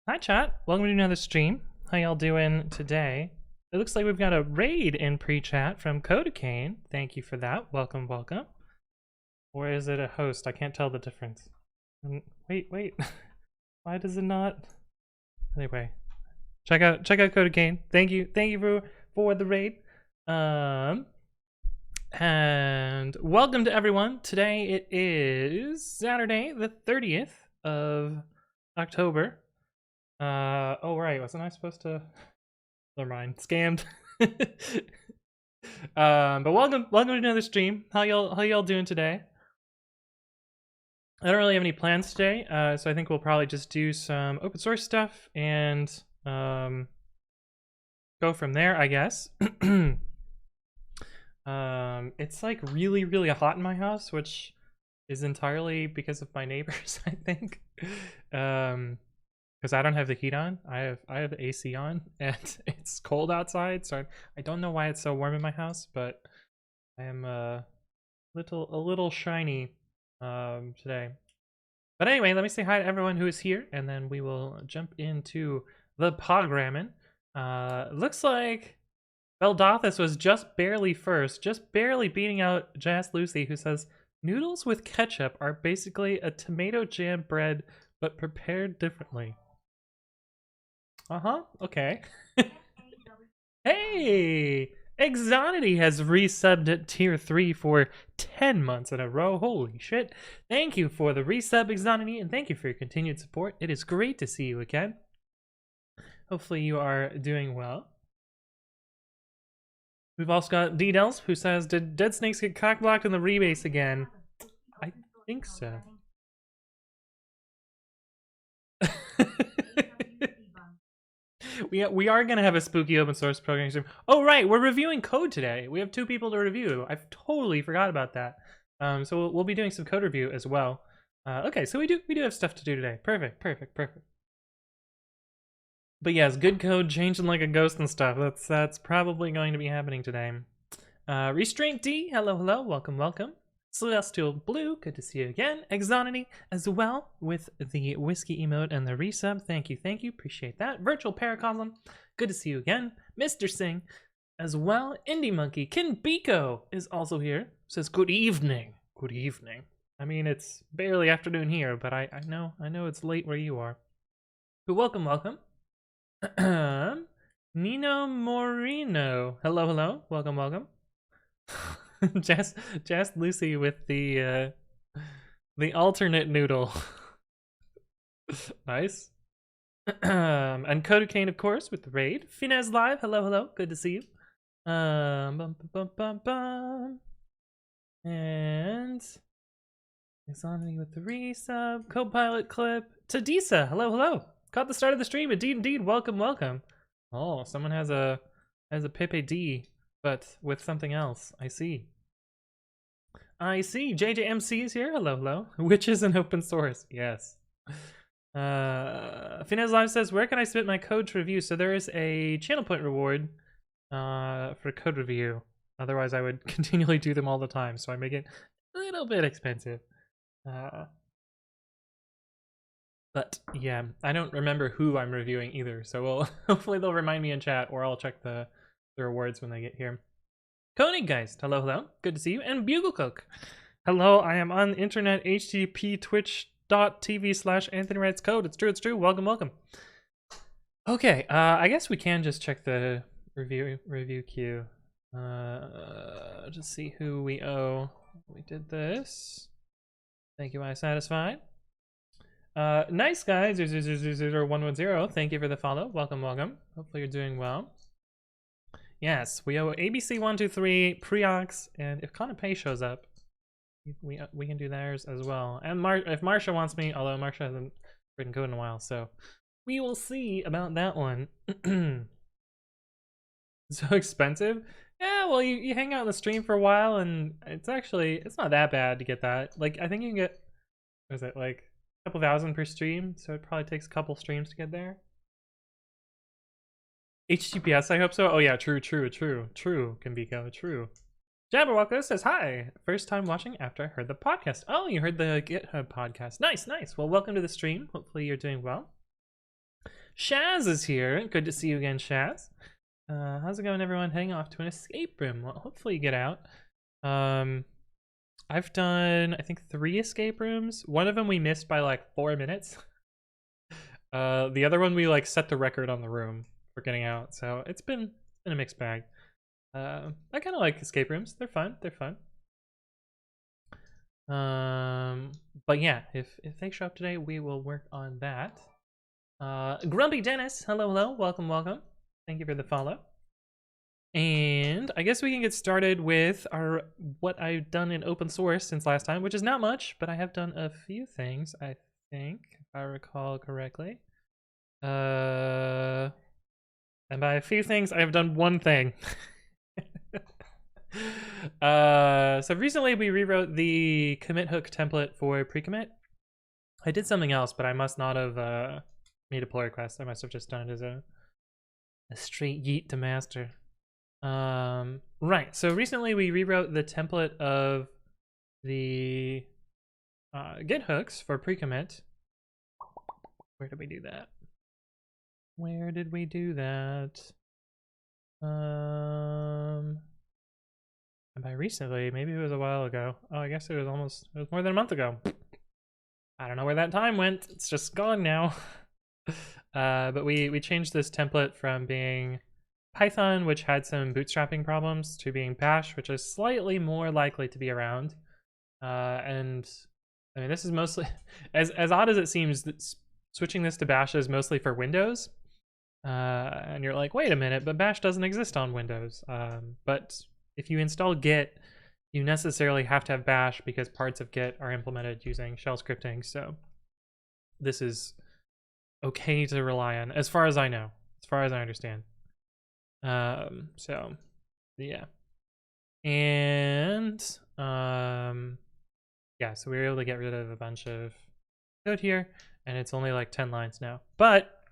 Hi chat, welcome to another stream. How y'all doing today? It looks like we've got a raid in pre-chat from Codicane. Thank you for that. Welcome, welcome. Or is it a host? I can't tell the difference. Wait. Why does it not? Anyway, check out Codicane. Thank you for the raid. And welcome to everyone. Today it is Saturday, the 30th of October. Oh right, wasn't I supposed to? Never mind, scammed. But welcome to another stream. How y'all doing today? I don't really have any plans today, so I think we'll probably just do some open source stuff and go from there, I guess. It's like really hot in my house, which is entirely because of my neighbors, I think. Because I don't have the heat on. I have the AC on, and it's cold outside, so I don't know why it's so warm in my house, but I am a little shiny today. But anyway, let me say hi to everyone who is here, and then we will jump into the programming. Looks like Veldothus was just barely first, just barely beating out Jazz Lucy, who says noodles with ketchup are basically a tomato jam bread but prepared differently. Okay. Hey! Exonity has resubbed at tier 3 for 10 months in a row. Holy shit. Thank you for the resub, Exonity, and thank you for your continued support. It is great to see you again. Hopefully you are doing well. We've also got D-Dels, who says, did Dead Snakes get cockblocked in the rebase again? I think so. We are going to have a spooky open source programming stream. Oh, right. We're reviewing code today. We have 2 people to review. I totally forgot about that. So we'll be doing some code review as well. Okay, so we do have stuff to do today. Perfect. But yes, good code changing like a ghost and stuff. That's probably going to be happening today. Restraint D, hello, welcome. Celestial Blue, good to see you again. Exonity as well with the whiskey emote and the resub. Thank you, appreciate that. Virtual Paracosm, good to see you again. Mr. Singh as well. Indie Monkey, Kinbiko is also here. Says good evening. I mean, it's barely afternoon here, but I know it's late where you are. But welcome. Nino Moreno, hello, welcome. Just Lucy with the alternate noodle. Nice. And Codicane, of course, with the raid. Finez Live, hello, good to see you. And Exonity with the resub. Copilot clip. Tadisa, hello. Caught the start of the stream. Indeed. Welcome. Oh, someone has a Pepe D, but with something else. I see. JJMC is here. Hello. Which is an open source. Yes. Finez Live says, where can I submit my code to review? So there is a channel point reward for code review. Otherwise, I would continually do them all the time. So I make it a little bit expensive. But yeah, I don't remember who I'm reviewing either. So hopefully they'll remind me in chat, or I'll check the rewards when they get here. Koniggeist, hello, good to see you. And Buglecook, hello, I am on the internet, http twitch.tv/anthonywritescode. It's true, welcome. Okay, I guess we can just check the review queue. Just see who we owe. We did this. Thank you, am I satisfied? Nice guys, 00110, thank you for the follow. Welcome. Hopefully you're doing well. Yes, we owe ABC123, Preox, and if Canape shows up, we can do theirs as well. And if Marsha wants me, although Marsha hasn't written code in a while, so we will see about that one. So expensive? Yeah, well, you hang out in the stream for a while, and it's not that bad to get that. Like, I think you can get, what is it, like a couple thousand per stream, so it probably takes a couple streams to get there. HTTPS, I hope so. Oh yeah, true, Kimbiko, true. Jabberwocker says hi. First time watching after I heard the podcast. Oh, you heard the GitHub podcast. Nice. Well, welcome to the stream. Hopefully you're doing well. Shaz is here. Good to see you again, Shaz. How's it going, everyone? Heading off to an escape room. Well, hopefully you get out. I've done, I think, 3 escape rooms. One of them we missed by like 4 minutes. The other one we like set the record on the room for getting out. So it's been a mixed bag. I kind of like escape rooms. They're fun. They're fun. But yeah, if they show up today, we will work on that. Grumpy Dennis, hello, welcome. Thank you for the follow. And I guess we can get started with what I've done in open source since last time, which is not much, but I have done a few things, I think, if I recall correctly. And by a few things, I have done one thing. So recently we rewrote the commit hook template for pre-commit. I did something else, but I must not have made a pull request. I must have just done it as a straight yeet to master. Right, so recently we rewrote the template of the get hooks for pre-commit. Where did we do that? Where did we do that? And by recently, maybe it was a while ago. Oh, I guess it was more than a month ago. I don't know where that time went. It's just gone now. But we changed this template from being Python, which had some bootstrapping problems, to being Bash, which is slightly more likely to be around. And I mean, this is mostly, as odd as it seems, switching this to Bash is mostly for Windows. And you're like, wait a minute, but Bash doesn't exist on Windows. But if you install Git, you necessarily have to have Bash because parts of Git are implemented using shell scripting. So this is okay to rely on, as far as I know, as far as I understand. So yeah. And yeah, so we were able to get rid of a bunch of code here, and it's only like 10 lines now. But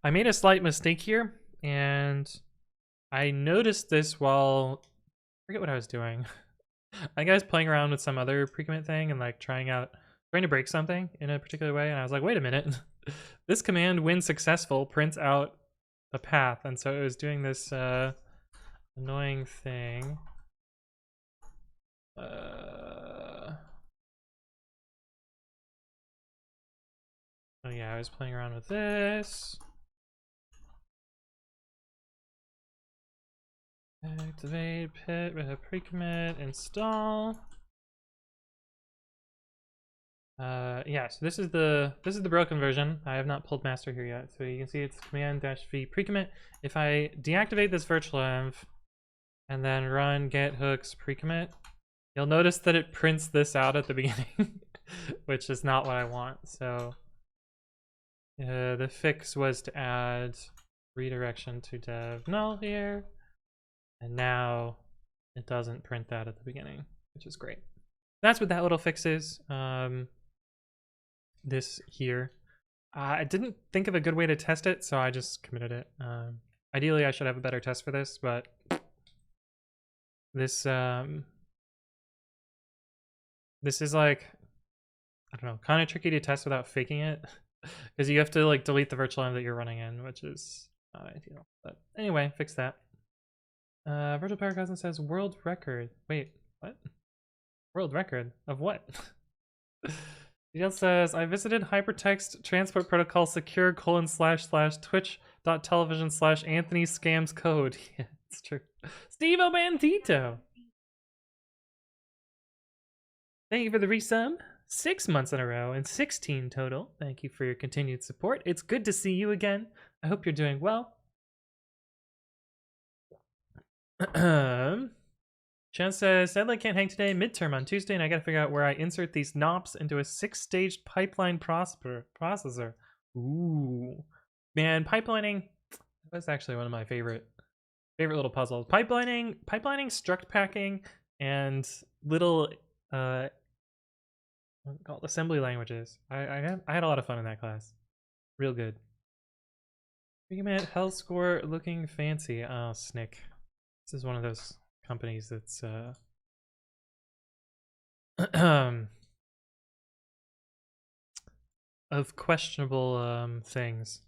I made a slight mistake here, and I noticed this while, I forget what I was doing. I think I was playing around with some other pre-commit thing and like trying to break something in a particular way, and I was like, wait a minute, this command, when successful, prints out a path, and so it was doing this annoying thing. Oh yeah, I was playing around with this. Activate pit, pre-commit, install. Yeah, so this is the broken version. I have not pulled master here yet, so you can see it's command-v pre-commit. If I deactivate this virtual env and then run get hooks pre-commit, you'll notice that it prints this out at the beginning, which is not what I want. So the fix was to add redirection to dev null here, and now it doesn't print that at the beginning, which is great. That's what that little fix is. This here, I didn't think of a good way to test it, so I just committed it. Ideally I should have a better test for this, but this this is like, I don't know, kind of tricky to test without faking it, because you have to like delete the virtual env that you're running in, which is not ideal. But anyway, fix that. Virtual Power Cousin says world record. Wait, what? World record of what? Dale says, I visited hypertext transport protocol secure //twitch.tv/Anthony scams code. Yeah, it's true. Steve Obantito. Thank you for the resub. 6 months in a row and 16 total. Thank you for your continued support. It's good to see you again. I hope you're doing well. Chance says, sadly I can't hang today, midterm on Tuesday, and I gotta figure out where I insert these knops into a 6-stage pipeline processor. Ooh. Man, pipelining, that's actually one of my favorite little puzzles. Pipelining, struct packing, and little called assembly languages. I had a lot of fun in that class. Real good. Pre-commit health score looking fancy. Oh, Snick. This is one of those companies that's of questionable things.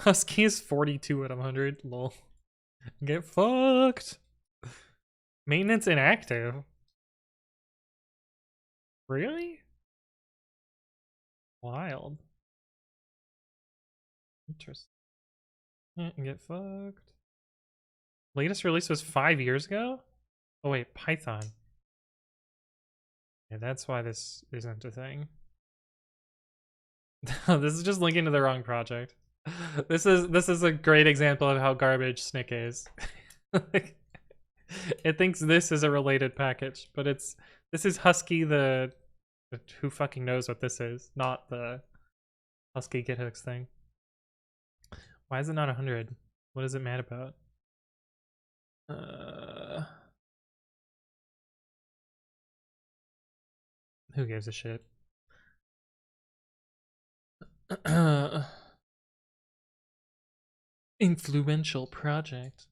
Husky is 42 out of 100. Lol. Get fucked. Maintenance inactive. Really? Wild. Interesting. Get fucked. Latest release was 5 years ago? Oh wait, Python. Yeah, that's why this isn't a thing. This is just linking to the wrong project. This is a great example of how garbage Snick is. Like, it thinks this is a related package, but this is Husky the who fucking knows what this is, not the Husky GitHooks thing. Why is it not 100? What is it mad about? Who gives a shit? Influential project.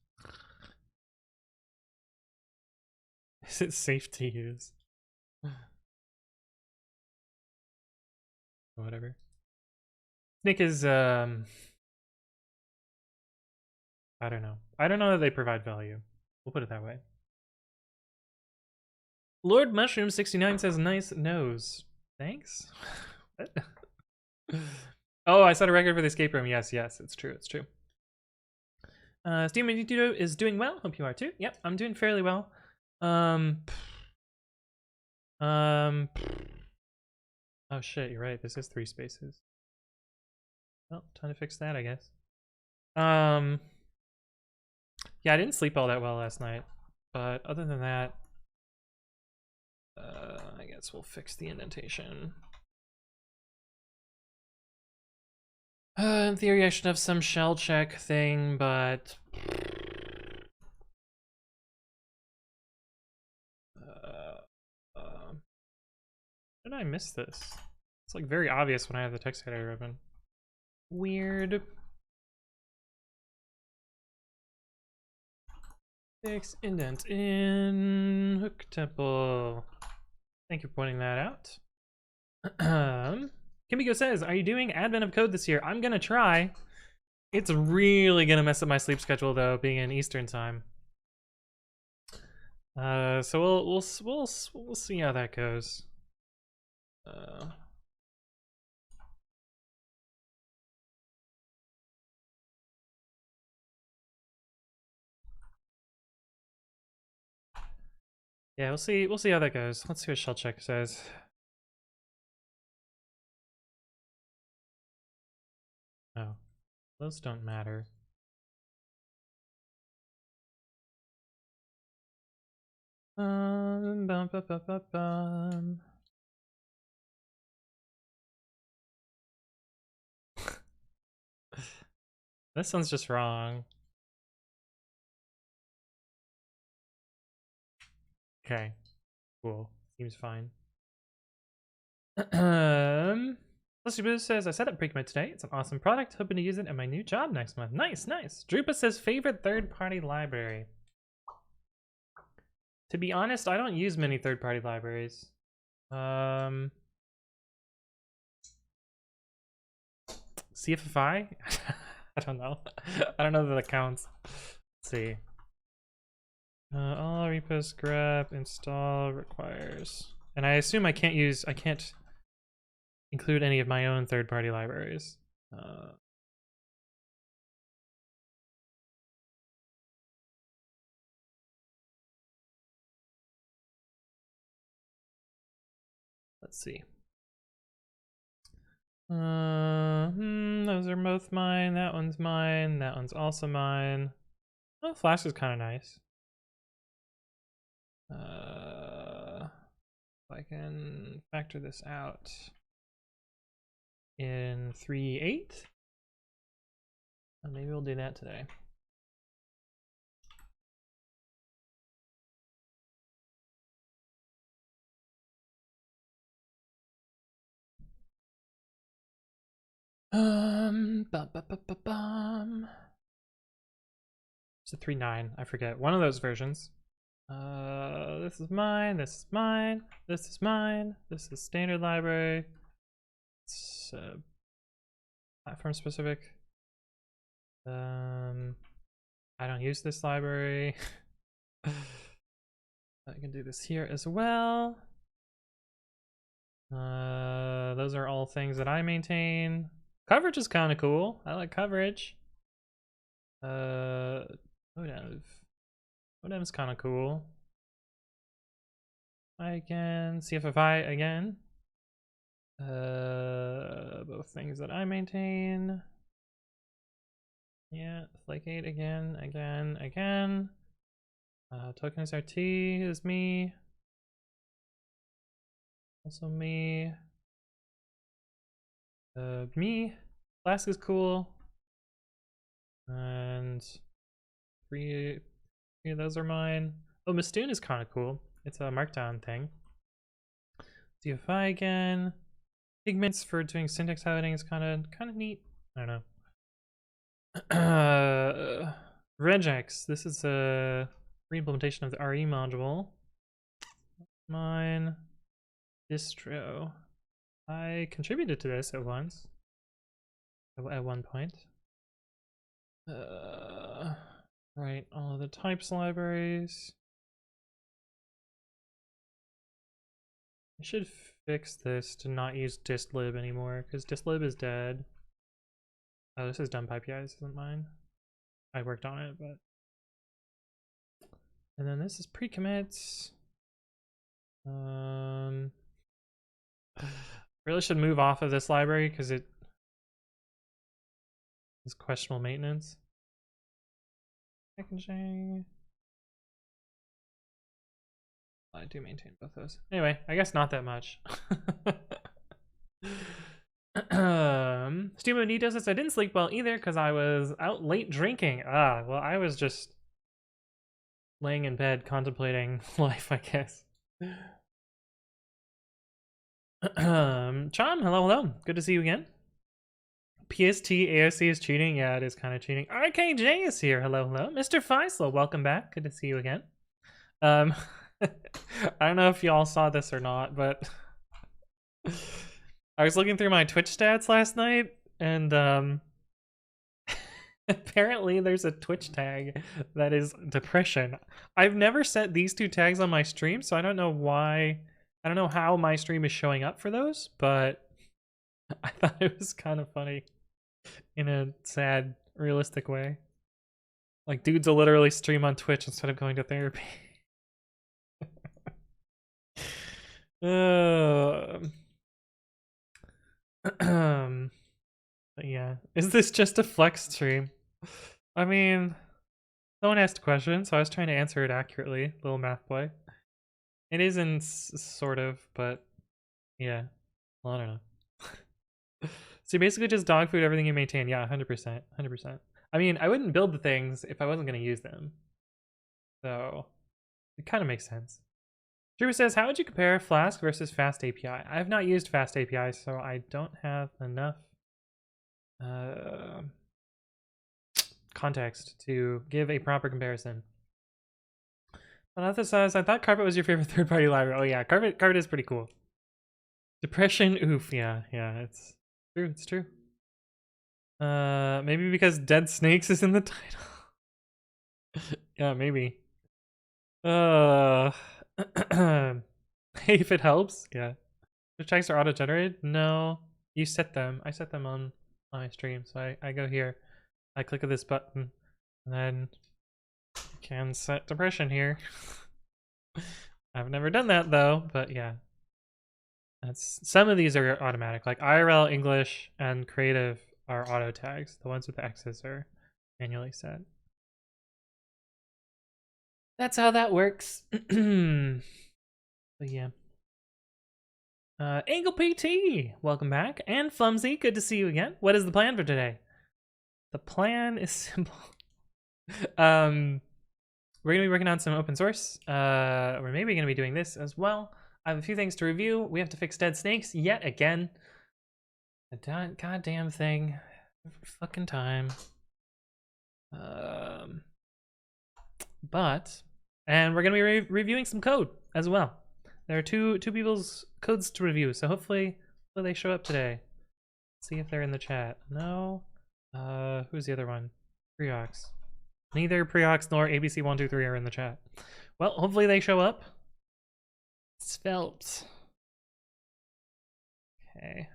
Is it safe to use? Whatever. Nick is I don't know. I don't know that they provide value. We'll put it that way. Lord Mushroom 69 says nice nose. Thanks. What? Oh, I set a record for the escape room. Yes, it's true. It's true. Steam is doing well. Hope you are too. Yep, I'm doing fairly well. Oh shit, you're right. This is 3 spaces. Well, time to fix that, I guess. Yeah, I didn't sleep all that well last night, but other than that, I guess we'll fix the indentation. In theory, I should have some shell check thing, but did I miss this? It's like very obvious when I have the text editor open. Weird. Fix indent in hook temple. Thank you for pointing that out. Kimiko says, are you doing Advent of Code this year? I'm gonna try. It's really gonna mess up my sleep schedule though, being in Eastern time. So we'll see how that goes. Yeah, we'll see how that goes. Let's see what shell check says. Oh, those don't matter. Bum, bum, bum, bum, bum. This one's just wrong. Okay, cool. Seems fine. Lucy says, I set up Breakmate today. It's an awesome product. Hoping to use it at my new job next month. Nice, nice. Drupa says, favorite third-party library. To be honest, I don't use many third-party libraries. CFFI? I don't know. I don't know that that counts. Let's see. All repos grep install requires, and I assume I can't include any of my own third-party libraries. Let's see. Those are both mine. That one's mine. That one's also mine. Oh, Flash is kind of nice. If I can factor this out in 3.8, maybe we'll do that today. It's a 3.9. I forget one of those versions. This is mine. This is mine. This is mine. This is standard library. It's platform specific. I don't use this library. I can do this here as well. Those are all things that I maintain. Coverage is kind of cool. I like coverage. Modev. Modev's kind of cool. I can CFFI again. Both things that I maintain. Yeah, Flake8 again. Tokens RT is me. Also me. Me. Flask is cool. And three of those are mine. Oh, Mistoon is kind of cool. It's a markdown thing. CFI again. Pigments for doing syntax highlighting is kind of neat. I don't know. Regex. This is a re-implementation of the RE module. Mine. Distro. I contributed to this at once. At one point. Right, all of the types libraries. I should fix this to not use distlib anymore, because distlib is dead. Oh, this is done by API, this isn't mine. I worked on it, but... And then this is pre-commits. Really should move off of this library, because it is questionable maintenance. Packaging. I do maintain both those. Anyway, I guess not that much. Steam OD does this. I didn't sleep well either because I was out late drinking. Well, I was just laying in bed contemplating life, I guess. Chom, hello. Good to see you again. PST AOC is cheating. Yeah, it is kind of cheating. RKJ is here. Hello. Mr. Faisal, welcome back. Good to see you again. I don't know if y'all saw this or not, but I was looking through my Twitch stats last night, and apparently there's a Twitch tag that is depression. I've never set these two tags on my stream, so I don't know why. I don't know how my stream is showing up for those, but I thought it was kind of funny in a sad, realistic way. Like, dudes will literally stream on Twitch instead of going to therapy. But yeah, is this just a flex stream? I mean, someone asked a question, so I was trying to answer it accurately. Little math boy. It isn't sort of, but yeah. Well, I don't know. So you basically just dog food everything you maintain. Yeah, 100%. I mean, I wouldn't build the things if I wasn't going to use them. So it kind of makes sense. Drew says, how would you compare Flask versus Fast API? I have not used Fast API, so I don't have enough context to give a proper comparison. Another says, I thought Carpet was your favorite third-party library. Oh yeah, Carpet is pretty cool. Depression, oof, yeah, it's true. Maybe because Dead Snakes is in the title. Yeah, maybe. If it helps, yeah. The checks are auto-generated? No, you set them. I set them on my stream, so I go here. I click on this button, and then you can set depression here. I've never done that though, but yeah. Some of these are automatic, like IRL, English, and Creative are auto tags. The ones with the X's are manually set. That's how that works. But yeah. Angle PT, welcome back. And Flumsy, good to see you again. What is the plan for today? The plan is simple. We're going to be working on some open source. We're maybe going to be doing this as well. I have a few things to review. We have to fix Dead Snakes yet again. The goddamn thing. Every fucking time. And we're going to be reviewing some code as well. There are two people's codes to review, so hopefully they show up today. See if they're in the chat. No. Who's the other one? Preox. Neither Preox nor ABC123 are in the chat. Well, hopefully they show up. Svelte. Okay.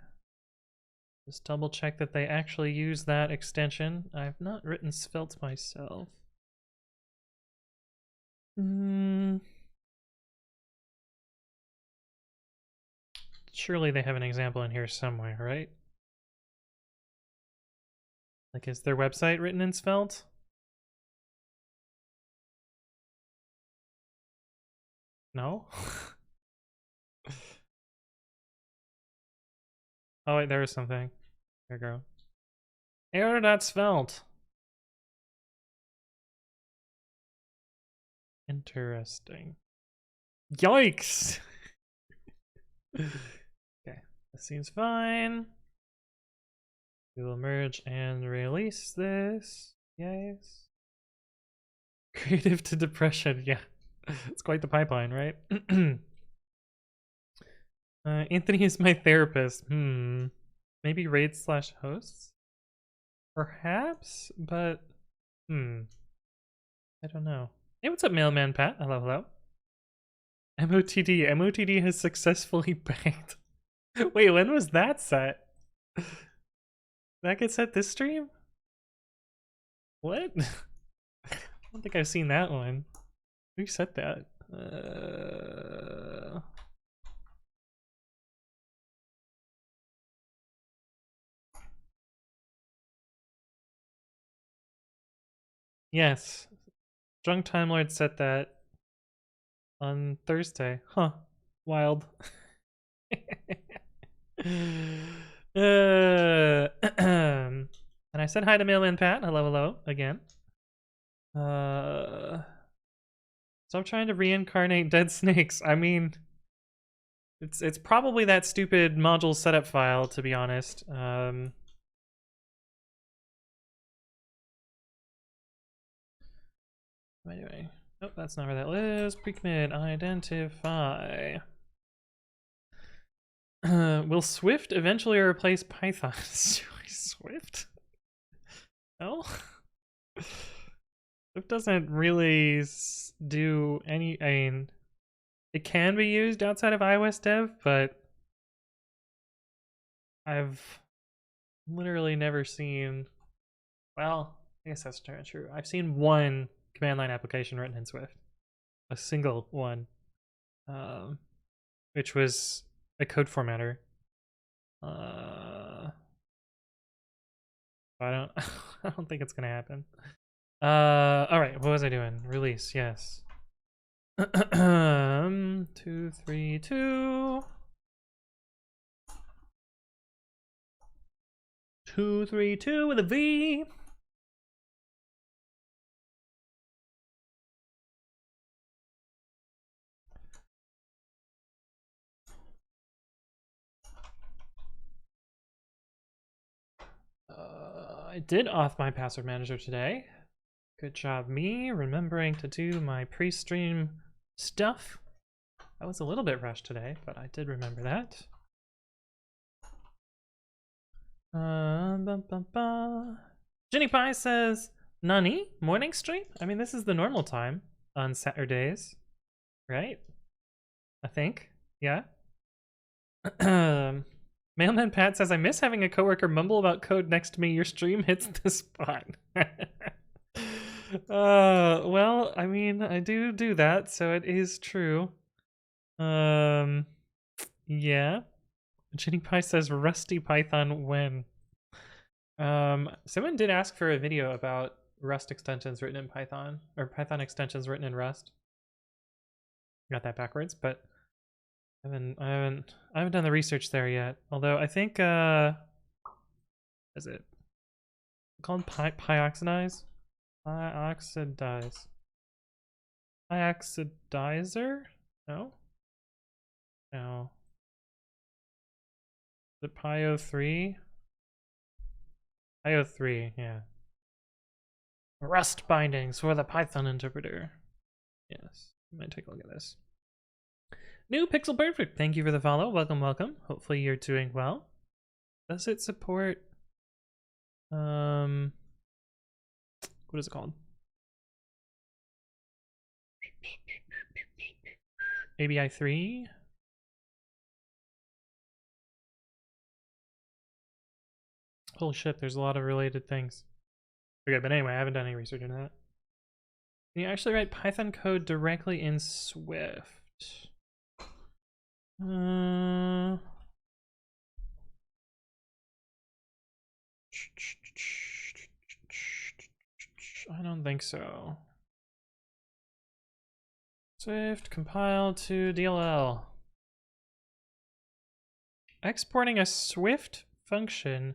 Just double check that they actually use that extension. I've not written Svelte myself. Surely they have an example in here somewhere, right? Like, is their website written in Svelte? No? Oh wait, there is something. There we go. Error.svelte. Interesting. Yikes! Okay, this seems fine. We will merge and release this. Yes. Creative to depression, yeah. It's quite the pipeline, right? Anthony is my therapist. Maybe raid/hosts? Perhaps, but I don't know. Hey, what's up, Mailman Pat? Hello, hello. MOTD has successfully banked. Wait, when was that set? That gets set this stream? What? I don't think I've seen that one. Who set that? Yes. Drunk Time Lord set that on Thursday. Huh. Wild. And I said hi to Mailman Pat. Hello, hello again. Stop trying to reincarnate dead snakes. I mean, it's probably that stupid module setup file, to be honest. Anyway, nope, that's not where that lives. Precommit identify. Will Swift eventually replace Python? Swift? No? Swift doesn't really do any. I mean, it can be used outside of iOS dev, but I've literally never seen. Well, I guess that's true. I've seen one command line application written in Swift, a single one, which was a code formatter. I don't I don't think it's gonna happen. All right, what was I doing? Release, yes. 232 232 with a V. I did auth my password manager today. Good job me remembering to do my pre-stream stuff. I was a little bit rushed today, but I did remember that. Jenny Pie says, Nani? Morning stream? I mean, this is the normal time on Saturdays, right? I think. Yeah. Mailman Pat says, I miss having a coworker mumble about code next to me. Your stream hits the spot. Well, I mean, I do that, so it is true. Yeah. Jenny Pie says, Rusty Python when? Someone did ask for a video about Rust extensions written in Python, or Python extensions written in Rust. Got that backwards, but I haven't done the research there yet. Although I think is it called Pyoxidize? Pyoxidize. Pyoxidizer? No? No. The Pyo3? Pyo3, yeah. Rust bindings for the Python interpreter. Yes, I might take a look at this. New Pixel Perfect, thank you for the follow. Welcome, welcome. Hopefully you're doing well. Does it support what is it called? ABI 3? Holy shit, there's a lot of related things. Okay, but anyway, I haven't done any research into that. Can you actually write Python code directly in Swift? I don't think so. Swift compile to DLL. Exporting a Swift function.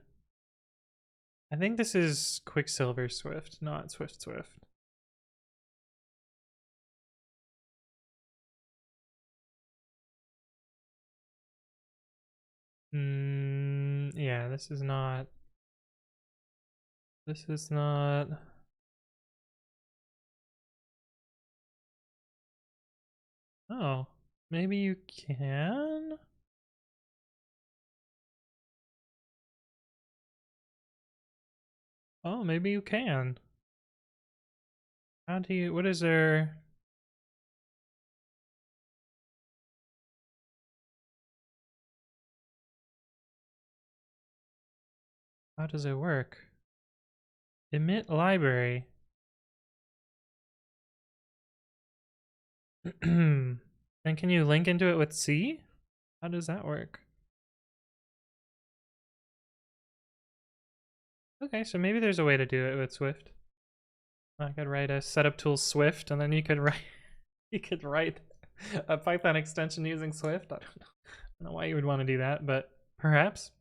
I think this is Quicksilver Swift, not Swift Swift. Yeah, this is not. This is not. Oh, maybe you can? Oh, maybe you can. How do you, what is there? How does it work? Emit library. And can you link into it with C? How does that work? Okay, so maybe there's a way to do it with Swift. I could write a setup tool Swift, and then you could write a Python extension using Swift. I don't know why you would want to do that, but perhaps.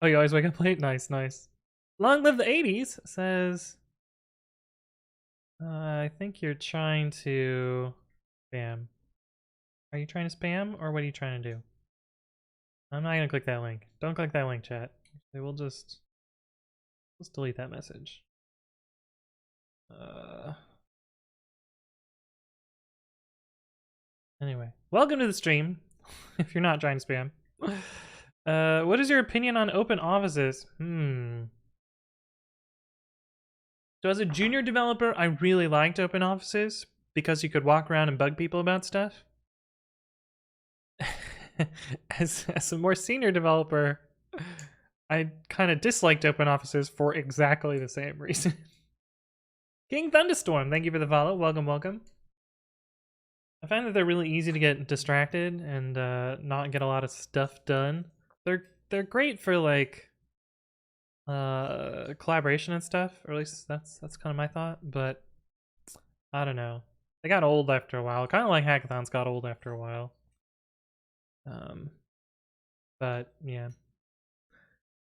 Oh, you always wake up late? Nice, nice. Long live the 80s, says... I think you're trying to spam. Are you trying to spam, or what are you trying to do? I'm not gonna click that link. Don't click that link, chat. We'll just delete that message. Anyway, welcome to the stream. If you're not trying to spam. What is your opinion on open offices? So as a junior developer, I really liked open offices because you could walk around and bug people about stuff. As a more senior developer, I kind of disliked open offices for exactly the same reason. King Thunderstorm, thank you for the follow. Welcome, welcome. I find that they're really easy to get distracted and not get a lot of stuff done. They're great for like collaboration and stuff, or at least that's kind of my thought, but I don't know. They got old after a while, kind of like hackathons got old after a while. But yeah.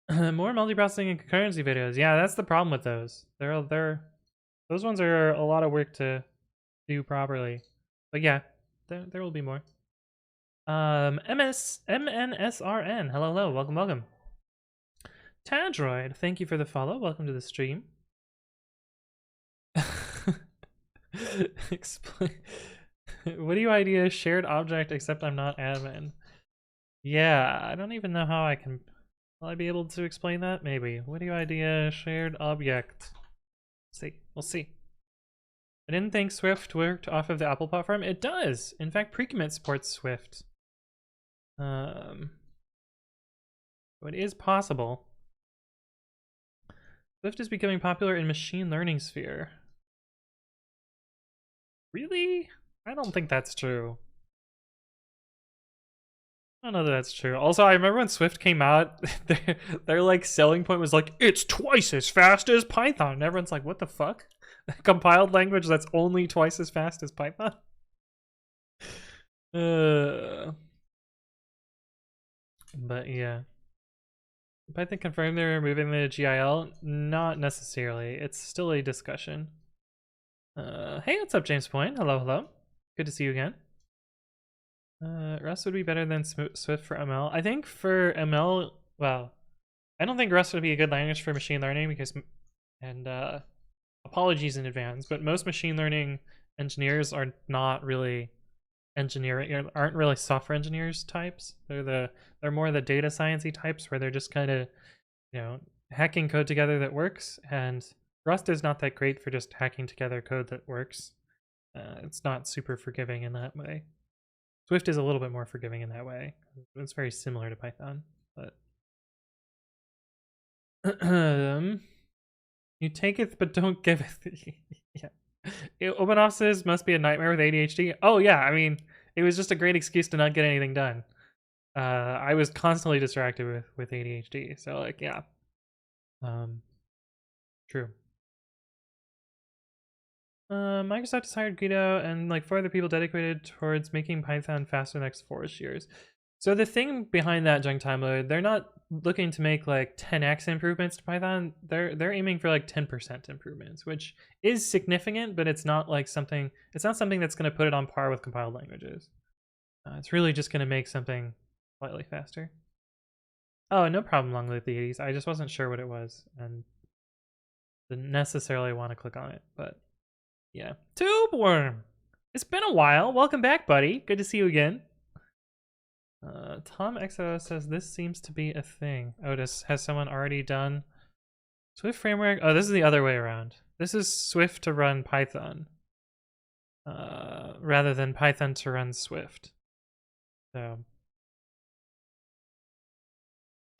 More multiprocessing and concurrency videos. Yeah, that's the problem with those. Those ones are a lot of work to do properly. But yeah, there will be more. MNSRN. Hello, welcome, welcome. Tadroid, thank you for the follow. Welcome to the stream. Explain. What do you idea? Shared object, except I'm not admin. Yeah, I don't even know how I can. Will I be able to explain that? Maybe. What do you idea? Shared object. We'll see. I didn't think Swift worked off of the Apple platform. It does. In fact, pre-commit supports Swift. So it is possible. Swift is becoming popular in machine learning sphere. Really? I don't think that's true. I don't know that that's true. Also, I remember when Swift came out, their like selling point was like, it's twice as fast as Python. And everyone's like, what the fuck? A compiled language that's only twice as fast as Python? But yeah. Python confirmed they're removing the GIL? Not necessarily. It's still a discussion. Hey, what's up, James Point? Hello. Good to see you again. Rust would be better than Swift for ML. I think for ML, well, I don't think Rust would be a good language for machine learning because, and apologies in advance, but most machine learning engineers are not really engineering, aren't really software engineers types. They're more the data sciencey types where they're just kind of, hacking code together that works. And Rust is not that great for just hacking together code that works. It's not super forgiving in that way. Swift is a little bit more forgiving in that way. It's very similar to Python, but you take it but don't give it. Yeah. Open offices must be a nightmare with ADHD. Oh yeah, I mean, it was just a great excuse to not get anything done. I was constantly distracted with ADHD, so like yeah. True. Microsoft has hired Guido and like 4 other people dedicated towards making Python faster the next 4 years. So the thing behind that, Junk Time Load, they're not looking to make like 10x improvements to Python. They're aiming for like 10% improvements, which is significant, but it's not like something. It's not something that's going to put it on par with compiled languages. It's really just going to make something slightly faster. Oh, no problem, Long Live the 80s. I just wasn't sure what it was and didn't necessarily want to click on it, but yeah. Tubeworm! It's been a while. Welcome back, buddy. Good to see you again. Tom XO says this seems to be a thing. Otis, has someone already done Swift framework? Oh, this is the other way around. This is Swift to run Python, rather than Python to run Swift. So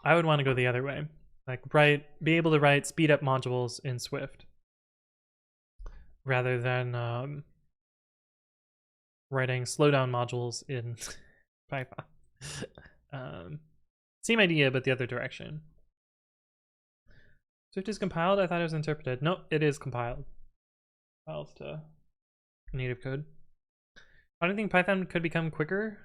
I would want to go the other way. Like be able to write speed up modules in Swift, rather than writing slowdown modules in Python. Same idea, but the other direction. Swift is compiled? I thought it was interpreted. No, it is compiled. Files to native code. I don't think Python could become quicker.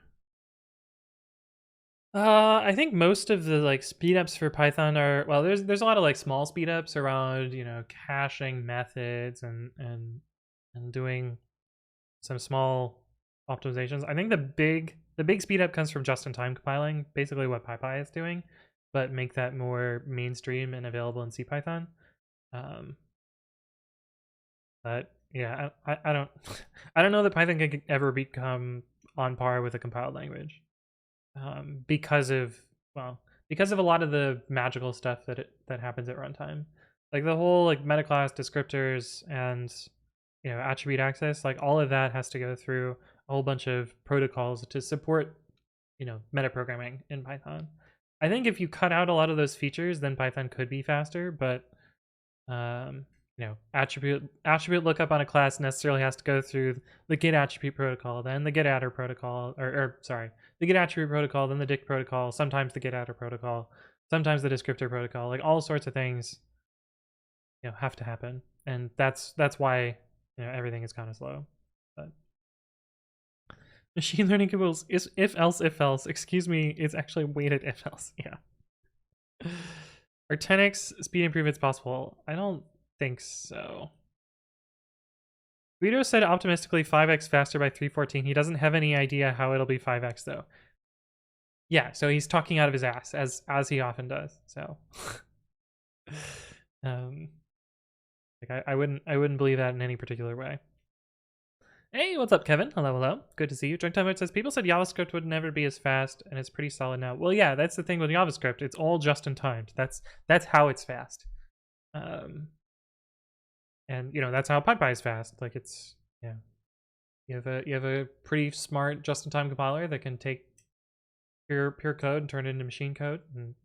I think most of the like speedups for Python are, well, there's a lot of like small speedups around, caching methods and doing some small optimizations. I think the big speedup comes from just-in-time compiling, basically what PyPy is doing, but make that more mainstream and available in CPython. But yeah, I don't I don't know that Python can ever become on par with a compiled language, because of a lot of the magical stuff that happens at runtime, like the whole like metaclass descriptors and attribute access, like all of that has to go through a whole bunch of protocols to support metaprogramming in Python. I think if you cut out a lot of those features, then Python could be faster, but attribute lookup on a class necessarily has to go through the get attribute protocol, then the get attr protocol, or sorry, the get attribute protocol, then the dict protocol, sometimes the get attr protocol, sometimes the descriptor protocol, like all sorts of things have to happen, and that's why everything is kind of slow. But machine learning equals if else. Excuse me, it's actually weighted if else. Yeah. Are 10x speed improvements possible? I don't think so. Guido said optimistically 5x faster by 314. He doesn't have any idea how it'll be 5x though. Yeah, so he's talking out of his ass, as he often does. So like I wouldn't believe that in any particular way. Hey, what's up, Kevin? Hello. Good to see you. Drunk Time says people said JavaScript would never be as fast, and it's pretty solid now. Well, yeah, that's the thing with JavaScript. It's all just in time. That's how it's fast. And that's how PyPy is fast. Like it's you have a pretty smart just in time compiler that can take pure code and turn it into machine code, and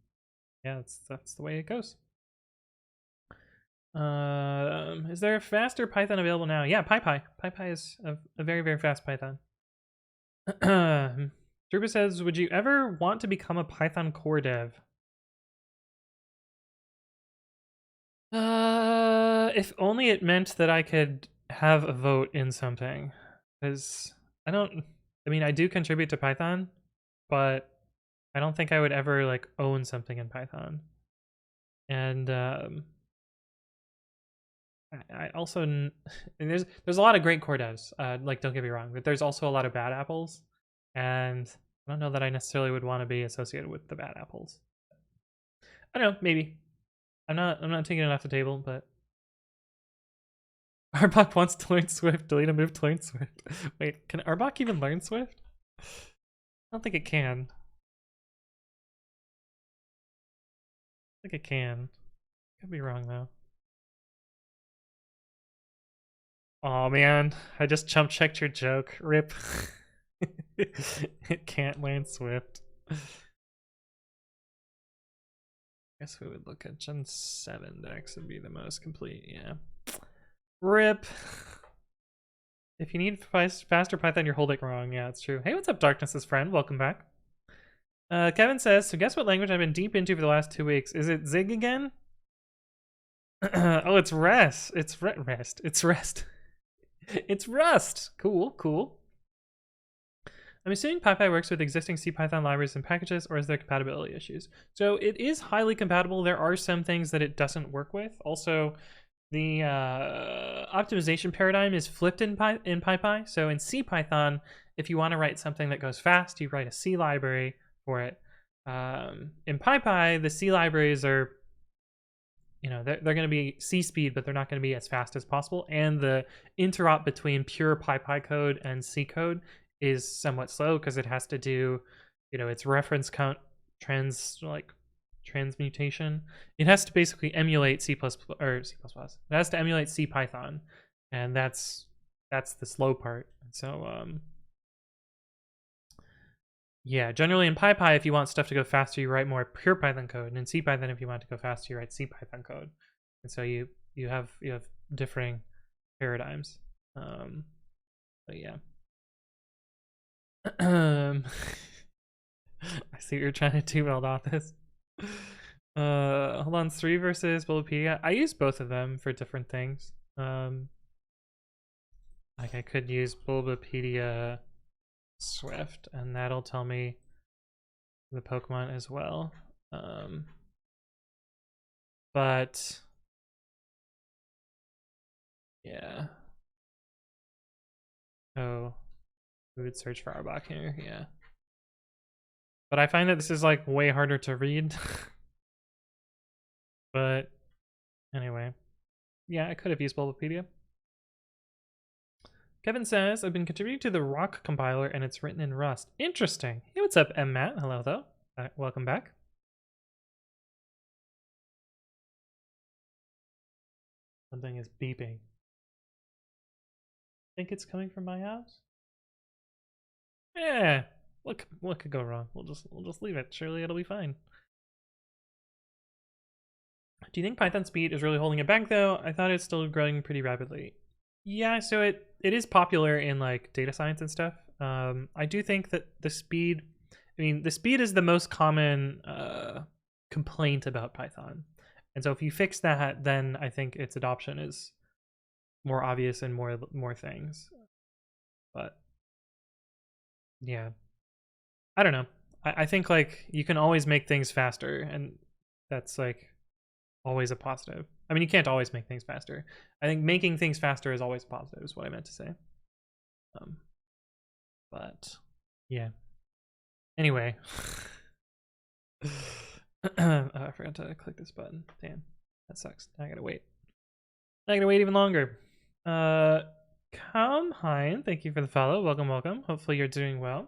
yeah, that's the way it goes. Is there a faster Python available now? Yeah, PyPy. PyPy is a very, very fast Python. Drupa says, would you ever want to become a Python core dev? If only it meant that I could have a vote in something. Because I do contribute to Python, but I don't think I would ever like own something in Python. And I also, and there's a lot of great core devs, like don't get me wrong, but there's also a lot of bad apples, and I don't know that I necessarily would want to be associated with the bad apples. I don't know, maybe. I'm not taking it off the table, but Arbok wants to learn Swift. Delete a move to learn Swift. Wait, can Arbok even learn Swift? I don't think it can. I think it can. Could be wrong though. Oh man, I just chump checked your joke. Rip. It can't learn Swift. Guess we would look at Gen 7 decks would be the most complete, yeah. Rip. If you need faster Python, you're holding it wrong. Yeah, it's true. Hey, what's up, Darkness's friend? Welcome back. Kevin says, so guess what language I've been deep into for the last 2 weeks? Is it Zig again? Oh, it's Rest. It's Rest. It's Rest. It's Rust. Cool, cool. I'm assuming PyPy works with existing CPython libraries and packages, or is there compatibility issues? So it is highly compatible. There are some things that it doesn't work with. Also, the optimization paradigm is flipped in PyPy. So in CPython, if you want to write something that goes fast, you write a C library for it. In PyPy, the C libraries are, you know, they're going to be C speed, but they're not going to be as fast as possible. And the interop between pure PyPy code and C code is somewhat slow because it has to do, you know, its reference count transmutation. It has to basically emulate C++ or C++. It has to emulate CPython, and that's the slow part. So yeah, generally in PyPy, if you want stuff to go faster, you write more pure Python code, and in CPython, if you want to go faster, you write CPython code. And so you have differing paradigms. But yeah. I see what you're trying to do, Valdothis. Hold on, 3 versus Bulbapedia. I use both of them for different things. Like I could use Bulbapedia Swift, and that'll tell me the Pokemon as well. But yeah. Oh. We would search for Arbok here, yeah. But I find that this is like way harder to read. But anyway. Yeah, I could have used Bulbapedia. Kevin says, I've been contributing to the Rock compiler and it's written in Rust. Interesting. Hey, what's up, M. Matt? Hello, though. Welcome back. Something is beeping. Think it's coming from my house? Yeah. What could go wrong? We'll just leave it. Surely it'll be fine. Do you think Python speed is really holding it back though? I thought it's still growing pretty rapidly. Yeah, so it is popular in like data science and stuff. I do think that the speed is the most common complaint about Python. And so if you fix that, then I think its adoption is more obvious in more things. But yeah, I don't know. I think like you can always make things faster, and that's like always a positive. I mean, you can't always make things faster. I think making things faster is always positive, is what I meant to say. But yeah. Anyway. Oh, I forgot to click this button. Damn, that sucks. Now I gotta wait. Even longer. Come Hein, thank you for the follow. Welcome, welcome. Hopefully you're doing well.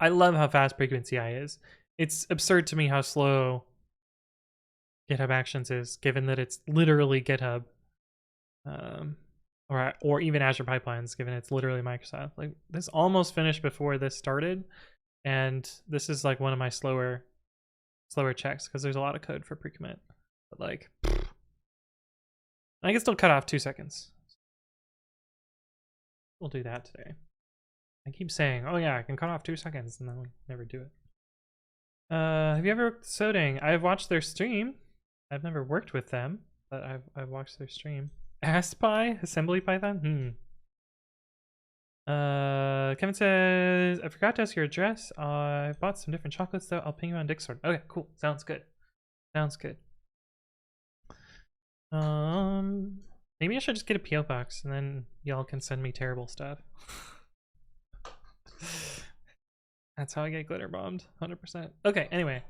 I love how fast frequency I is. It's absurd to me how slow GitHub Actions is, given that it's literally GitHub, or even Azure Pipelines, given it's literally Microsoft. Like this almost finished before this started, and this is like one of my slower checks because there's a lot of code for pre-commit. But like, I can still cut off 2 seconds. We'll do that today. I keep saying, oh yeah, I can cut off 2 seconds, and then we never do it. Have you ever worked with Soding? I've watched their stream. I've never worked with them, but I've watched their stream. ASPy? Assembly Python? Kevin says, I forgot to ask your address. I bought some different chocolates though. I'll ping you on Discord. Okay, cool. Sounds good. Sounds good. Maybe I should just get a PO box and then y'all can send me terrible stuff. That's how I get glitter bombed, 100%. Okay, anyway.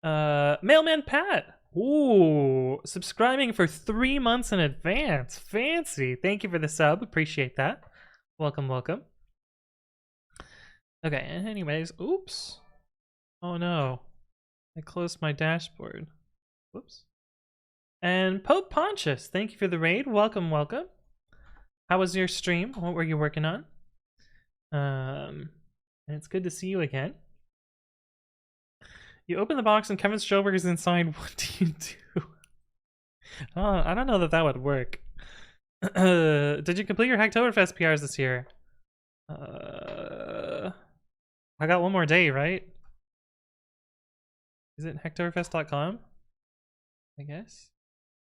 Mailman Pat. Ooh, subscribing for 3 months in advance. Fancy. Thank you for the sub. Appreciate that. Welcome, welcome. Okay, anyways, oops. Oh no. I closed my dashboard. Whoops. And Pope Pontius, thank you for the raid. Welcome, welcome. How was your stream? What were you working on? And it's good to see you again. You open the box and Kevin Stroberg is inside. What do you do? I don't know that that would work. Did you complete your Hacktoberfest PRs this year? I got one more day, right? Is it hacktoberfest.com? I guess.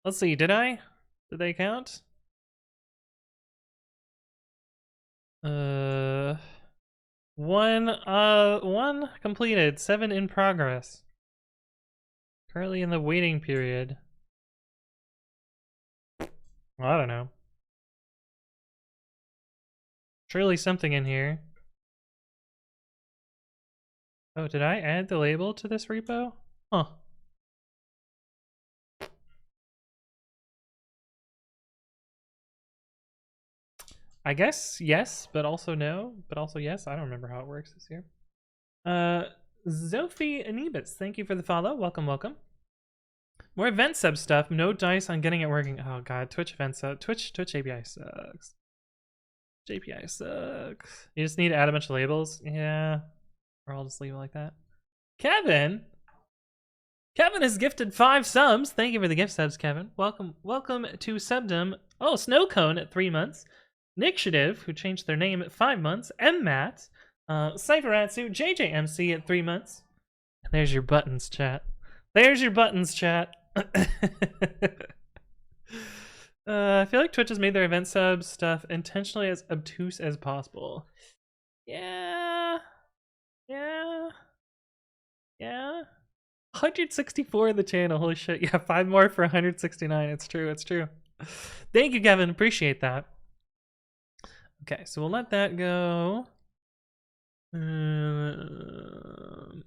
Let's see. Did I? Did they count? One completed, 7 in progress. Currently in the waiting period. Well, I don't know. Surely something in here. Oh, did I add the label to this repo? Huh. I guess yes, but also no, but also yes. I don't remember how it works this year. Zophie Anibis, thank you for the follow. Welcome, welcome. More event sub stuff. No dice on getting it working. Oh god, Twitch event sub. Twitch API sucks. JPI sucks. You just need to add a bunch of labels. Yeah. Or I'll just leave it like that. Kevin has gifted 5 subs. Thank you for the gift subs, Kevin. Welcome to Subdom. Oh, Snowcone at 3 months. Nixative, who changed their name at 5 months. MMAT. Cypheratsu, JJMC at 3 months. And there's your buttons, chat. There's your buttons, chat. I feel like Twitch has made their event sub stuff intentionally as obtuse as possible. Yeah. 164 in the channel. Holy shit. Yeah, 5 more for 169. It's true. Thank you, Kevin. Appreciate that. Okay, so we'll let that go. And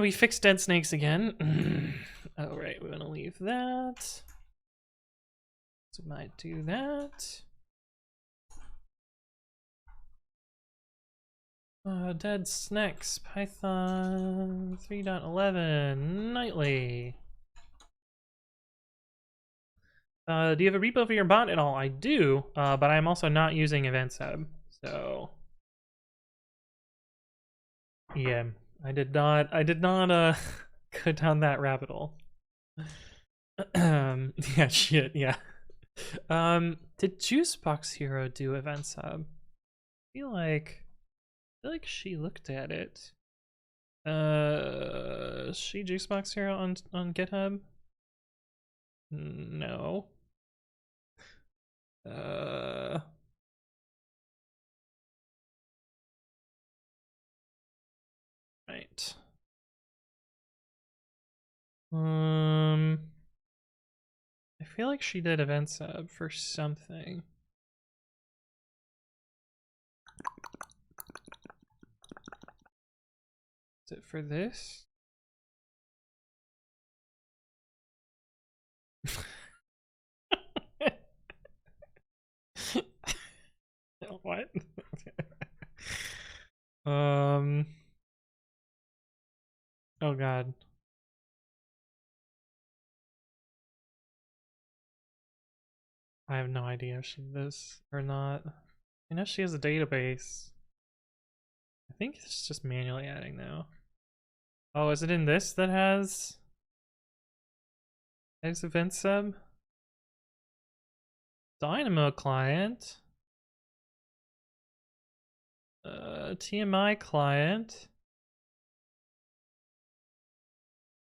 we fixed dead snakes again. Oh, right, we're gonna leave that. So we might do that. Dead snakes, Python 3.11, nightly. Do you have a repo for your bot at all? I do, but I'm also not using event sub, so yeah, I did not go down that rabbit hole. Yeah, shit, yeah. Did Juicebox Hero do event sub? I feel like she looked at it. She Juicebox Hero on GitHub? No. Right. I feel like she did event sub for something. Is it for this? What? Oh god. I have no idea if she did this or not. I know she has a database. I think it's just manually adding now. Oh, is it in this that has event sub? Dynamo client. TMI client.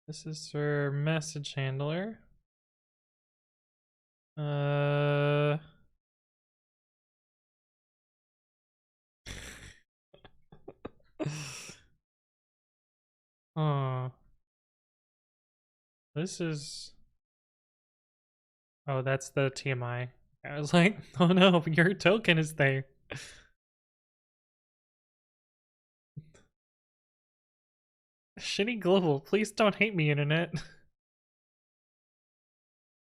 This is for message handler. Oh. This is... Oh, that's the TMI. I was like, oh no, your token is there. Shitty global. Please don't hate me, internet.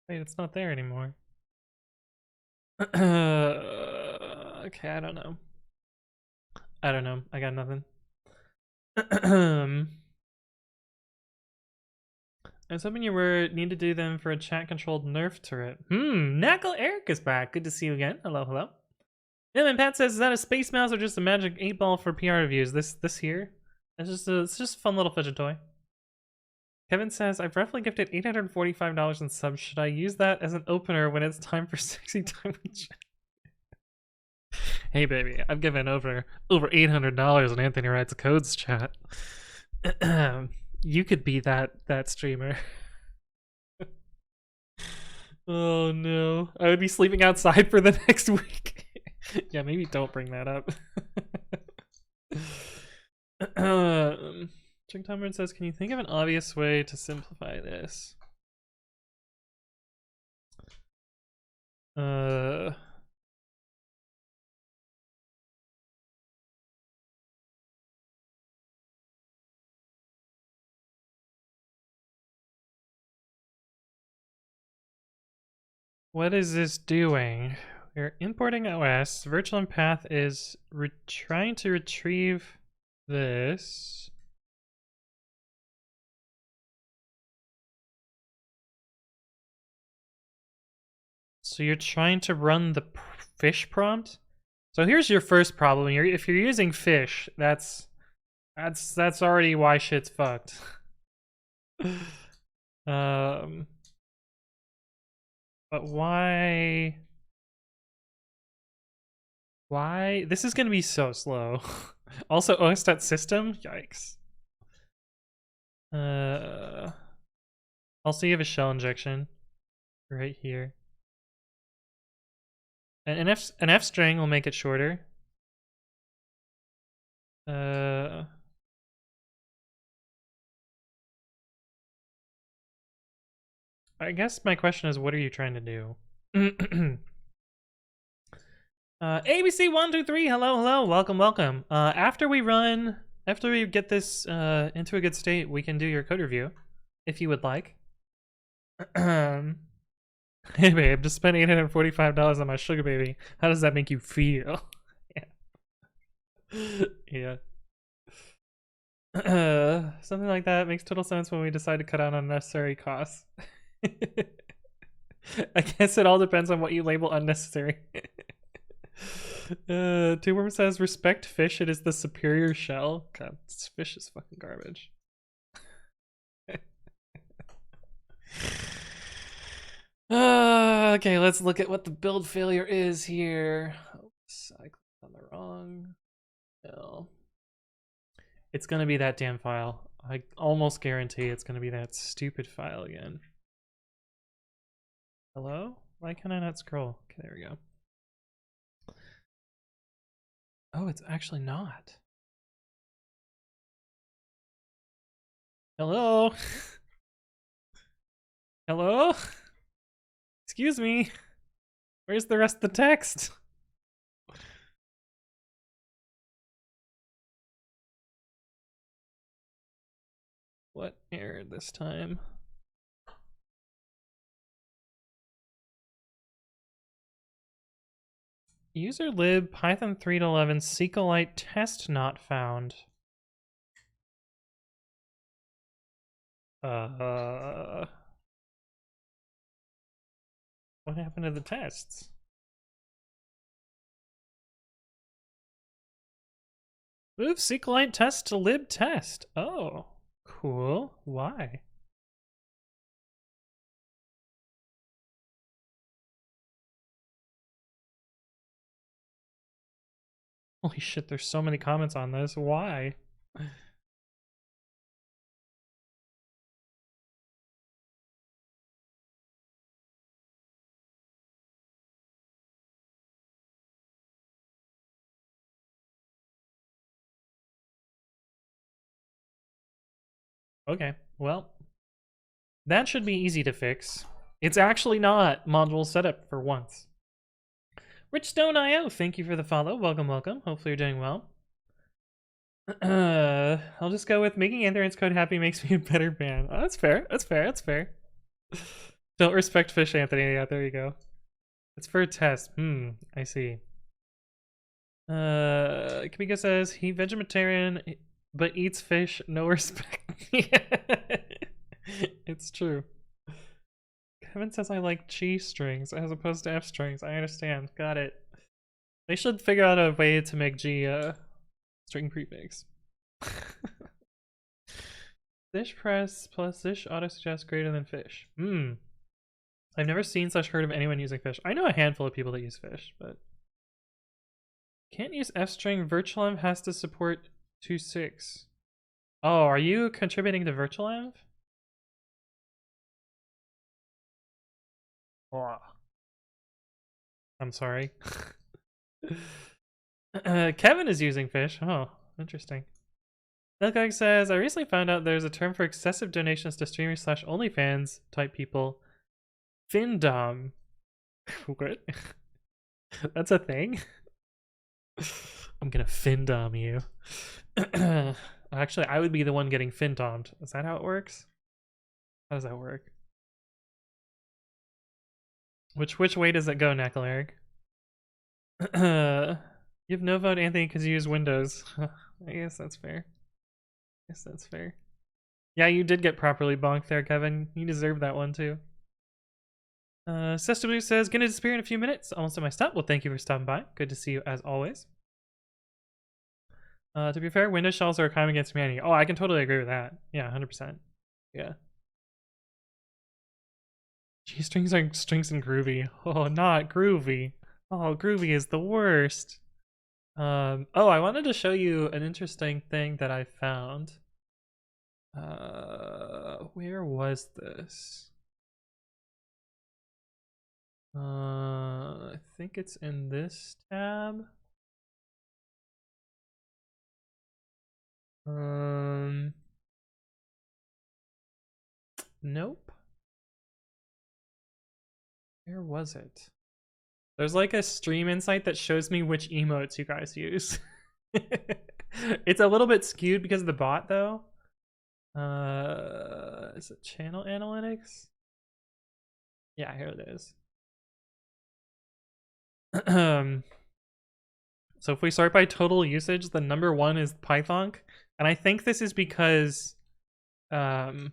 Wait, it's not there anymore. Okay, I don't know. I don't know. I got nothing. I was hoping you need to do them for a chat-controlled nerf turret. Knuckle Eric is back. Good to see you again. Hello, hello. Yeah, and Pat says, is that a space mouse or just a magic 8-ball for PR reviews? This here? It's just a fun little fidget toy. Kevin says, I've roughly gifted $845 in subs. Should I use that as an opener when it's time for sexy time with chat? Hey baby, I've given over $800 in Anthony Writes Codes chat. You could be that streamer. Oh no. I would be sleeping outside for the next week. Yeah, maybe don't bring that up. Chuck Tomlin says, can you think of an obvious way to simplify this? What is this doing? We're importing OS. Virtual path is trying to retrieve this. So you're trying to run the fish prompt? So here's your first problem. If you're using fish, that's already why shit's fucked. But why? Why? This is gonna be so slow. Also, os.system? Yikes. Also, you have a shell injection right here. An F string will make it shorter. I guess my question is, what are you trying to do? ABC123, hello, welcome. After we get this into a good state, we can do your code review, if you would like. Hey babe, just spent $845 on my sugar baby. How does that make you feel? Yeah. Something like that makes total sense when we decide to cut out unnecessary costs. I guess it all depends on what you label unnecessary. Twoworm says, respect fish, it is the superior shell. God, this fish is fucking garbage. Okay, let's look at what the build failure is here. Oops, I clicked on the wrong file. It's gonna be that damn file. I almost guarantee it's gonna be that stupid file again. Hello? Why can I not scroll? Okay, there we go. Oh, it's actually not. Hello? Hello? Excuse me. Where's the rest of the text? What error this time? User lib Python 3.11 SQLite test not found. What happened to the tests? Move SQLite test to lib test. Oh, cool. Why? Holy shit, there's so many comments on this. Why? Okay, well, that should be easy to fix. It's actually not module setup for once. Richstone.io, thank you for the follow. Welcome. Hopefully you're doing well. I'll just go with making Anthony's code happy makes me a better man. Oh, that's fair. That's fair. That's fair. Don't respect fish, Anthony. Yeah, there you go. It's for a test. I see. Kamika says he vegetarian but eats fish. No respect. It's true. Kevin says I like G strings as opposed to F strings. I understand. Got it. They should figure out a way to make G string prefix. Fish press plus fish auto suggest greater than fish. I've never seen / heard of anyone using fish. I know a handful of people that use fish, but can't use F string. Virtualenv has to support 2.6. Oh, are you contributing to Virtualenv? Oh. I'm sorry. Kevin is using fish. Oh, interesting. Milkog says, I recently found out there's a term for excessive donations to streamers / OnlyFans type people. Findom. What? That's a thing? I'm gonna Findom you. Actually, I would be the one getting Findomed. Is that how it works? How does that work? Which way does it go, Knuckle Eric? You have no vote, Anthony, because you use Windows. I guess that's fair. Yeah, you did get properly bonked there, Kevin. You deserve that one too. Sesta Blue says, gonna disappear in a few minutes. Almost at my stop. Well, thank you for stopping by. Good to see you as always. To be fair, Windows shells are a crime against humanity. Oh, I can totally agree with that. Yeah, 100%. Yeah. G-strings are strings and groovy. Oh, not groovy. Oh, groovy is the worst. Oh, I wanted to show you an interesting thing that I found. Where was this? I think it's in this tab. Nope. Where was it? There's like a stream insight that shows me which emotes you guys use. It's a little bit skewed because of the bot though. Is it channel analytics? Yeah, here it is. So if we sort by total usage, the number 1 is Python, and I think this is because the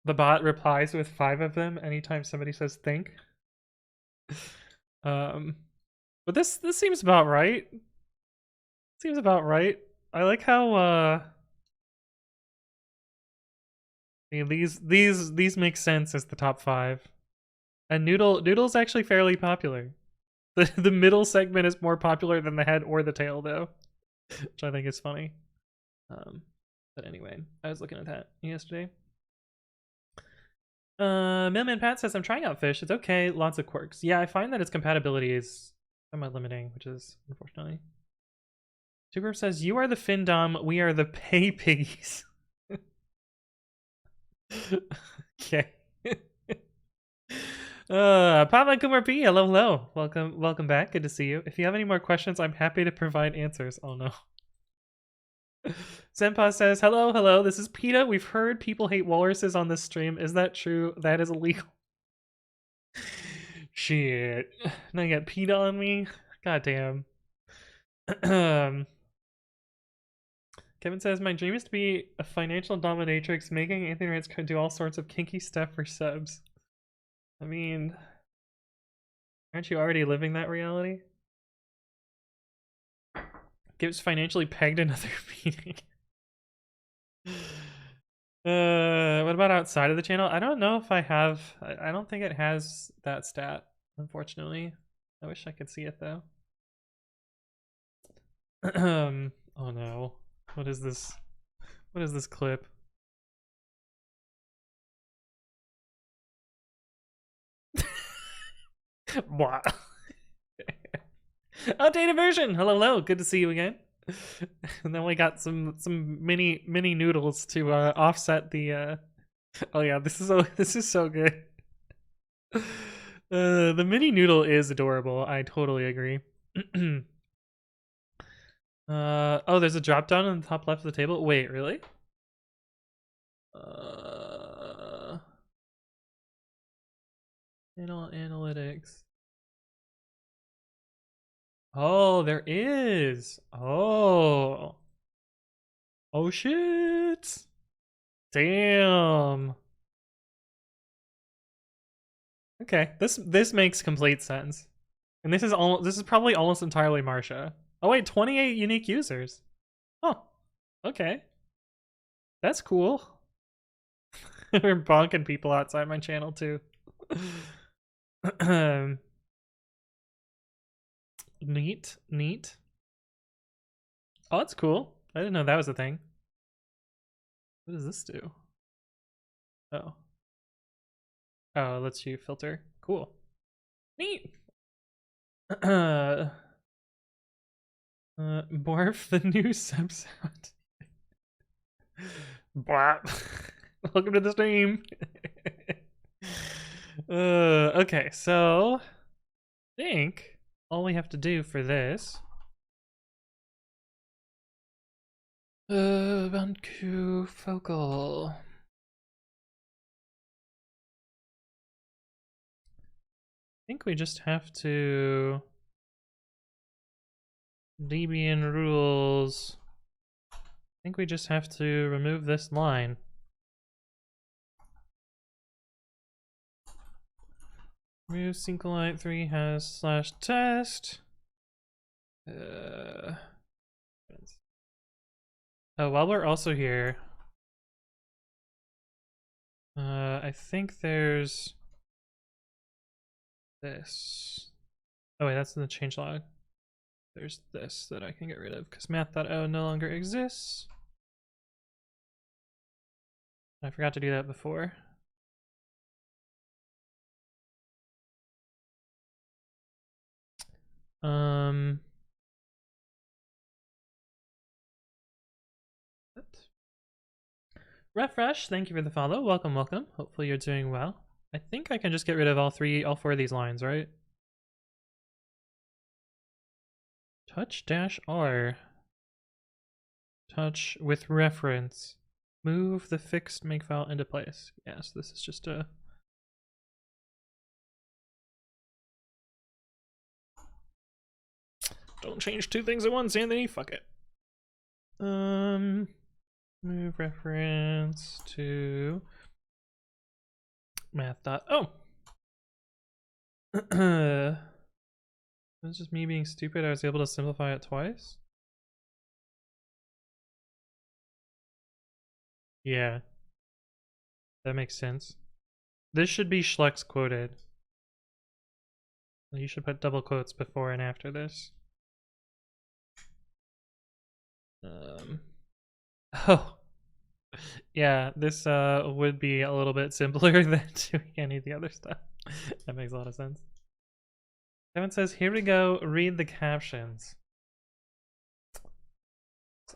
bot replies with 5 of them anytime somebody says think. But this seems about right. Seems about right. I like how these make sense as the top 5. And Noodle's actually fairly popular. The middle segment is more popular than the head or the tail though, which I think is funny. But anyway, I was looking at that yesterday. Mailman Pat says, I'm trying out fish. It's okay, lots of quirks. Yeah, I find that its compatibility is somewhat limiting, which is unfortunately. Super says, you are the Findom, we are the Pay Piggies. Okay. Papa Kumar P, hello. Welcome back. Good to see you. If you have any more questions, I'm happy to provide answers. Oh no. Senpa says, hello, this is PETA. We've heard people hate walruses on this stream. Is that true? That is illegal. Shit. Now you got PETA on me? God damn. Kevin says, my dream is to be a financial dominatrix, making Anthony Writes could do all sorts of kinky stuff for subs. I mean, aren't you already living that reality? Gives financially pegged another meeting. What about outside of the channel? I don't know if I have. I don't think it has that stat, unfortunately. I wish I could see it though. Oh no. What is this? What is this clip? What? Outdated version. Hello. Good to see you again. And then we got some mini noodles to offset the. Oh yeah, this is so good. The mini noodle is adorable. I totally agree. Oh, there's a drop down on the top left of the table. Wait, really? Channel analytics. Oh, there is. Oh. Oh shit. Damn. Okay, this makes complete sense. And this is probably almost entirely Marsha. Oh wait, 28 unique users. Oh, okay. That's cool. We're bonking people outside my channel too. Neat, neat. Oh, that's cool. I didn't know that was a thing. What does this do? Oh. Oh, it lets you filter. Cool. Neat. Barf the new sub sound. Blap. Welcome to the stream. Okay, so I think all we have to do for this. Banku focal. I think we just have to Debian rules. I think we just have to remove this line. Remove SQLite 3 has /test. Oh, while we're also here, I think there's this. Oh wait, that's in the changelog. There's this that I can get rid of because math.o no longer exists. I forgot to do that before. Refresh, thank you for the follow. Welcome, welcome. Hopefully you're doing well. I think I can just get rid of all four of these lines, right? Touch-R. Touch with reference. Move the fixed makefile into place. Yes, this is just a... Don't change two things at once, Anthony. Fuck it. Move reference to math.o. It was just me being stupid. I was able to simplify it twice. Yeah. That makes sense. This should be Schlex quoted. You should put double quotes before and after this. Oh. Yeah, this would be a little bit simpler than doing any of the other stuff. That makes a lot of sense. Kevin says, here we go, read the captions.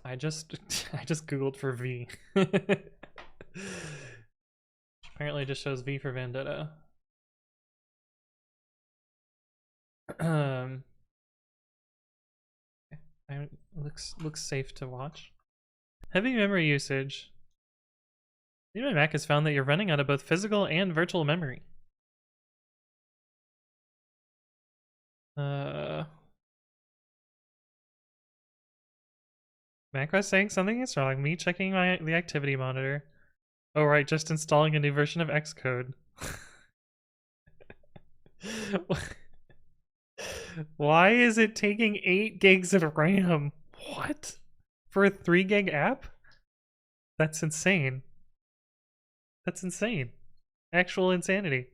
I just googled for V. Apparently just shows V for Vendetta. Looks safe to watch. Heavy memory usage. My Mac has found that you're running out of both physical and virtual memory. Macros saying something is wrong. Me checking the activity monitor. Oh right, just installing a new version of Xcode. Why is it taking 8 gigs of RAM? What? For a 3 gig app? That's insane. That's insane. Actual insanity.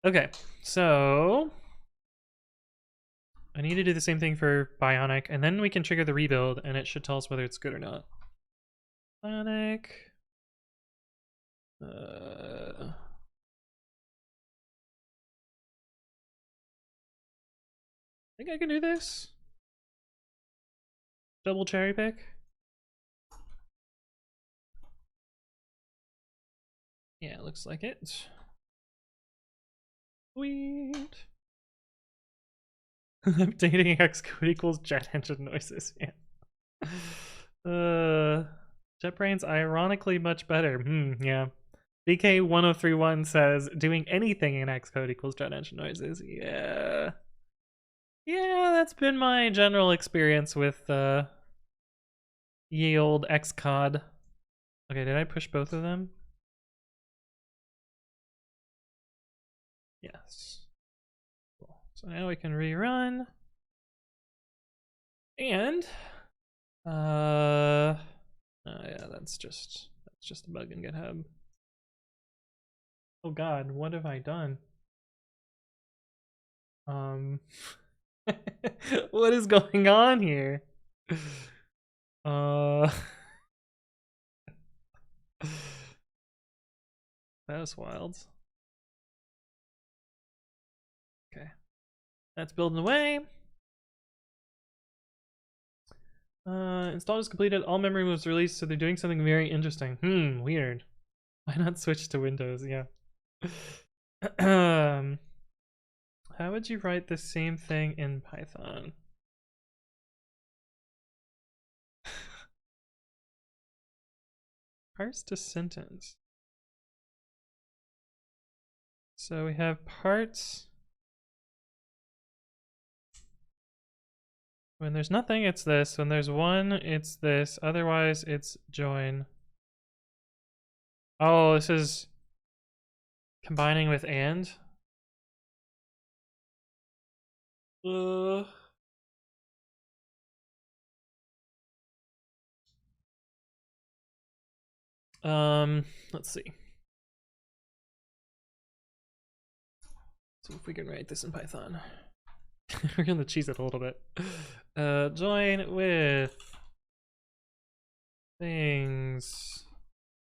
Okay, so I need to do the same thing for Bionic, and then we can trigger the rebuild, and it should tell us whether it's good or not. Bionic. I think I can do this. Double cherry pick. Yeah, it looks like it. Sweet. Updating Xcode equals jet engine noises. Yeah. JetBrains ironically much better. Yeah. BK1031 says doing anything in Xcode equals jet engine noises. Yeah. Yeah, that's been my general experience with ye old Xcode. Okay, did I push both of them? Yes. Cool. So now we can rerun. And oh yeah, that's just a bug in GitHub. Oh god, what have I done? What is going on here? That was wild. Okay. That's building away. Install is completed. All memory was released, so they're doing something very interesting. Weird. Why not switch to Windows? Yeah. How would you write the same thing in Python? Parse to sentence. So we have parts. When there's nothing, it's this. When there's one, it's this. Otherwise, it's join. Oh, this is combining with and. Let's see. See if we can write this in Python. We're gonna cheese it a little bit. Join with things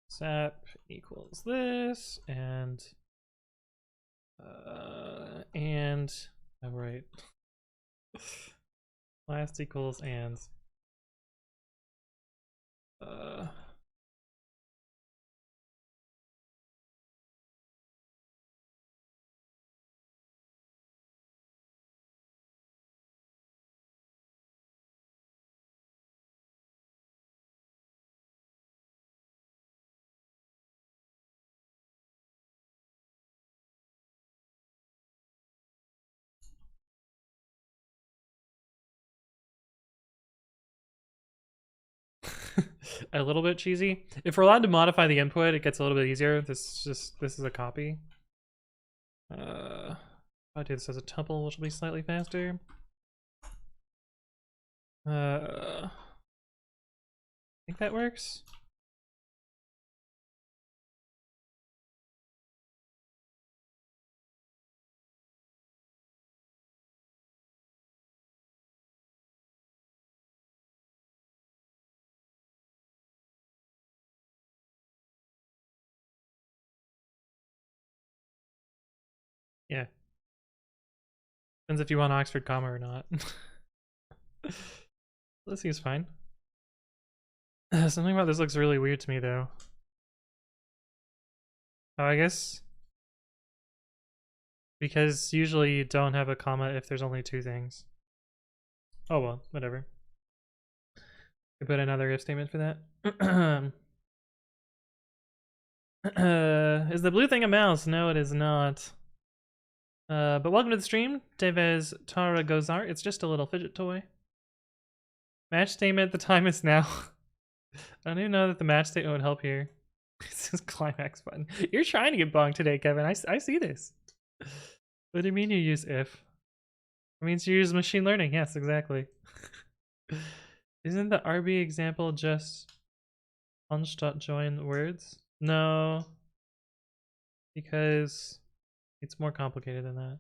sap equals this and oh right. Last equals and a little bit cheesy. If we're allowed to modify the input, it gets a little bit easier. This is a copy. I'll do this as a tuple, which will be slightly faster. I think that works. Yeah. Depends if you want Oxford comma or not. This seems fine. Something about this looks really weird to me, though. Oh, I guess because usually you don't have a comma if there's only two things. Oh well, whatever. I put another if statement for that. Is the blue thing a mouse? No, it is not. But welcome to the stream, Tevez Taragozar. It's just a little fidget toy. Match statement, the time is now. I don't even know that the match statement would help here. This is climax button. You're trying to get bonked today, Kevin. I see this. What do you mean you use if? It means you use machine learning. Yes, exactly. Isn't the RB example just punch.join words? No. Because it's more complicated than that.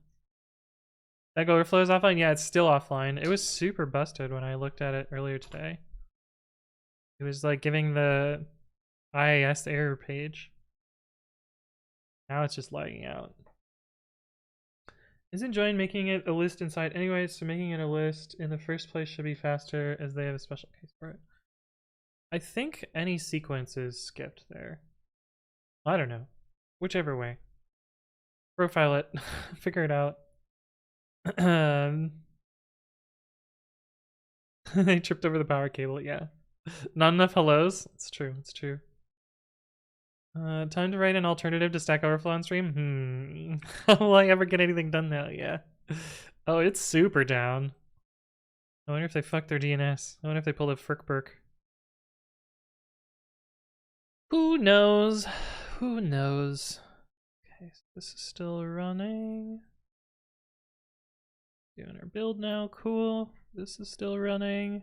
That overflow is offline? Yeah, it's still offline. It was super busted when I looked at it earlier today. It was like giving the IIS error page. Now it's just lagging out. Isn't join making it a list inside anyways, so making it a list in the first place should be faster as they have a special case for it. I think any sequence is skipped there. I don't know. Whichever way. Profile it. Figure it out. They tripped over the power cable, yeah. Not enough hellos? It's true, it's true. Time to write an alternative to Stack Overflow on stream? Will I ever get anything done now? Yeah. Oh, it's super down. I wonder if they fucked their DNS. I wonder if they pulled a Frickberg. Who knows? Who knows? Okay, so this is still running. Doing our build now. Cool. This is still running.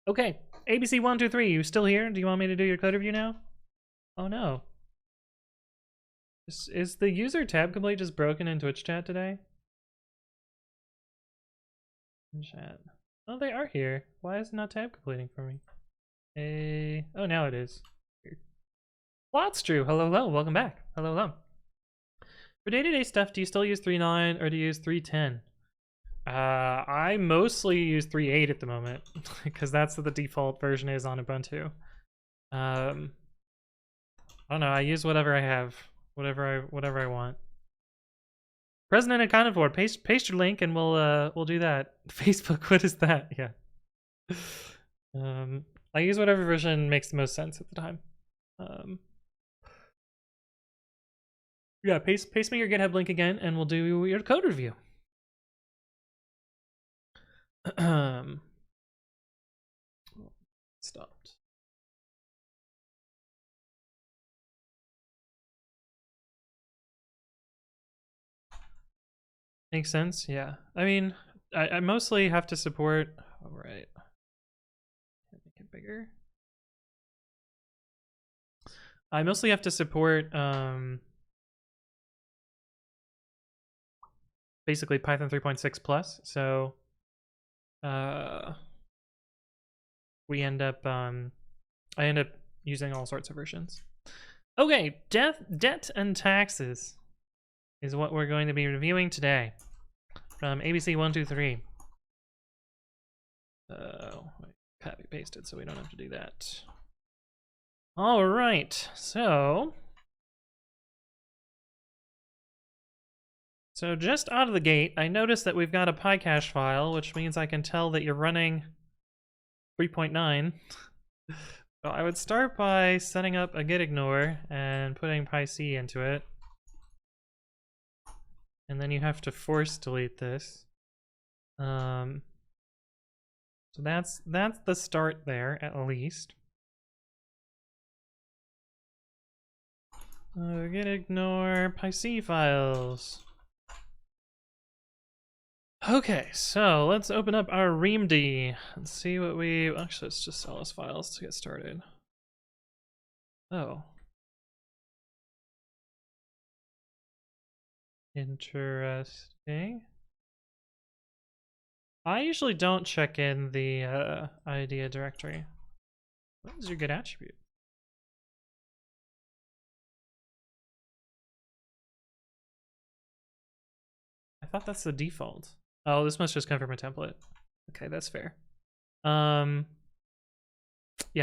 Okay. ABC123, you still here? Do you want me to do your code review now? Oh no. Is the user tab complete just broken in Twitch chat today? In chat. Oh, they are here. Why is it not tab completing for me? Oh, now it is. Weird. Well, that's true. Hello, hello. Welcome back. Hello, hello. For day-to-day stuff, do you still use 3.9 or do you use 3.10? I mostly use 3.8 at the moment because that's what the default version is on Ubuntu. I don't know. I use whatever I have, whatever I want. President accounted for. Paste your link and we'll do that. Facebook, what is that? Yeah. I use whatever version makes the most sense at the time. Yeah, paste me your GitHub link again and we'll do your code review. Stopped. Makes sense, yeah. I mean, I mostly have to support. All right. Make it bigger. I mostly have to support basically Python 3.6 plus. So we end up I end up using all sorts of versions. Okay, debt and taxes is what we're going to be reviewing today from ABC123. Copy pasted so we don't have to do that. All right, so just out of the gate, I noticed that we've got a PyCache file, which means I can tell that you're running 3.9. So I would start by setting up a git ignore and putting pyc into it. And then you have to force delete this. So that's the start there, at least. Git ignore pyc files. Okay, so let's open up our reamd and see what we... Actually, let's just ls files to get started. Oh. Interesting. I usually don't check in the idea directory. What is your git attribute? I thought that's the default. Oh, this must just come from a template. Okay, that's fair. Yeah,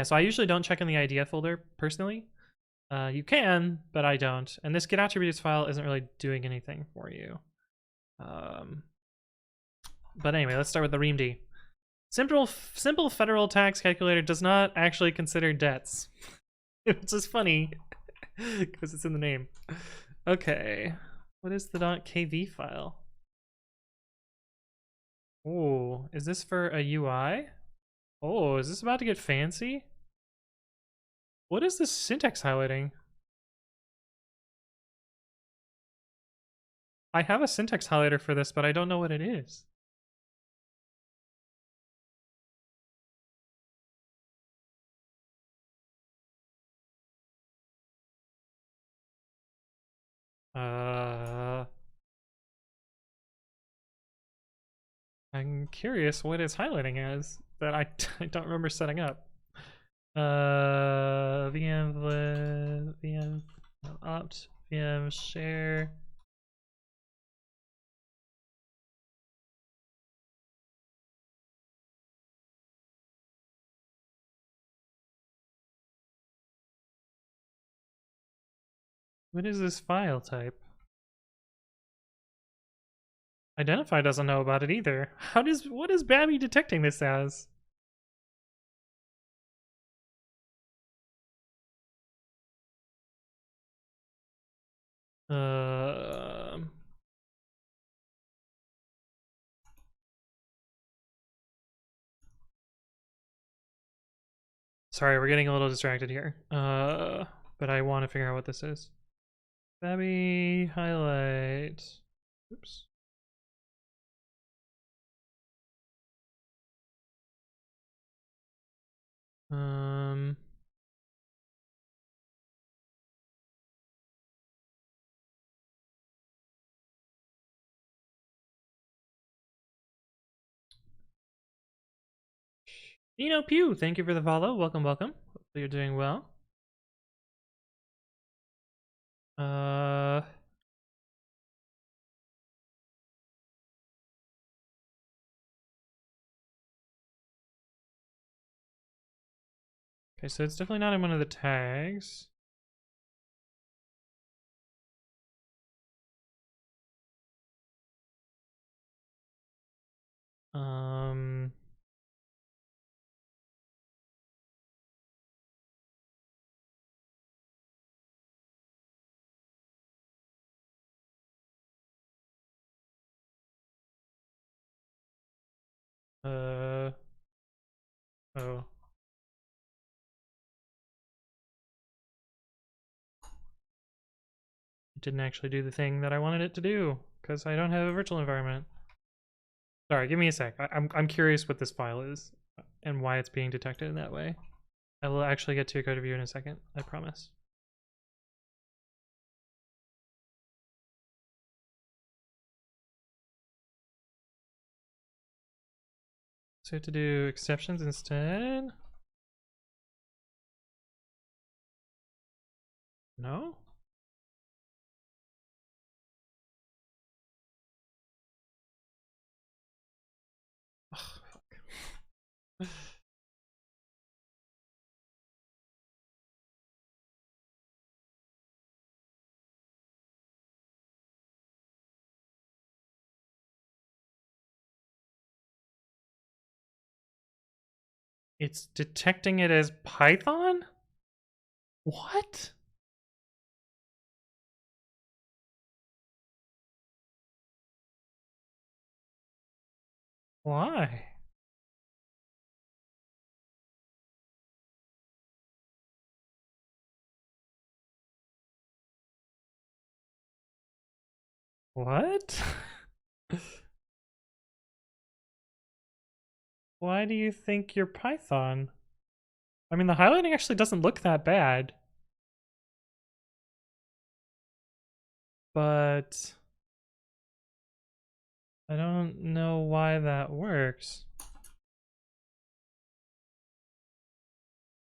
so I usually don't check in the idea folder personally. You can, but I don't. And this git attributes file isn't really doing anything for you. But anyway, let's start with the reamd. Simple federal tax calculator does not actually consider debts. Which is funny because it's in the name. Okay, what is the .kv file? Oh, is this for a UI? Oh, is this about to get fancy? What is this syntax highlighting? I have a syntax highlighter for this, but I don't know what it is. I'm curious what it's highlighting as that I don't remember setting up. VM opt VM share. What is this file type? Identify doesn't know about it either. What is Babby detecting this as? Um. Sorry, we're getting a little distracted here. But I want to figure out what this is. Babby highlight. Oops. Um. Pew, thank you for the follow. Welcome, welcome. Hopefully you're doing well. Uh. Okay, so it's definitely not in one of the tags. Um. Uh. Oh. It didn't actually do the thing that I wanted it to do because I don't have a virtual environment. Sorry, give me a sec. I'm curious what this file is and why it's being detected in that way. I will actually get to a code review in a second. I promise. So we have to do exceptions instead. No? Ugh, fuck. It's detecting it as Python? What? Why? What? Why do you think you're Python? I mean, the highlighting actually doesn't look that bad. But I don't know why that works.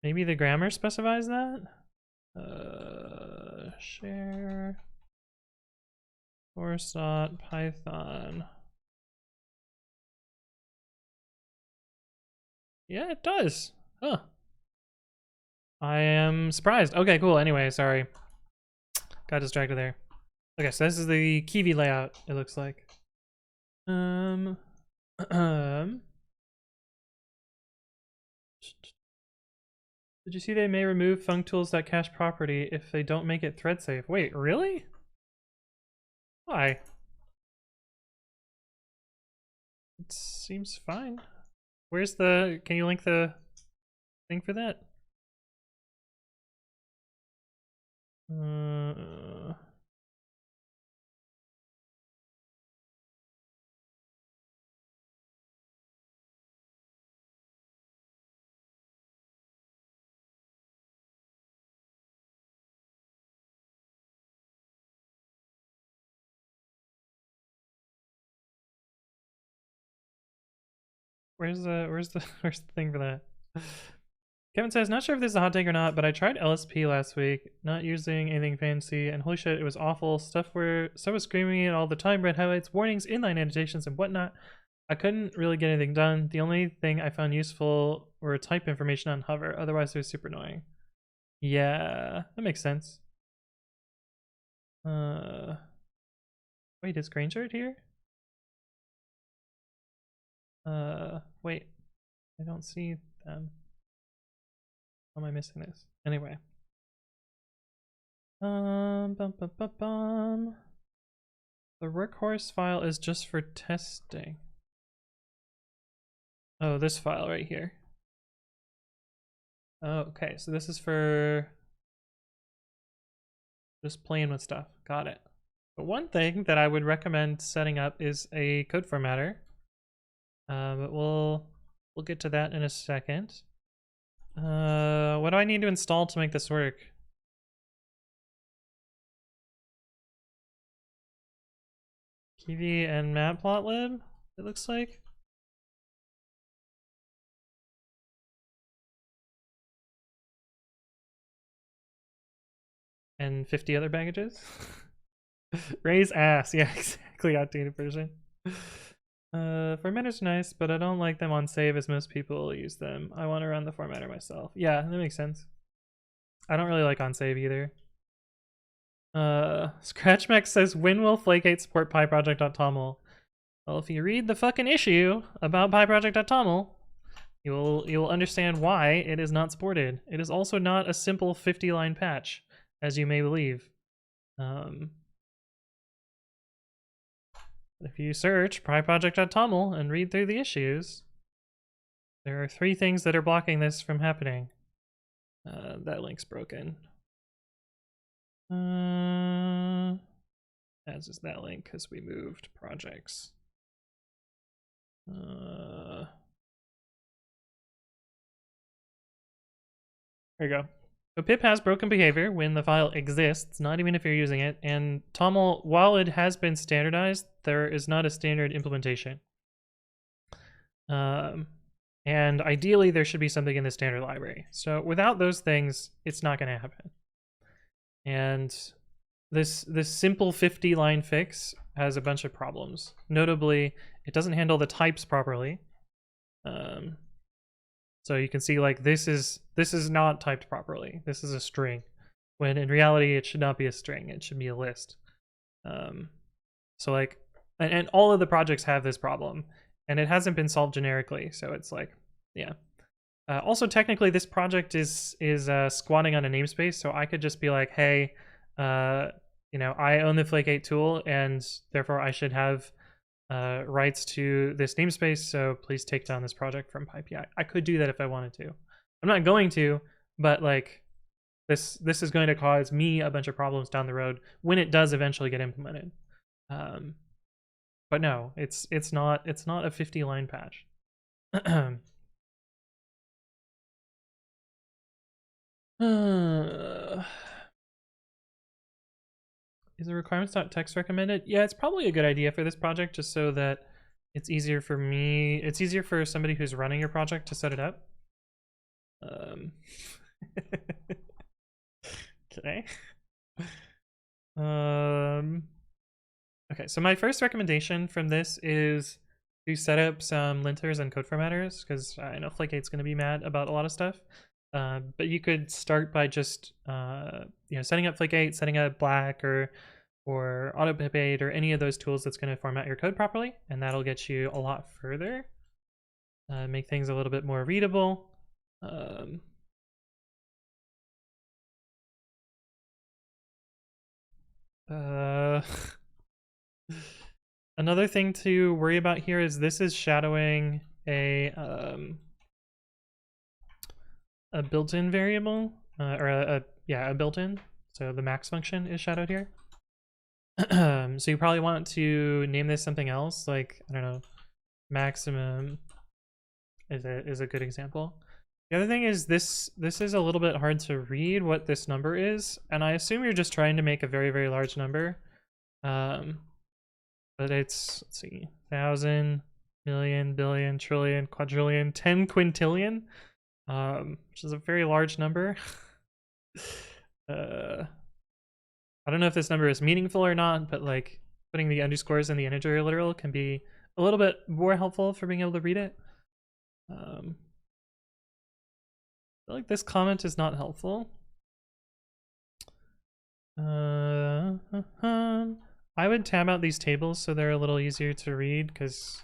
Maybe the grammar specifies that? Share course.python. Yeah, it does. Huh. I am surprised. Okay, cool. Anyway, sorry. Got distracted there. Okay, so this is the Kiwi layout, it looks like. Um, did you see they may remove functools that cache property if they don't make it thread safe? Wait, really? Why? It seems fine. Where's the, can you link the thing for that? where's the where's the thing for that? Kevin says, not sure if this is a hot take or not, but I tried LSP last week, not using anything fancy, and holy shit, it was awful. Stuff was screaming it all the time, red highlights, warnings, inline annotations, and whatnot. I couldn't really get anything done. The only thing I found useful were type information on hover. Otherwise, it was super annoying. Yeah, that makes sense. Wait, is Granger here? Wait, I don't see them. How am I missing this? Anyway. Bum, bum, bum, bum. The workhorse file is just for testing. Oh, this file right here. Oh, okay, so this is for just playing with stuff. Got it. But one thing that I would recommend setting up is a code formatter. But we'll get to that in a second. What do I need to install to make this work? Kiwi and matplotlib, it looks like. And 50 other packages. Raise ass, yeah, exactly, outdated version. Formatter's nice, but I don't like them on save as most people use them. I want to run the formatter myself. Yeah, that makes sense. I don't really like on save either. Scratchmex says, when will Flake8 support PyProject.toml? Well, if you read the fucking issue about PyProject.toml, you'll understand why it is not supported. It is also not a simple 50-line patch, as you may believe. If you search PyProject.toml and read through the issues, there are 3 things that are blocking this from happening. That link's broken. As is that link, because we moved projects. There you go. So pip has broken behavior when the file exists, not even if you're using it. And toml, while it has been standardized, there is not a standard implementation. And ideally, there should be something in the standard library. So without those things, it's not going to happen. And this simple 50-line fix has a bunch of problems. Notably, it doesn't handle the types properly. So you can see, like, this is not typed properly. This is a string, when in reality it should not be a string. It should be a list. So like, and all of the projects have this problem, and it hasn't been solved generically. So it's like, yeah. Also, technically, this project is squatting on a namespace, so I could just be like, hey, you know, I own the Flake8 tool, and therefore I should have rights to this namespace, so please take down this project from PyPI. I could do that if I wanted to. I'm not going to, but like, this is going to cause me a bunch of problems down the road when it does eventually get implemented. But no, it's not a 50-line patch. Is a requirements.txt recommended? Yeah, it's probably a good idea for this project, just so that it's easier for me. It's easier for somebody who's running your project to set it up. Okay. Okay, so my first recommendation from this is to set up some linters and code formatters, because I know Flake8's going to be mad about a lot of stuff. But you could start by just you know, setting up Flake8, setting up Black or AutoPip8 or any of those tools that's going to format your code properly, and that'll get you a lot further. Make things a little bit more readable. Another thing to worry about here is this is shadowing a built-in variable, or a built-in. So the max function is shadowed here. So you probably want to name this something else, like, I don't know, maximum is a good example. The other thing is this is a little bit hard to read what this number is, and I assume you're just trying to make a very, very large number. But it's, let's see, 1,000, million, billion, trillion, quadrillion, 10 quintillion, which is a very large number. I don't know if this number is meaningful or not, but like putting the underscores in the integer literal can be a little bit more helpful for being able to read it. I feel like this comment is not helpful. I would tab out these tables so they're a little easier to read, because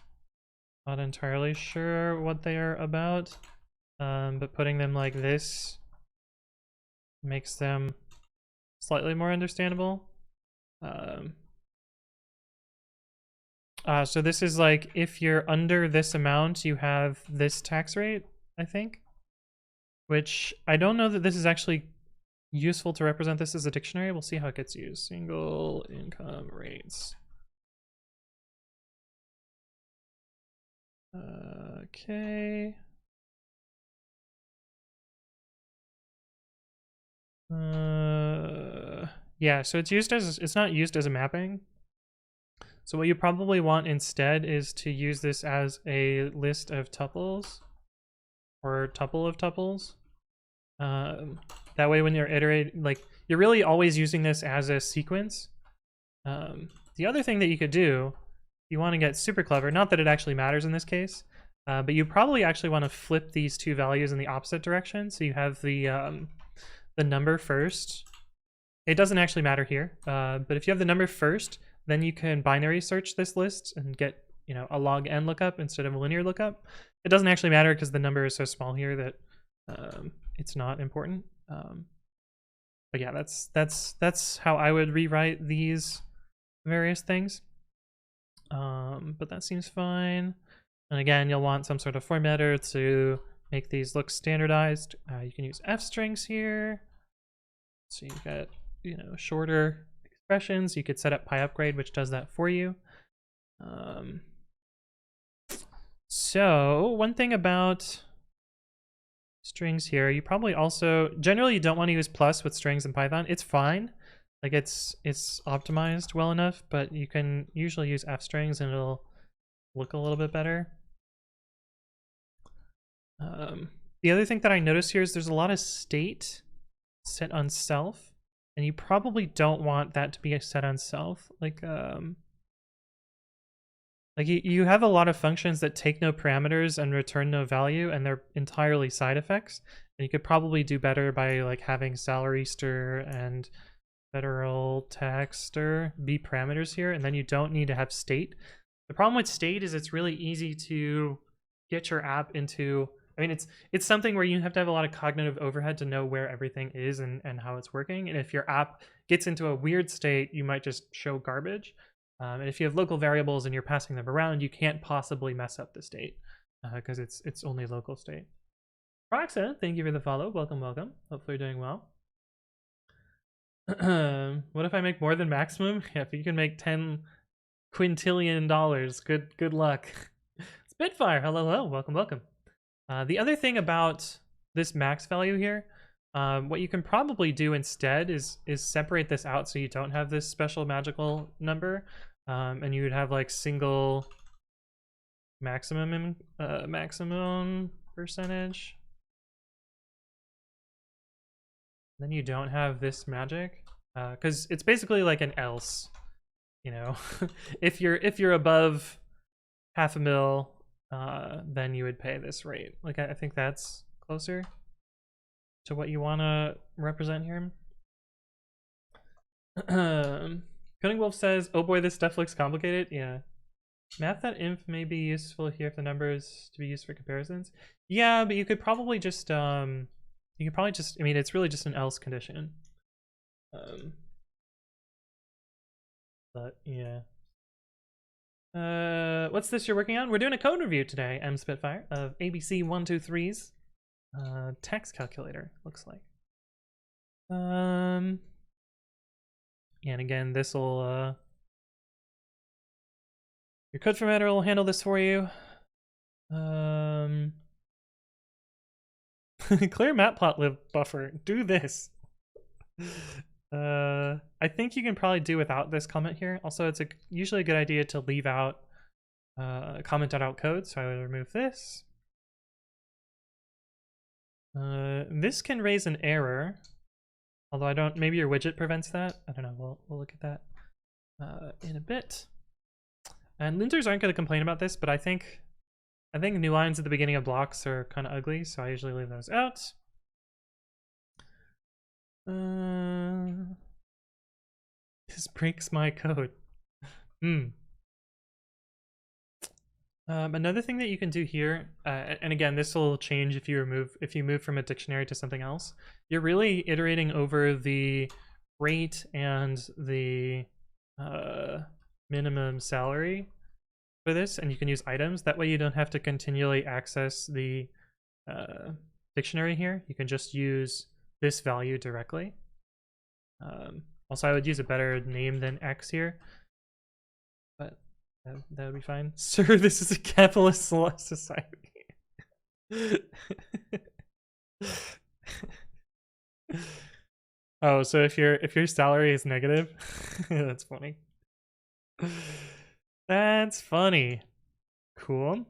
I'm not entirely sure what they are about. But putting them like this makes them slightly more understandable. So this is like, if you're under this amount, you have this tax rate, I think. Which I don't know that this is actually useful to represent this as a dictionary. We'll see how it gets used. Single income rates. Okay. Yeah, so it's not used as a mapping. So what you probably want instead is to use this as a list of tuples, or tuple of tuples. That way when you're iterating, like, you're really always using this as a sequence. The other thing that you could do, you want to get super clever, not that it actually matters in this case, but you probably actually want to flip these two values in the opposite direction. So you have the number first. It doesn't actually matter here, but if you have the number first, then you can binary search this list and get, you know, a log n lookup instead of a linear lookup. It doesn't actually matter because the number is so small here that it's not important. But yeah, that's how I would rewrite these various things. But that seems fine. And again, you'll want some sort of formatter to make these look standardized. You can use f strings here. So you get, you know, shorter expressions. You could set up PyUpgrade, which does that for you. So one thing about strings here, you probably also, generally you don't want to use plus with strings in Python. It's fine. Like it's optimized well enough, but you can usually use f strings and it'll look a little bit better. The other thing that I noticed here is there's a lot of state set on self, and you probably don't want that to be set on self. Like you have a lot of functions that take no parameters and return no value, and they're entirely side effects. And you could probably do better by like having salaryster and federal taxter be parameters here, and then you don't need to have state. The problem with state is it's really easy to get your app into, I mean, it's something where you have to have a lot of cognitive overhead to know where everything is and how it's working. And if your app gets into a weird state, you might just show garbage. And if you have local variables and you're passing them around, you can't possibly mess up the state because it's only local state. Roxa, thank you for the follow. Welcome, welcome. Hopefully you're doing well. What if I make more than maximum? Yeah, if you can make $10 quintillion, good luck. Spitfire, hello, hello, welcome, welcome. The other thing about this max value here, what you can probably do instead is separate this out so you don't have this special magical number, and you would have like single maximum percentage. Then you don't have this magic, because it's basically like an else, you know. if you're above $500,000, then you would pay this rate. Like I think that's closer to what you want to represent here. Cunning Wolf says, "Oh boy, this stuff looks complicated." Yeah, math.inf may be useful here if the number is to be used for comparisons. Yeah, but you could probably just I mean, it's really just an else condition. But yeah. What's this you're working on? We're doing a code review today, M Spitfire, of ABC 123's tax calculator, looks like. And again, this will your code formatter will handle this for you. Clear matplotlib buffer. Do this. I think you can probably do without this comment here. Also, it's usually a good idea to leave out comment.out code, so I would remove this. This can raise an error, although I don't. Maybe your widget prevents that. I don't know. We'll look at that in a bit. And linters aren't going to complain about this, but I think new lines at the beginning of blocks are kind of ugly, so I usually leave those out. This breaks my code. Another thing that you can do here, and again, this will change if you move from a dictionary to something else. You're really iterating over the rate and the minimum salary for this, and you can use items. That way you don't have to continually access the dictionary here. You can just use this value directly. Also, I would use a better name than X here, but that would be fine. Sir, this is a capitalist society. Oh, so if your salary is negative, that's funny. That's funny. Cool.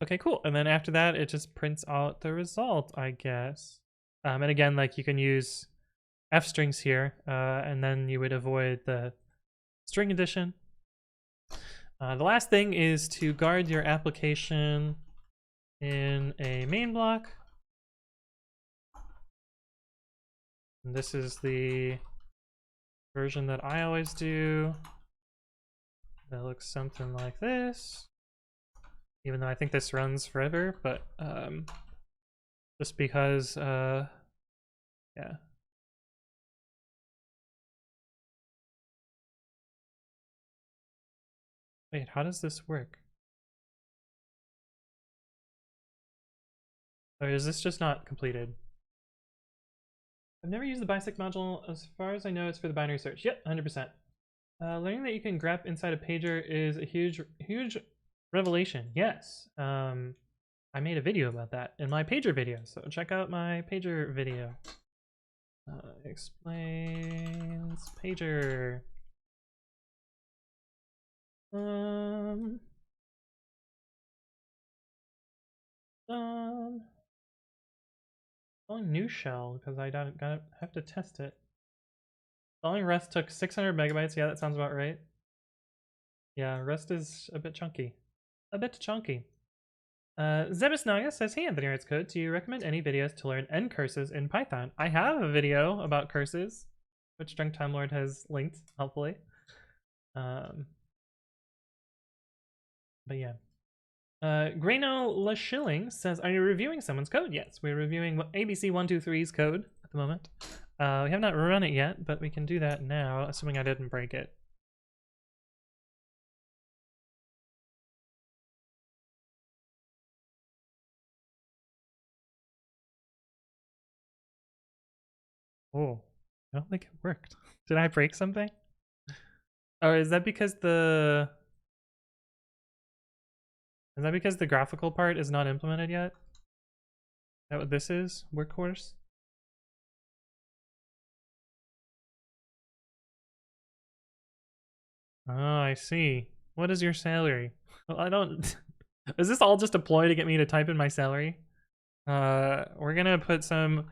Okay, cool. And then after that, it just prints out the result, I guess. And again, like you can use F strings here, and then you would avoid the string addition. The last thing is to guard your application in a main block. And this is the version that I always do. That looks something like this. Even though I think this runs forever, but just because, yeah. Wait, how does this work? Or is this just not completed? I've never used the bisect module. As far as I know, it's for the binary search. Yep, 100%. Learning that you can grep inside a pager is a huge revelation. Yes. I made a video about that in my pager video, so check out my pager video. Explains pager. Installing new shell because I gotta have to test it. Installing Rust took 600 megabytes. Yeah, that sounds about right. Yeah, Rust is a bit chunky. A bit chunky. Zebisnaga says, hey Anthony Writes Code, do you recommend any videos to learn end curses in Python? I have a video about curses, which Drunk Time Lord has linked, helpfully. But yeah. Grano La Shilling says, are you reviewing someone's code? Yes, we're reviewing ABC123's code at the moment. We have not run it yet, but we can do that now, assuming I didn't break it. Oh, I don't think it worked. Did I break something? Or is that because the graphical part is not implemented yet? Is that what this is? Workhorse? Oh, I see. What is your salary? Well, I don't... Is this all just a ploy to get me to type in my salary? We're gonna put some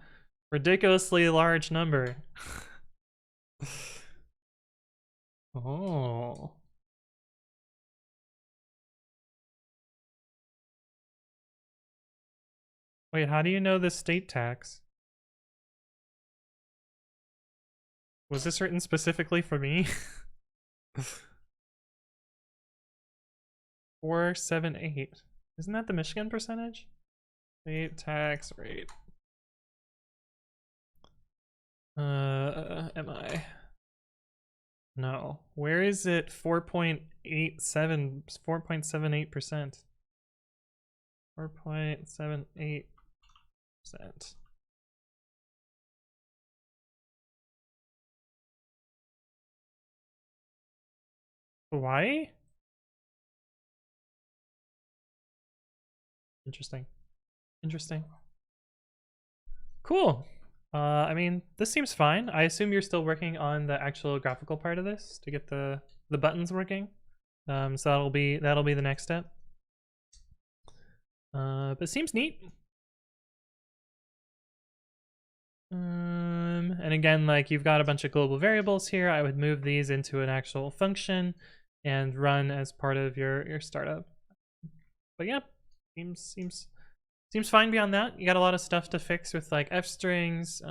ridiculously large number. Oh. Wait, how do you know the state tax? Was this written specifically for me? 478. Isn't that the Michigan percentage? State tax rate. Am I? No. Where is it? 4.87, 4.78%. 4.78%. Hawaii? Interesting. Interesting. Cool. I mean, this seems fine. I assume you're still working on the actual graphical part of this to get the buttons working. So that'll be the next step. But it seems neat. And again, like you've got a bunch of global variables here. I would move these into an actual function and run as part of your startup. But yeah, seems fine beyond that. You got a lot of stuff to fix with like F strings,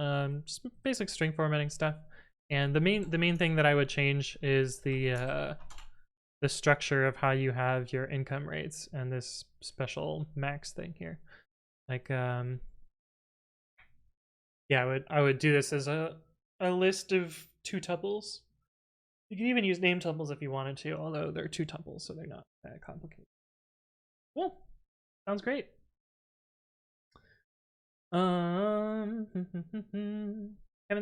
just basic string formatting stuff. And the main thing that I would change is the structure of how you have your income rates and this special max thing here. Like yeah, I would do this as a list of two tuples. You can even use name tuples if you wanted to, although they're two tuples, so they're not that complicated. Cool. Sounds great. Kevin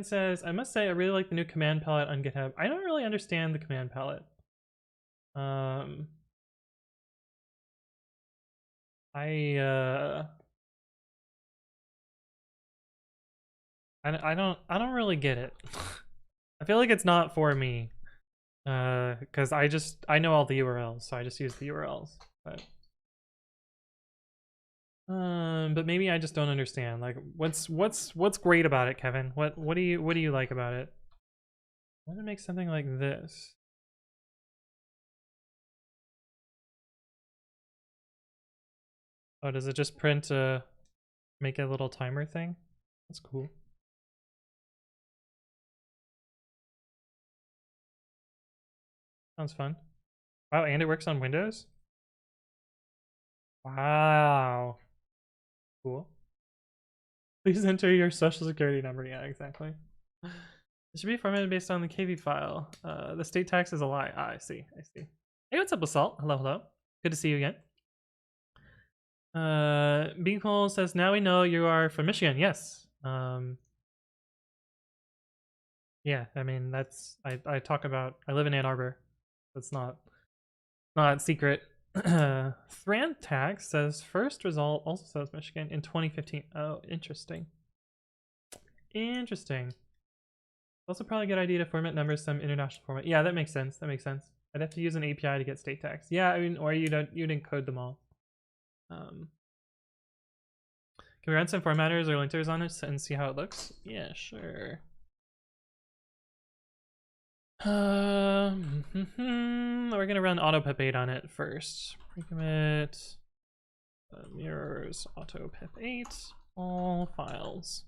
says, I must say I really like the new command palette on GitHub. I don't really understand the command palette. I don't really get it. I feel like it's not for me. Because I know all the URLs, so I just use the URLs. But maybe I just don't understand. Like, what's great about it, Kevin? What do you like about it? I want to make something like this. Oh, does it just print make a little timer thing? That's cool. Sounds fun. Wow, and it works on Windows? Wow. Cool. Please enter your social security number. Yeah, exactly. It should be formatted based on the KV file. The state tax is a lie. Ah, I see. Hey, what's up, Assault? Hello. Good to see you again. Beanhole says, now we know you are from Michigan. Yes. Yeah, I mean, that's, I talk about, I live in Ann Arbor. That's not secret. Thrantax says, first result also says Michigan in 2015. Oh, interesting. Also probably a good idea to format numbers some international format. Yeah, that makes sense. I'd have to use an API to get state tax. Yeah, I mean, or you'd encode them all. Can we run some formatters or linters on it and see how it looks? Yeah, sure. We're gonna run autopep8 on it first. Recommit mirrors autopep8 all files.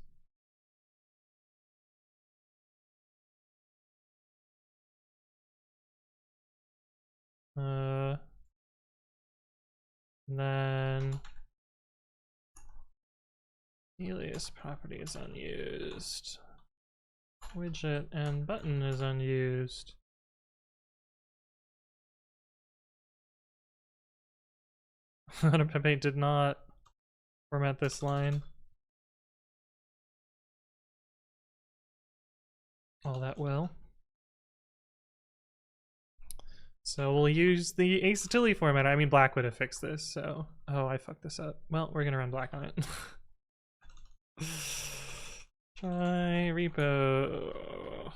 Then alias property is unused. Widget and button is unused. Autopep8 did not format this line. All that well. So we'll use the acytility format. I mean, black would have fixed this, so... Oh, I fucked this up. Well, we're gonna run black on it. Try repo.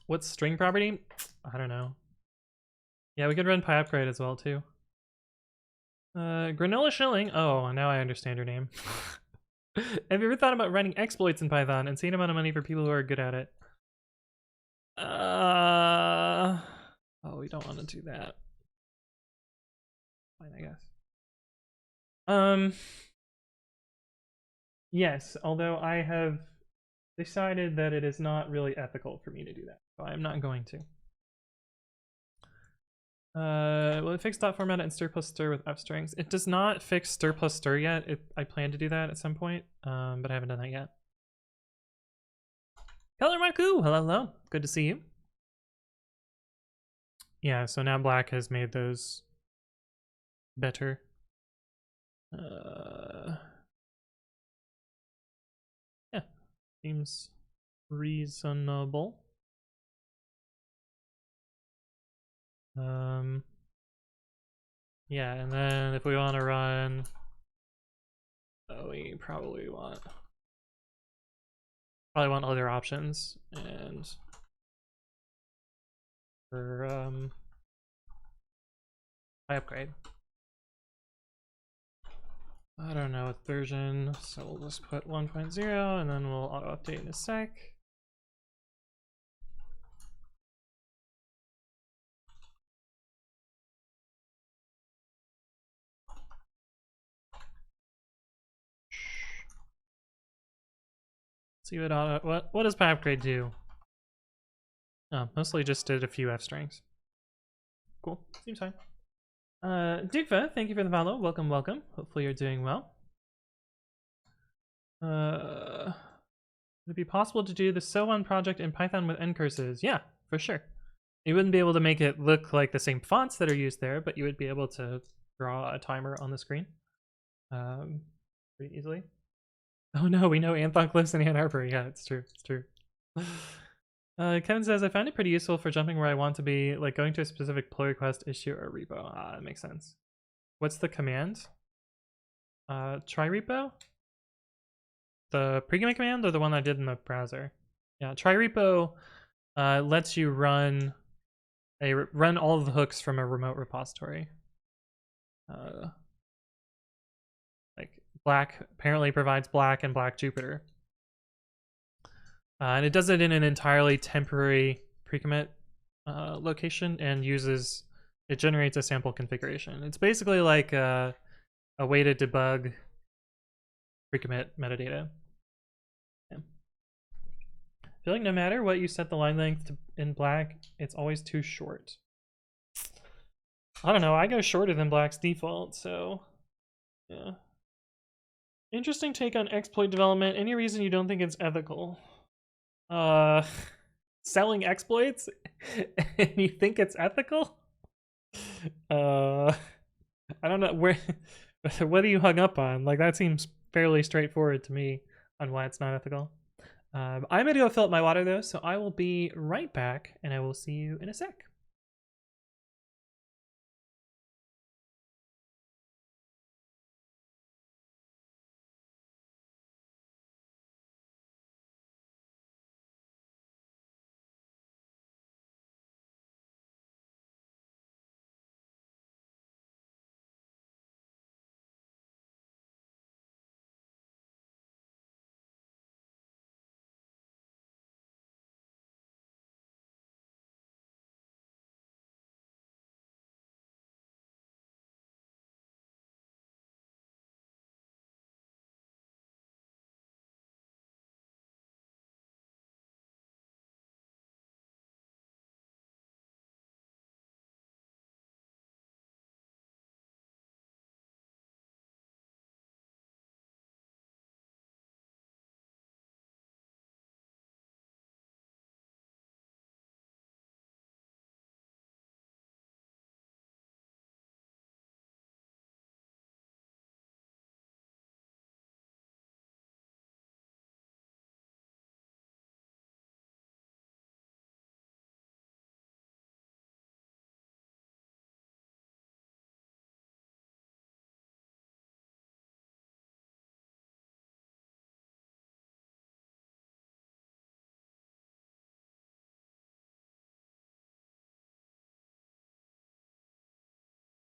What's string property? I don't know. Yeah, we could run pyupgrade as well, too. Granola Shilling. Oh, now I understand your name. Have you ever thought about running exploits in Python and seeing amount of money for people who are good at it? Oh, we don't want to do that. Fine, I guess. Yes, although I have decided that it is not really ethical for me to do that, so I'm not going to. Will it fix dot format and stir plus stir with f strings? It does not fix stir plus stir yet. I plan to do that at some point, but I haven't done that yet. Hello, Marku. Hello. Good to see you. Yeah, so now black has made those better. Yeah, seems reasonable. Yeah, and then if we want to run, we probably want other options, and for upgrade. I don't know what version, so we'll just put 1.0 and then we'll auto update in a sec. See what what does pyupgrade do? Oh, mostly just did a few f strings. Cool, seems fine. Dugva, thank you for the follow. Welcome. Hopefully you're doing well. Would it be possible to do the so on project in Python with end curses? Yeah, for sure. You wouldn't be able to make it look like the same fonts that are used there, but you would be able to draw a timer on the screen pretty easily. Oh no, we know Anthon lives in Ann Arbor. Yeah, it's true. It's true. Kevin says, I find it pretty useful for jumping where I want to be, like going to a specific pull request, issue, or repo. Ah, that makes sense. What's the command? Try repo? The pre-commit command or the one I did in the browser? Yeah, try repo lets you run all of the hooks from a remote repository. Like black apparently provides black and black Jupyter. And it does it in an entirely temporary pre-commit location and it generates a sample configuration. It's basically like a way to debug pre-commit metadata. Yeah. I feel like no matter what you set the line length to in black, it's always too short. I don't know, I go shorter than black's default, so yeah. Interesting take on exploit development. Any reason you don't think it's ethical? Selling exploits and you think it's ethical? I don't know where. What are you hung up on? Like that seems fairly straightforward to me on why it's not ethical. I'm gonna go fill up my water though, so I will be right back, and I will see you in a sec.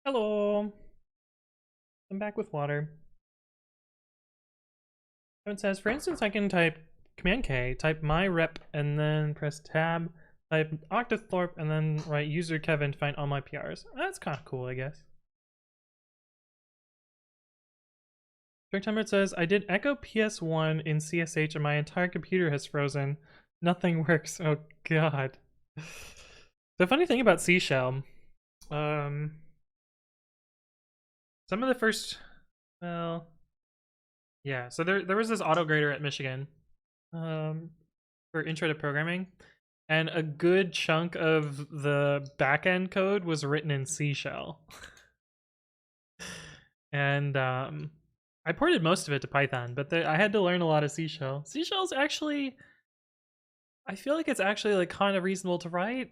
Hello. I'm back with water. It says, for instance, I can type Command K, type my rep, and then press tab, type Octothorpe, and then write user Kevin to find all my PRs. That's kind of cool, I guess. Dirk Timer says, I did echo PS1 in CSH and my entire computer has frozen. Nothing works. Oh god. The funny thing about C Shell, some of the first, well, yeah, so there was this auto grader at Michigan for intro to programming, and a good chunk of the backend code was written in C Shell. And I ported most of it to Python, but I had to learn a lot of C Shell. C Shell's actually, I feel like it's actually like kind of reasonable to write.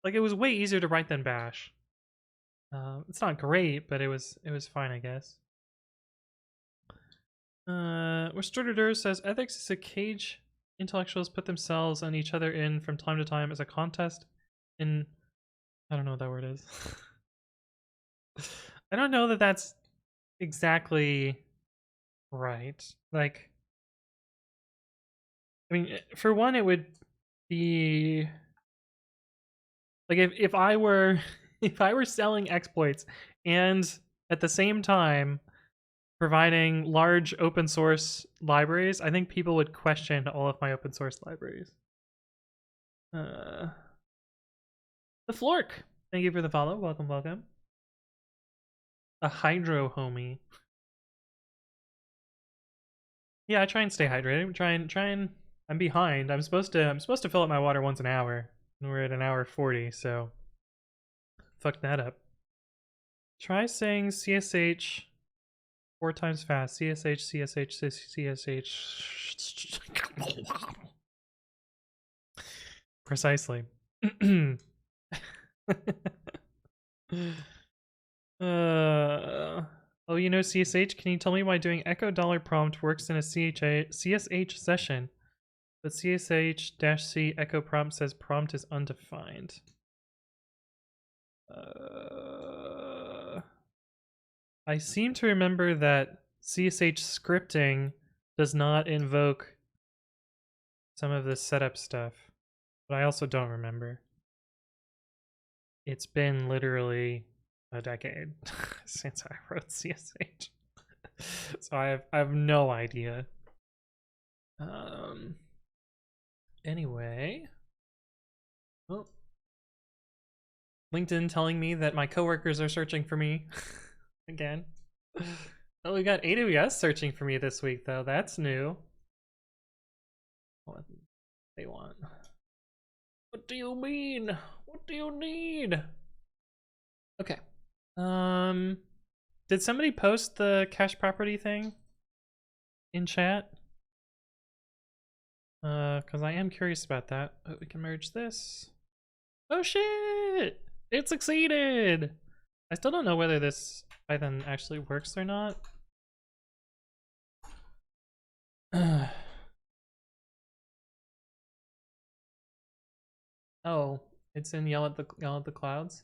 Like it was way easier to write than Bash. It's not great, but it was fine, I guess. Restorator says ethics is a cage intellectuals put themselves and each other in from time to time as a contest in, I don't know what that word is. I don't know that that's exactly right. Like, I mean, for one, it would be like if I were if I were selling exploits and at the same time providing large open source libraries, I think people would question all of my open source libraries. The Flork, thank you for the follow. Welcome, welcome. A hydro homie. Yeah, I try and stay hydrated. Try and. I'm behind. I'm supposed to fill up my water once an hour, and we're at an hour 40. So fuck that up. Try saying CSH 4 times fast. CSH CSH CSH. Precisely. Oh, you know CSH? Can you tell me why doing echo dollar prompt works in a CSH session, but CSH-C echo prompt says prompt is undefined? I seem to remember that CSH scripting does not invoke some of the setup stuff, but I also don't remember. It's been literally a decade since I wrote CSH. So I have no idea. Um anyway. Oh. LinkedIn telling me that my coworkers are searching for me again. Oh, we got AWS searching for me this week though. That's new. What do they want? What do you mean? What do you need? Okay. Did somebody post the cache property thing in chat? Because I am curious about that. Oh, we can merge this. Oh shit! It succeeded! I still don't know whether this Python actually works or not. Oh, it's in yell at the clouds.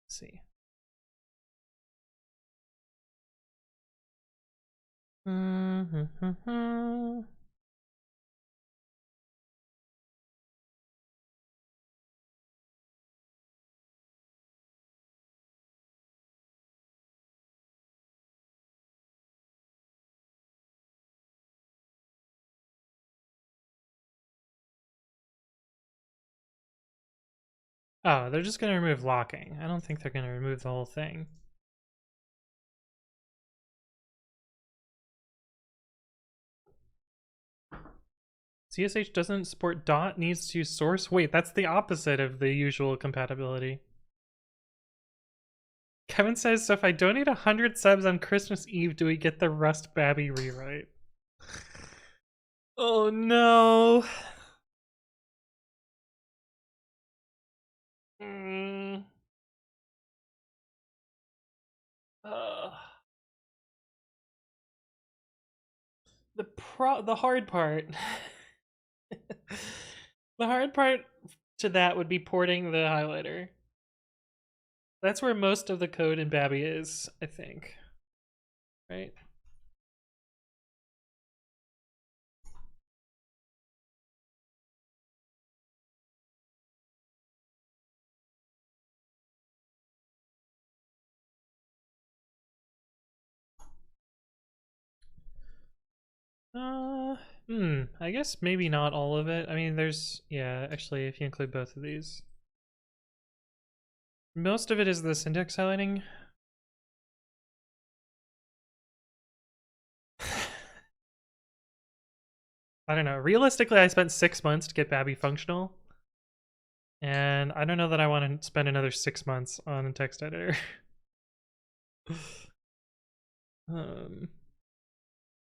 Let's see. Oh, they're just gonna remove locking. I don't think they're gonna remove the whole thing. CSH doesn't support dot, needs to use source. Wait, that's the opposite of the usual compatibility. Kevin says, so if I donate 100 subs on Christmas Eve, do we get the Rust Babby rewrite? Oh no. Mm. Uh, the hard part. The hard part to that would be porting the highlighter. That's where most of the code in Babby is, I think. Right? I guess maybe not all of it. I mean, there's, yeah, actually, if you include both of these. Most of it is the syntax highlighting. I don't know. Realistically, I spent 6 months to get Babby functional. And I don't know that I want to spend another 6 months on a text editor. um,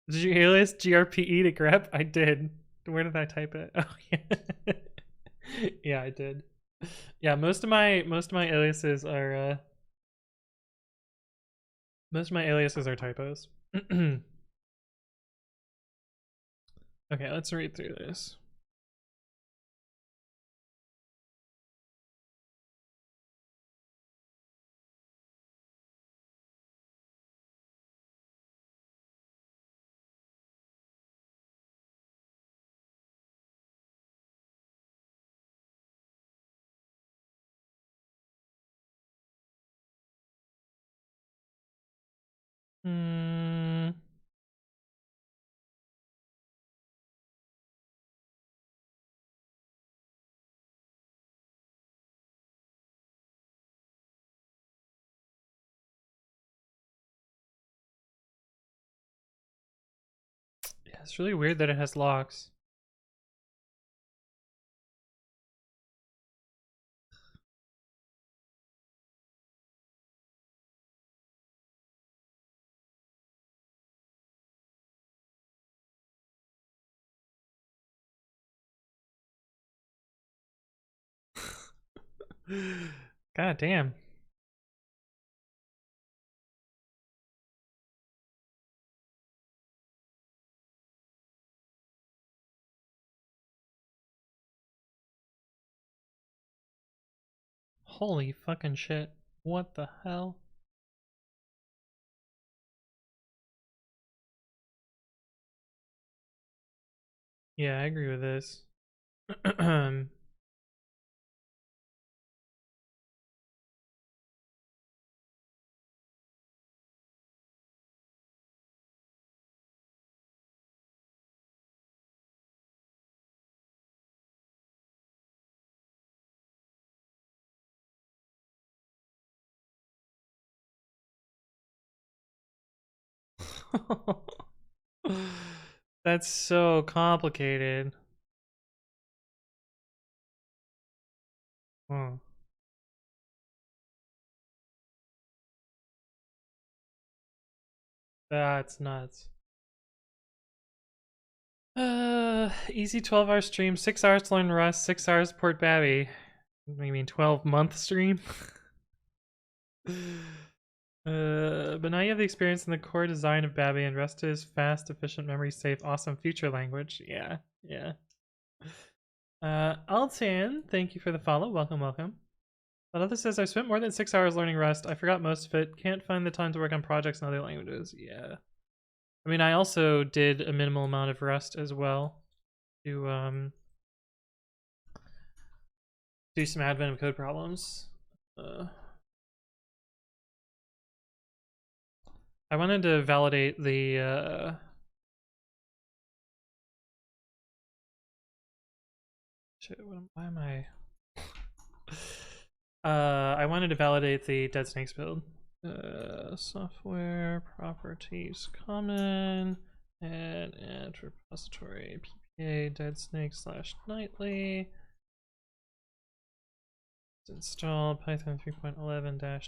did you alias grpe to grep? I did. Where did I type it? Oh yeah. Yeah, I did. Yeah, most of my aliases are typos. Okay, let's read through this. Hmm. It's really weird that it has locks. God damn. Holy fucking shit. What the hell? Yeah, I agree with this. That's so complicated. Oh, that's nuts. Easy 12-hour stream, 6 hours to learn Rust, 6 hours to port Babby. You mean 12-month stream? But now you have the experience in the core design of Babby, and Rust is fast, efficient, memory safe, awesome future language. Yeah, yeah. Altan, thank you for the follow. Welcome, welcome. Another says, I spent more than 6 hours learning Rust. I forgot most of it. Can't find the time to work on projects in other languages. Yeah. I mean, I also did a minimal amount of Rust as well to do some advent of code problems. I wanted to validate the shit, why am I I wanted to validate the Dead Snakes build. Software properties common and repository PPA dead snake / nightly. Install Python 3.11-dev.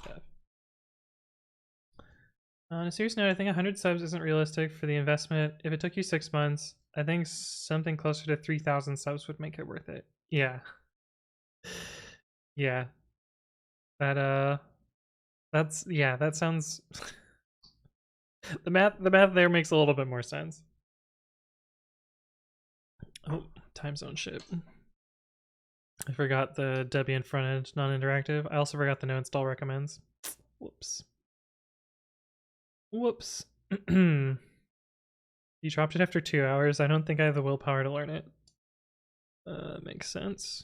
On a serious note, I think 100 subs isn't realistic for the investment. If it took you 6 months, I think something closer to 3,000 subs would make it worth it. Yeah. Yeah. That sounds the math there makes a little bit more sense. Oh, time zone shit. I forgot the Debian front end non-interactive. I also forgot the no install recommends. Whoops. Whoops. You dropped it after 2 hours. I don't think I have the willpower to learn it. Makes sense.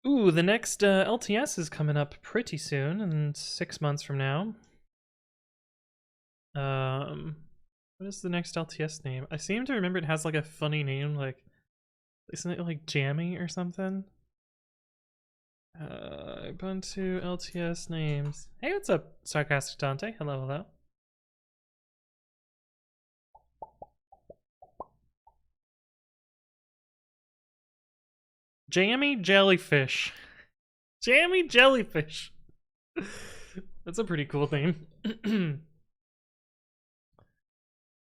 Ooh, the next LTS is coming up pretty soon, in 6 months from now. What is the next LTS name? I seem to remember it has like a funny name, like isn't it like Jammy or something? Ubuntu LTS names. Hey, what's up, Sarcastic Dante? Hello, hello. Jammy Jellyfish. Jammy Jellyfish. That's a pretty cool name.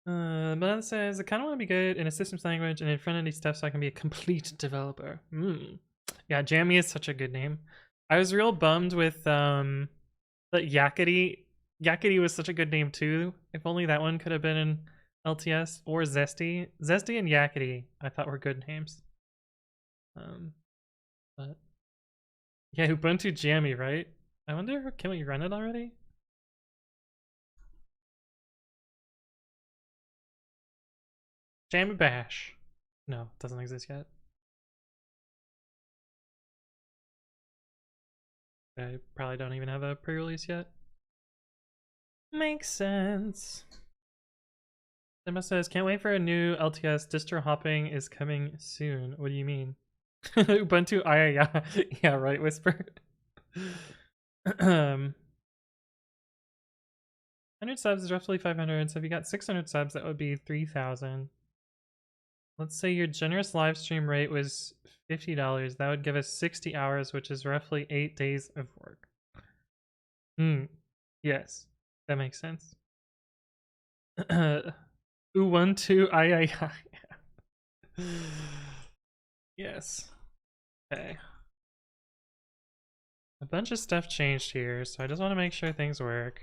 But it says, I kind of want to be good in a systems language and in front-end stuff so I can be a complete developer. Yeah, Jammy is such a good name. I was real bummed with that Yakety. Yakety was such a good name too. If only that one could have been in LTS, or Zesty. Zesty and Yakety I thought were good names. But yeah, Ubuntu Jammy, right? I wonder, can we run it already? Jammy Bash. No, it doesn't exist yet. I probably don't even have a pre-release yet. Makes sense. Emma says, can't wait for a new LTS. Distro hopping is coming soon. What do you mean? Ubuntu, yeah, right, Whisper. 100 subs is roughly 500, so if you got 600 subs, that would be 3,000. Let's say your generous live stream rate was $50. That would give us 60 hours, which is roughly 8 days of work. Yes, that makes sense. Ubuntu I. Yes. Okay. A bunch of stuff changed here, so I just want to make sure things work.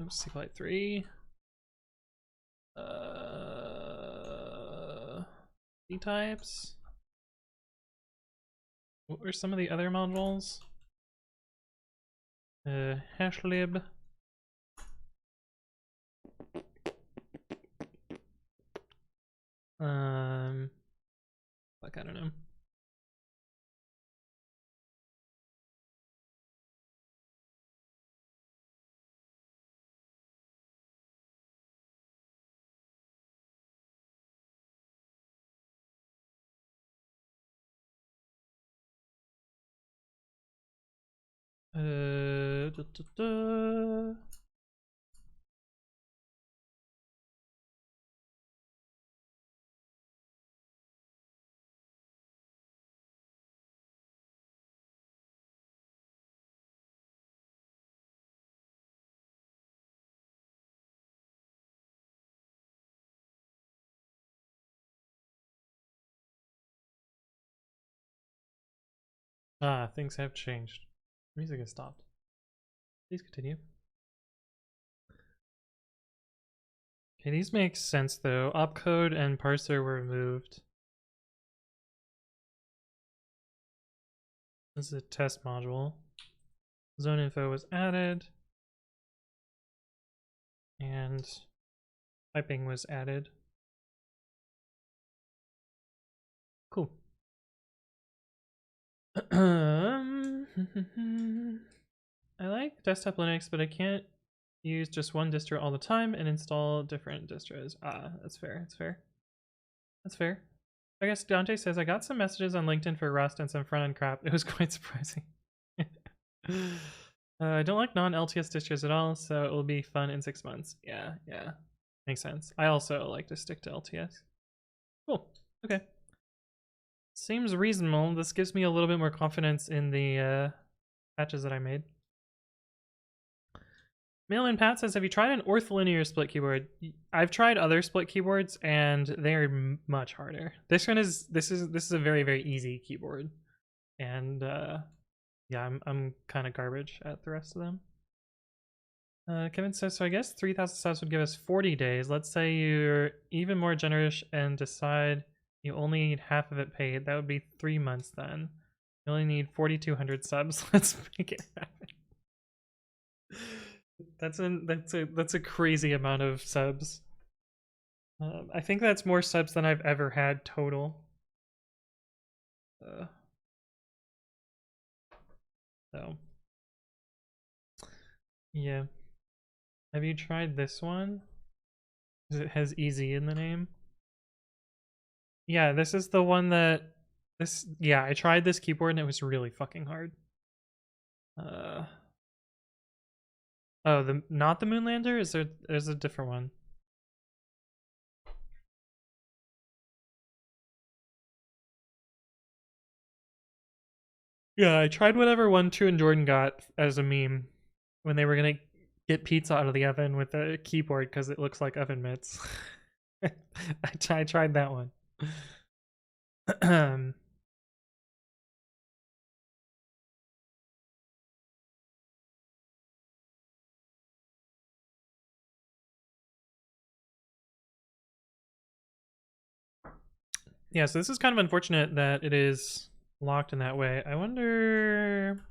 Oops, SQLite 3. C-types. What were some of the other modules? Hashlib. Like, I don't know. Da, da, da. Ah, things have changed. Music has stopped. Please continue. Okay, these make sense though. Opcode and parser were removed. This is a test module. Zone info was added. And typing was added. Cool. I like desktop Linux, but I can't use just one distro all the time and install different distros. Ah, that's fair. That's fair. That's fair. I guess Dante says, I got some messages on LinkedIn for Rust and some front-end crap. It was quite surprising. I don't like non-LTS distros at all, so it will be fun in 6 months. Yeah, yeah. Makes sense. I also like to stick to LTS. Cool. Okay. Seems reasonable. This gives me a little bit more confidence in the patches that I made. Mail-in Pat says, have you tried an ortholinear split keyboard? I've tried other split keyboards and they're much harder. This is a very, very easy keyboard. And yeah, I'm kind of garbage at the rest of them. Kevin says, so I guess 3,000 subs would give us 40 days. Let's say you're even more generous and decide you only need half of it paid. That would be 3 months then. You only need 4,200 subs. Let's make it happen. That's a crazy amount of subs. I think that's more subs than I've ever had total. So yeah. Have you tried this one? It has easy in the name. Yeah, this is the one that yeah, I tried this keyboard and it was really fucking hard. Oh, not the Moonlander? There's a different one. Yeah, I tried whatever one True and Jordan got as a meme when they were gonna get pizza out of the oven with a keyboard because it looks like oven mitts. I tried that one. Yeah, so this is kind of unfortunate that it is locked in that way. I wonder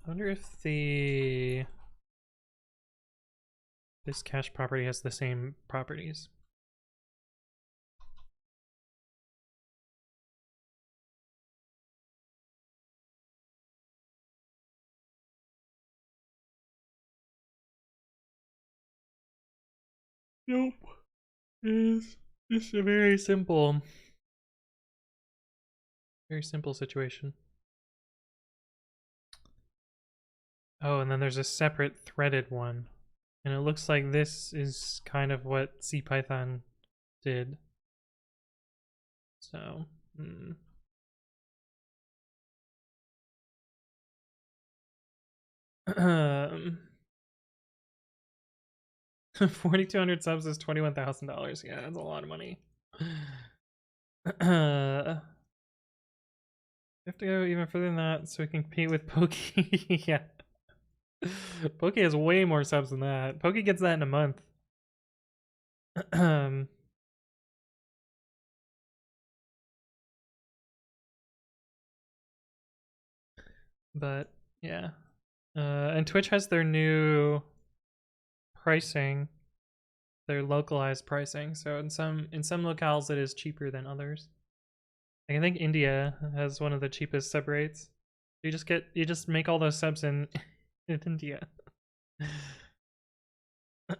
if this cache property has the same properties. Nope. It's just a very simple Very simple situation. Oh, and then there's a separate threaded one. And it looks like this is kind of what CPython did. So, 4,200 subs is $21,000. Yeah, that's a lot of money. We have to go even further than that so we can compete with Pokey. Yeah. Pokey has way more subs than that. Pokey gets that in a month. But yeah. And Twitch has their new pricing, their localized pricing. So in some locales it is cheaper than others. Like I think India has one of the cheapest sub rates. You just make all those subs in India.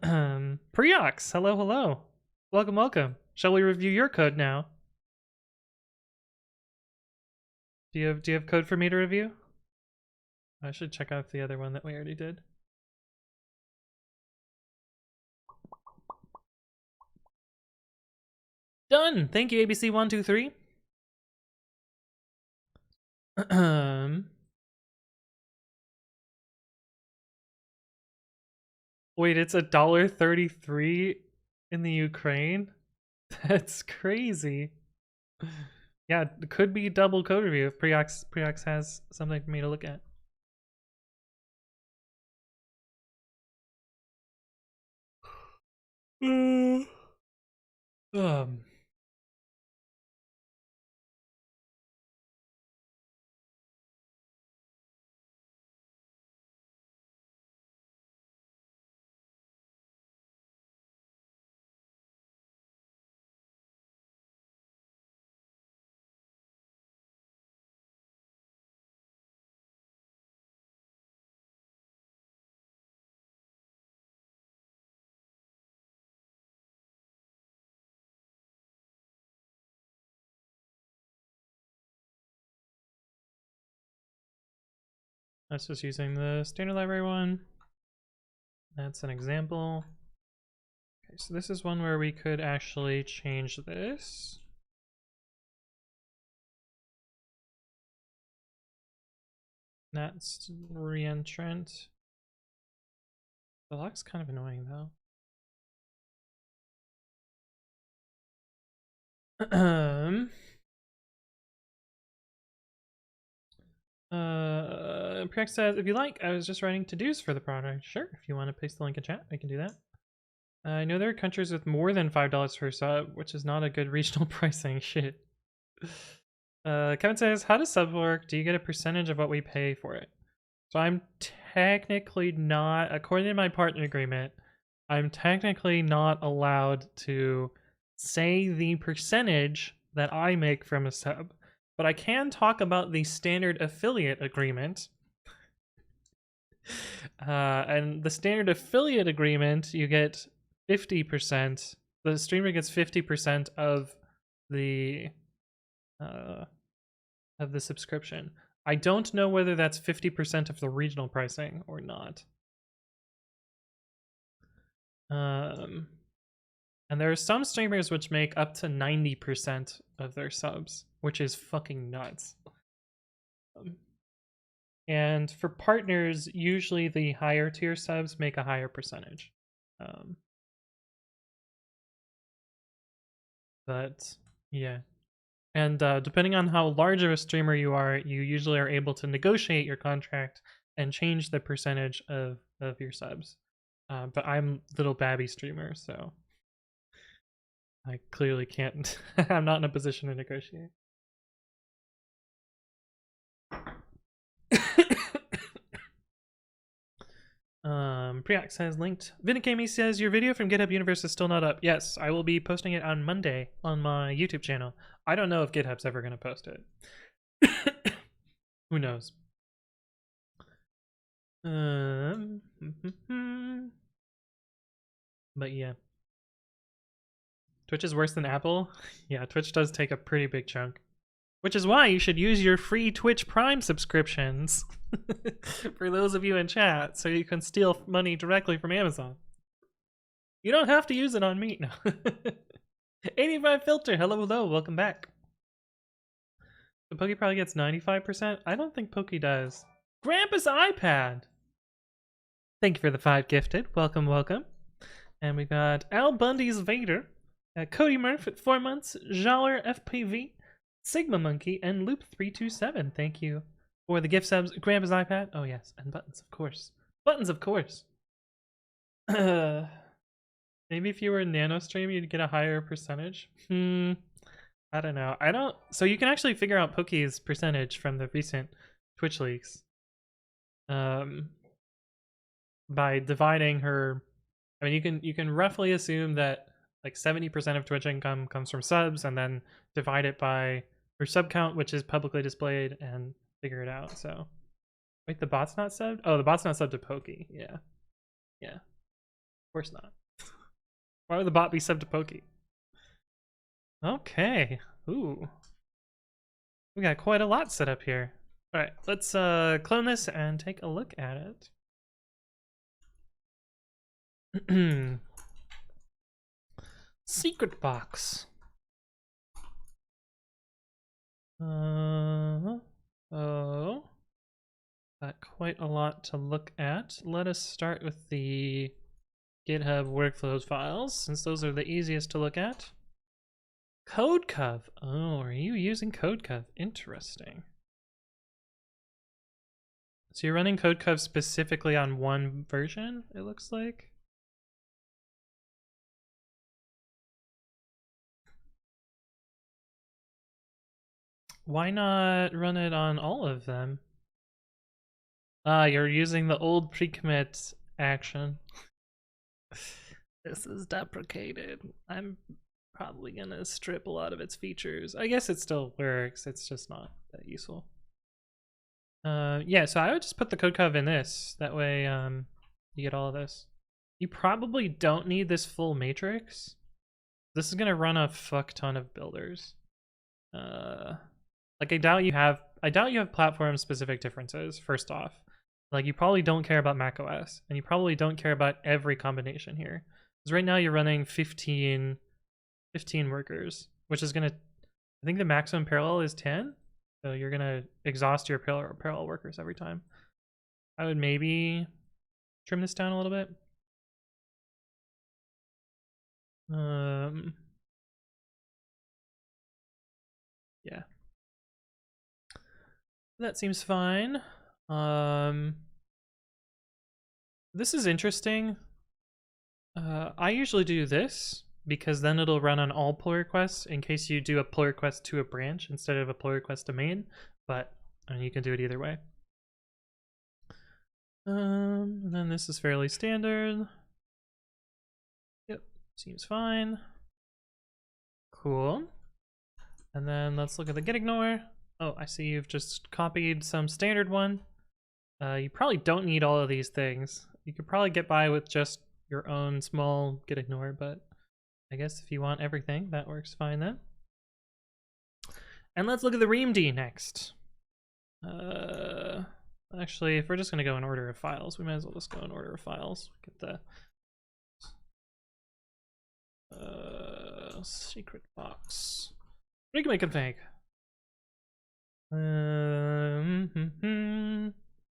Preox, hello. Welcome. Shall we review your code now? Do you have code for me to review? I should check out the other one that we already did. Done. Thank you, ABC123. Wait, it's $1.33 in the Ukraine? That's crazy. Yeah, it could be double code review if Preox has something for me to look at. Um. That's just using the standard library one. That's an example. Okay, so this is one where we could actually change this. That's reentrant. The lock's kind of annoying though. Prex says, if you like, I was just writing to-dos for the product. Sure, if you want to paste the link in chat, I can do that. I know there are countries with more than $5 per sub, which is not a good regional pricing. Shit. Kevin says, how does sub work? Do you get a percentage of what we pay for it? So I'm technically not, according to my partner agreement, I'm technically not allowed to say the percentage that I make from a sub, but I can talk about the standard affiliate agreement. And the standard affiliate agreement, you get 50%. The streamer gets 50% of the subscription. I don't know whether that's 50% of the regional pricing or not. And there are some streamers which make up to 90% of their subs, which is fucking nuts. And for partners, usually the higher tier subs make a higher percentage. But yeah. And depending on how large of a streamer you are, you usually are able to negotiate your contract and change the percentage of your subs. But I'm little babby streamer, so I clearly can't. I'm not in a position to negotiate. Preox has linked. Vinicami says your video from GitHub Universe is still not up. Yes, I will be posting it on Monday on my YouTube channel. I don't know if GitHub's ever going to post it. Who knows? But yeah. Twitch is worse than Apple? Yeah, Twitch does take a pretty big chunk. Which is why you should use your free Twitch Prime subscriptions for those of you in chat, so you can steal money directly from Amazon. You don't have to use it on me. No. 85 Filter, hello, welcome back. So Pokey probably gets 95%? I don't think Pokey does. Grandpa's iPad! Thank you for the 5 gifted. Welcome. And we got Al Bundy's Vader, Cody Murph at 4 months, Jaller FPV, Sigma Monkey, and Loop327. Thank you for the gift subs. Grandpa's iPad. Oh yes, and buttons, of course. Buttons, of course. Maybe if you were in NanoStream, you'd get a higher percentage. I don't know. So you can actually figure out Pokey's percentage from the recent Twitch leaks. By dividing her, I mean, you can roughly assume that like 70% of Twitch income comes from subs, and then divide it by her sub count, which is publicly displayed, and figure it out. So, wait, the bot's not subbed? Oh, the bot's not subbed to Pokey. Yeah, of course not. Why would the bot be subbed to Pokey? Okay. Ooh, we got quite a lot set up here. All right, let's clone this and take a look at it. Secret box. Oh, got quite a lot to look at. Let us start with the GitHub workflows files, since those are the easiest to look at. CodeCov. Oh, are you using CodeCov? Interesting. So you're running CodeCov specifically on one version, it looks like? Why not run it on all of them? You're using the old pre-commit action. This is deprecated. I'm probably gonna strip a lot of its features. I guess it still works, it's just not that useful. Yeah, so I would just put the CodeCov in this. That way you get all of this. You probably don't need this full matrix. This is gonna run a fuck ton of builders. Like I doubt you have platform specific differences, first off. Like you probably don't care about macOS, and you probably don't care about every combination here. Because right now you're running 15 workers, which is gonna, I think the maximum parallel is 10. So you're gonna exhaust your parallel workers every time. I would maybe trim this down a little bit. Yeah. That seems fine. This is interesting. I usually do this because then it'll run on all pull requests in case you do a pull request to a branch instead of a pull request to main, but I mean, you can do it either way. And then this is fairly standard. Yep, seems fine. Cool. And then let's look at the get ignore. Oh, I see you've just copied some standard one. You probably don't need all of these things. You could probably get by with just your own small get ignore, but I guess if you want everything, that works fine then. And let's look at the reamd next. Actually, if we're just gonna go in order of files, we might as well just go in order of files. Get the secret box. Rig config.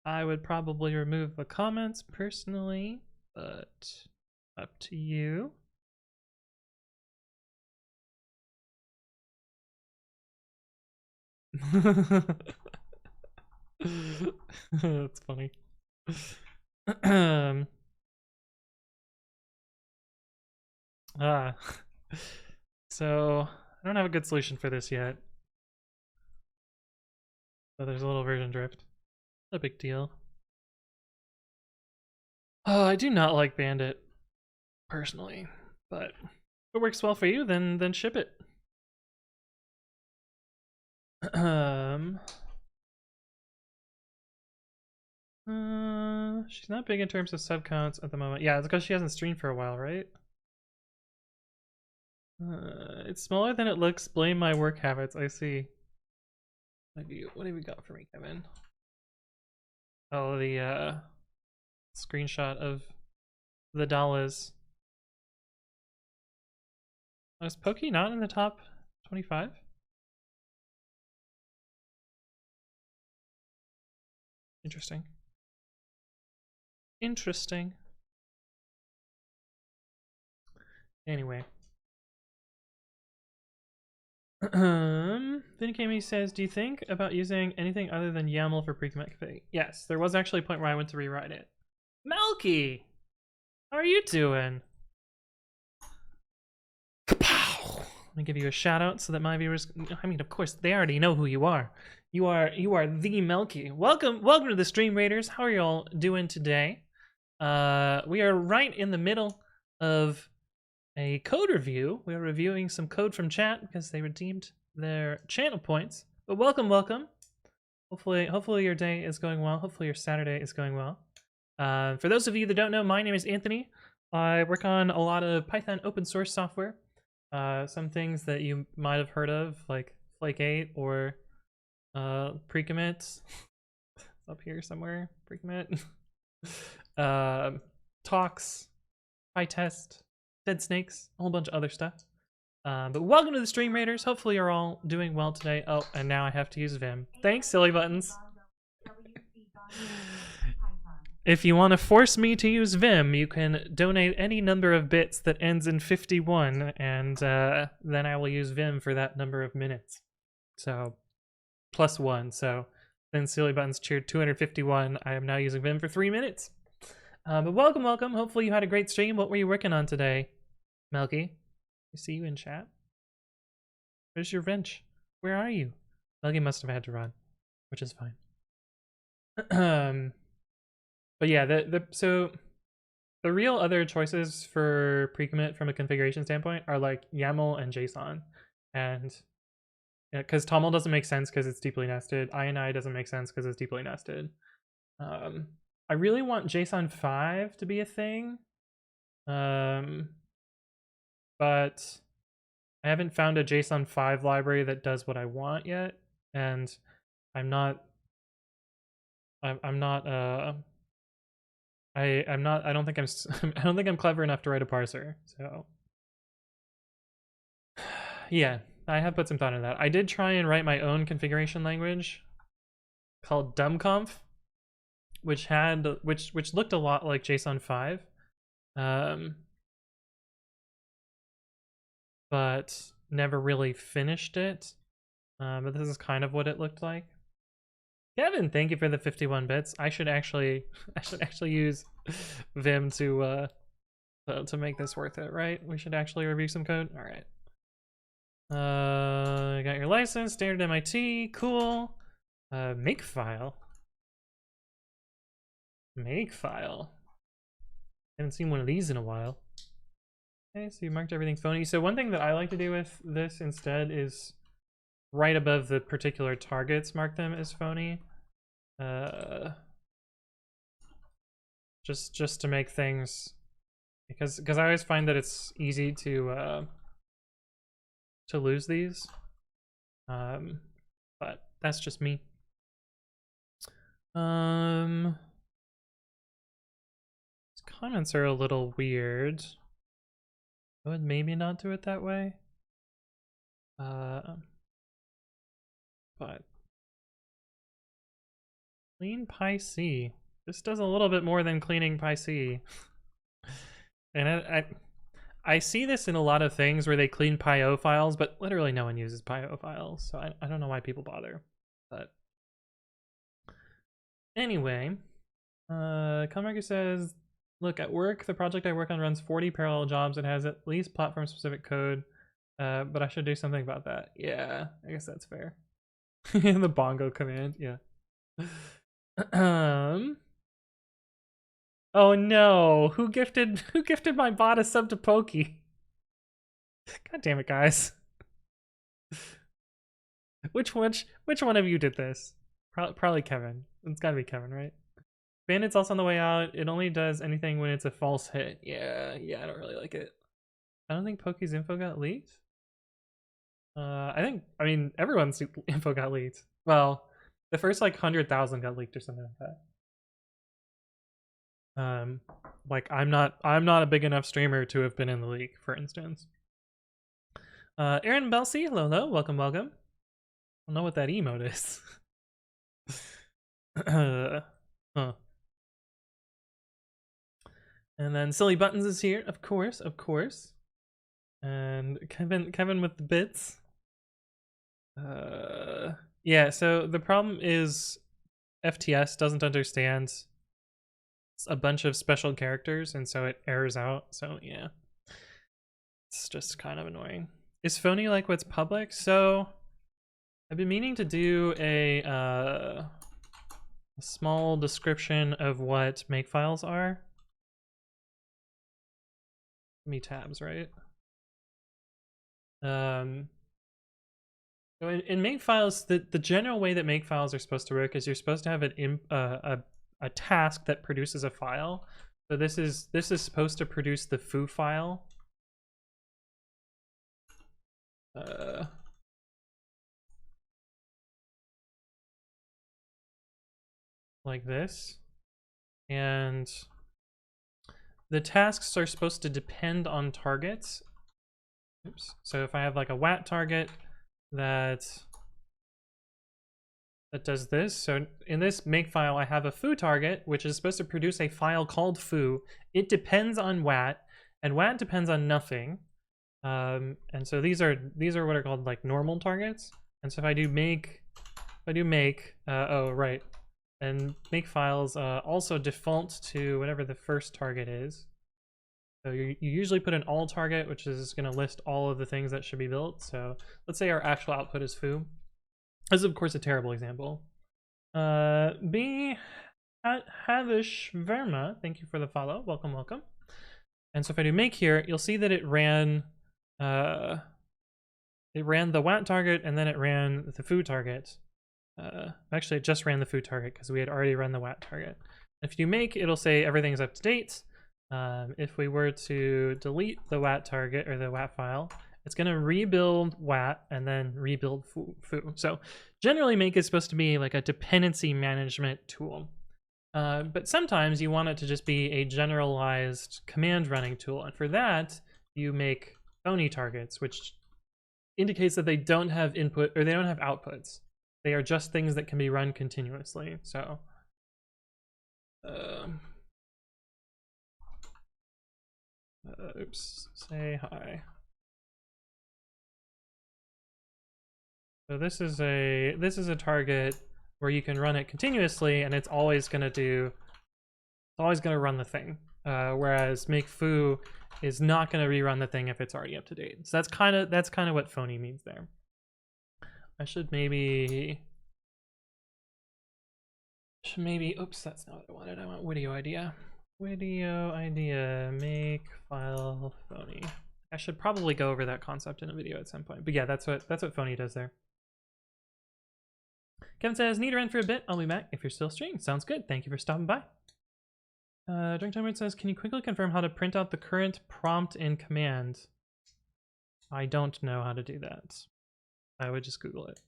I would probably remove the comments personally, but up to you. That's funny. So I don't have a good solution for this yet. So there's a little version drift. No big deal. I do not like Bandit personally, but if it works well for you, then ship it. She's not big in terms of sub counts at the moment. Yeah, it's because she hasn't streamed for a while, right? It's smaller than it looks. Blame my work habits. I see. What have you got for me, Kevin? Oh, the screenshot of the dollars. Is Pokey not in the top 25? Interesting. Interesting. Anyway. Vinicami says, do you think about using anything other than YAML for pre-commit config? Yes, there was actually a point where I went to rewrite it. Melky! How are you doing? Kapow! Let me give you a shout out so that my viewers, I mean, of course, they already know who you are. You are the Melky. Welcome to the Stream Raiders. How are y'all doing today? We are right in the middle of a code review. We are reviewing some code from chat because they redeemed their channel points. But welcome. Hopefully your day is going well. Hopefully your Saturday is going well. For those of you that don't know, my name is Anthony. I work on a lot of Python open source software. Some things that you might have heard of, like Flake 8 or pre-commit. Up here somewhere, pre-commit. Talks, PyTest, Dead Snakes, a whole bunch of other stuff. But welcome to the Stream Raiders. Hopefully you're all doing well today. Oh, and now I have to use Vim. Thanks, silly buttons. If you want to force me to use Vim, you can donate any number of bits that ends in 51, and then I will use Vim for that number of minutes. So, +1. So, then silly buttons cheered 251. I am now using Vim for 3 minutes. But welcome. Hopefully you had a great stream. What were you working on today, Melky? I see you in chat. Where's your wrench? Where are you? Melky must have had to run, which is fine. But yeah, so the real other choices for pre-commit from a configuration standpoint are like YAML and JSON, and because TOML doesn't make sense because it's deeply nested. INI doesn't make sense because it's deeply nested. I really want JSON 5 to be a thing, but I haven't found a JSON 5 library that does what I want yet, and I don't think I'm clever enough to write a parser. So yeah, I have put some thought into that. I did try and write my own configuration language called dumbconf, which looked a lot like JSON 5, but never really finished it. But this is kind of what it looked like. Kevin, thank you for the 51 bits. I should actually use Vim to make this worth it, right? We should actually review some code. All right. Got your license, standard MIT, cool. Makefile. Haven't seen one of these in a while. Okay, so you marked everything phony. So one thing that I like to do with this instead is right above the particular targets, mark them as phony. Just to make things, because I always find that it's easy to lose these. But that's just me. These comments are a little weird. I would maybe not do it that way. But clean PyC. This does a little bit more than cleaning PyC. And I see this in a lot of things where they clean PyO files, but literally no one uses PyO files, so I don't know why people bother. But anyway, Conmarker says, look, at work, the project I work on runs 40 parallel jobs and has at least platform-specific code, but I should do something about that. Yeah, I guess that's fair. The bongo command, yeah. Oh no, who gifted my bot a sub to Pokey? God damn it, guys. Which one of you did this? Probably Kevin. It's gotta be Kevin, right? Bandit's also on the way out. It only does anything when it's a false hit. Yeah, I don't really like it. I don't think Pokey's info got leaked. I I mean, everyone's info got leaked. Well, the first like 100,000 got leaked or something like that. Like I'm not a big enough streamer to have been in the leak, for instance. Aaron Belsey, hello, welcome. I don't know what that emote is. Huh. And then Silly Buttons is here, of course. And Kevin with the bits. Yeah, so the problem is FTS doesn't understand a bunch of special characters, and so it errors out. So yeah, it's just kind of annoying. Is phony like what's public? So I've been meaning to do a small description of what makefiles are. Me tabs, right? So in makefiles, the general way that makefiles are supposed to work is you're supposed to have a task that produces a file. So this is supposed to produce the foo file. Like this. And the tasks are supposed to depend on targets. Oops. So if I have like a WAT target that does this, so in this makefile I have a foo target which is supposed to produce a file called foo. It depends on WAT, and WAT depends on nothing. And so these are what are called like normal targets. And so if I do make, oh right, and makefiles also default to whatever the first target is. So you usually put an all target, which is going to list all of the things that should be built. So let's say our actual output is foo. This is of course a terrible example. B Havish Verma, thank you for the follow. Welcome. And so if I do make here, you'll see that it ran the WAT target and then it ran the foo target. Actually, it just ran the foo target because we had already run the WAT target. If you make, it'll say everything's up to date. If we were to delete the WAT target or the WAT file, it's going to rebuild WAT and then rebuild foo. So generally make is supposed to be like a dependency management tool. But sometimes you want it to just be a generalized command running tool. And for that, you make phony targets, which indicates that they don't have input or they don't have outputs. They are just things that can be run continuously. So oops, say hi. So this is a target where you can run it continuously, and it's always gonna run the thing. Whereas make foo is not gonna rerun the thing if it's already up to date. So that's kind of what phony means there. I should maybe. Oops, that's not what I wanted. I want video idea. Make file phony. I should probably go over that concept in a video at some point. But yeah, that's what phony does there. Kevin says, need to run for a bit. I'll be back if you're still streaming. Sounds good. Thank you for stopping by. Drink Timer says, can you quickly confirm how to print out the current prompt in command? I don't know how to do that. I would just Google it.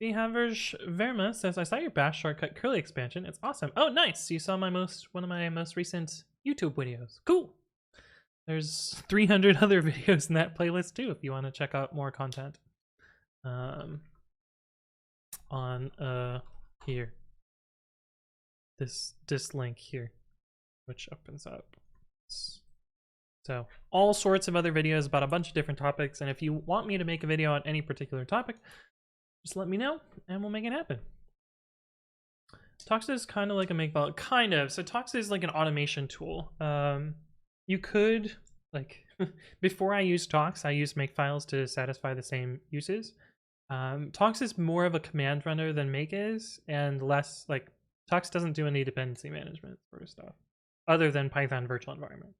Behavior's Verma says, I saw your bash shortcut curly expansion. It's awesome. Oh, nice. You saw one of my most recent YouTube videos. Cool. There's 300 other videos in that playlist too if you want to check out more content. On here. This link here, which opens up. So all sorts of other videos about a bunch of different topics, and if you want me to make a video on any particular topic, just let me know and we'll make it happen. Tox is kind of like a makefile, kind of. So Tox is like an automation tool. You could, like, before I used Tox, I used makefiles to satisfy the same uses. Tox is more of a command runner than make is, and less, like, Tox doesn't do any dependency management sort of stuff, other than Python virtual environment.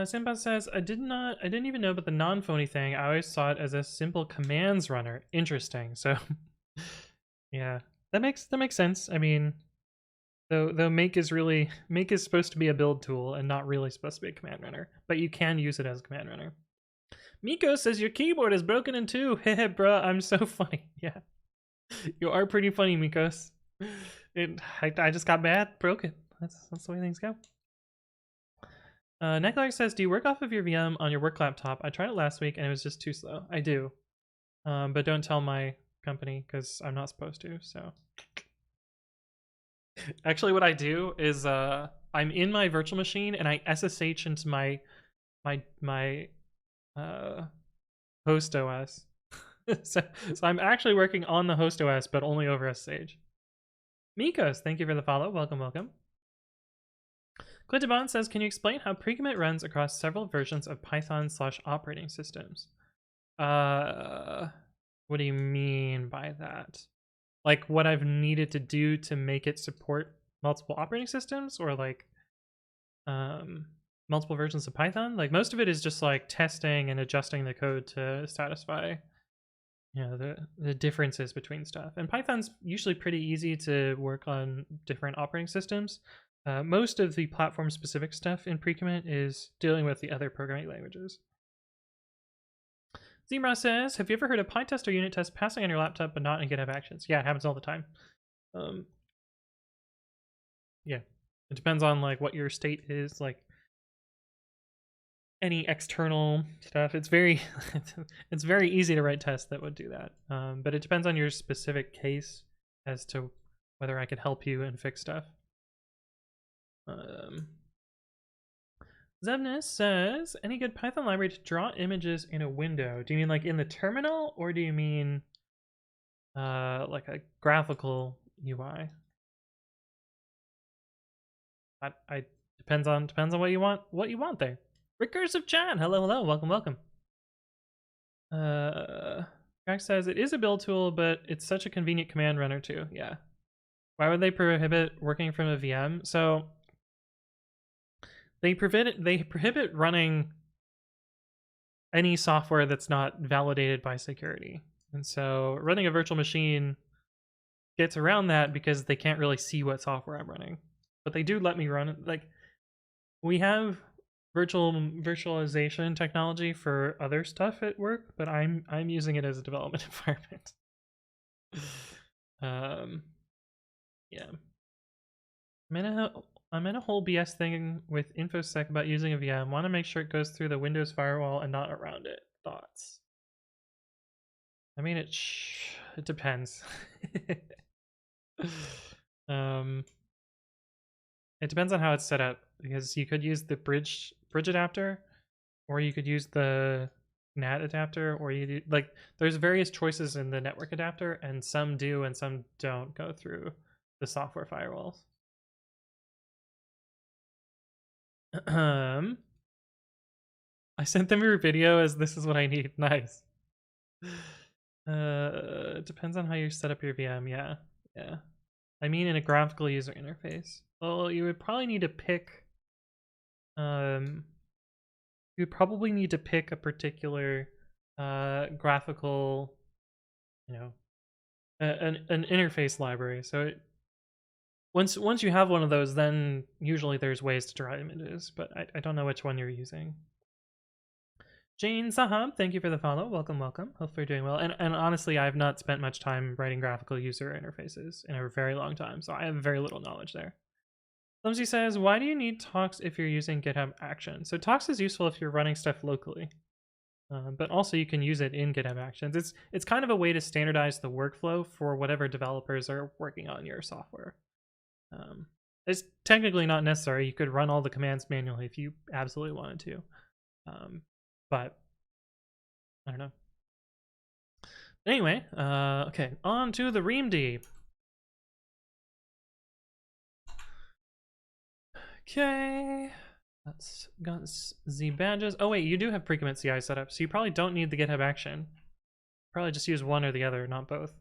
Simba says, I didn't even know about the non-phony thing. I always saw it as a simple commands runner. Interesting. So, yeah. that makes sense. I mean, though make is supposed to be a build tool and not really supposed to be a command runner, but you can use it as a command runner. Miko says your keyboard is broken in two. Heh, bruh, I'm so funny. Yeah, you are pretty funny, Mikos. I just got bad, broken. That's the way things go. Necklace says, do you work off of your VM on your work laptop? I tried it last week and it was just too slow. I do, but don't tell my company because I'm not supposed to. So actually, what I do is I'm in my virtual machine and I SSH into my host OS. so I'm actually working on the host OS, but only over SSH. Mikos, thank you for the follow. Welcome, welcome. Clintabon says, can you explain how pre-commit runs across several versions of Python/operating systems? What do you mean by that? Like what I've needed to do to make it support multiple operating systems, or like multiple versions of Python? Like most of it is just like testing and adjusting the code to satisfy, you know, the differences between stuff. And Python's usually pretty easy to work on different operating systems. Most of the platform-specific stuff in pre-commit is dealing with the other programming languages. Zebra says, have you ever heard of PyTest or unit test passing on your laptop but not in GitHub Actions? Yeah, it happens all the time. Yeah, it depends on like what your state is, like any external stuff. It's very it's very easy to write tests that would do that, but it depends on your specific case as to whether I could help you and fix stuff. Zebnus says, any good Python library to draw images in a window? Do you mean like in the terminal, or do you mean like a graphical UI? I depends on what you want there. Recursive Chan, hello, welcome, welcome. Crack says it is a build tool, but it's such a convenient command runner too. Yeah. Why would they prohibit working from a VM? So they prohibit running any software that's not validated by security. And so running a virtual machine gets around that because they can't really see what software I'm running. But they do let me run it. Like, we have virtualization technology for other stuff at work, but I'm using it as a development environment. Yeah. I'm in a whole BS thing with InfoSec about using a VM. Want to make sure it goes through the Windows firewall and not around it. Thoughts? I mean, it depends. It depends on how it's set up, because you could use the bridge adapter, or you could use the NAT adapter, or you do, like, there's various choices in the network adapter, and some do and some don't go through the software firewalls. I sent them your video as this is what I need. Nice. It depends on how you set up your VM. Yeah. I mean, in a graphical user interface. Well, you would probably need to pick. You would probably need to pick a particular graphical, you know, an interface library. So once you have one of those, then usually there's ways to draw images, but I don't know which one you're using. Jane Sahab, thank you for the follow. Welcome, welcome. Hopefully you're doing well. And honestly, I've not spent much time writing graphical user interfaces in a very long time, so I have very little knowledge there. Clumsy says, why do you need Tox if you're using GitHub Actions? So Tox is useful if you're running stuff locally, but also you can use it in GitHub Actions. It's kind of a way to standardize the workflow for whatever developers are working on your software. It's technically not necessary. You could run all the commands manually if you absolutely wanted to. But I don't know. Anyway, okay, on to the ReamD. Okay, that's got Z badges. Oh wait, you do have pre-commit CI set up, so you probably don't need the GitHub action. Probably just use one or the other, not both.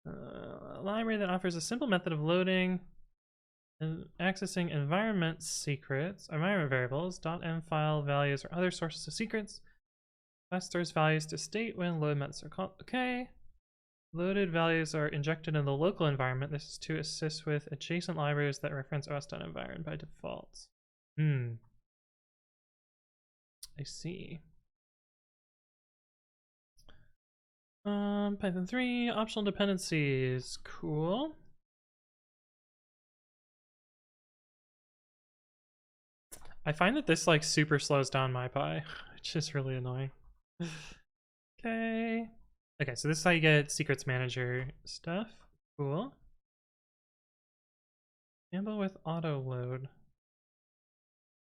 A library that offers a simple method of loading and accessing environment secrets, environment variables, .env file values, or other sources of secrets. Stores values to state when load methods are called. Okay. Loaded values are injected in the local environment. This is to assist with adjacent libraries that reference OS.environ by default. I see. Python 3, optional dependencies. Cool. I find that this like super slows down MyPy, which is really annoying. Okay. Okay, so this is how you get secrets manager stuff. Cool. Handle with auto load.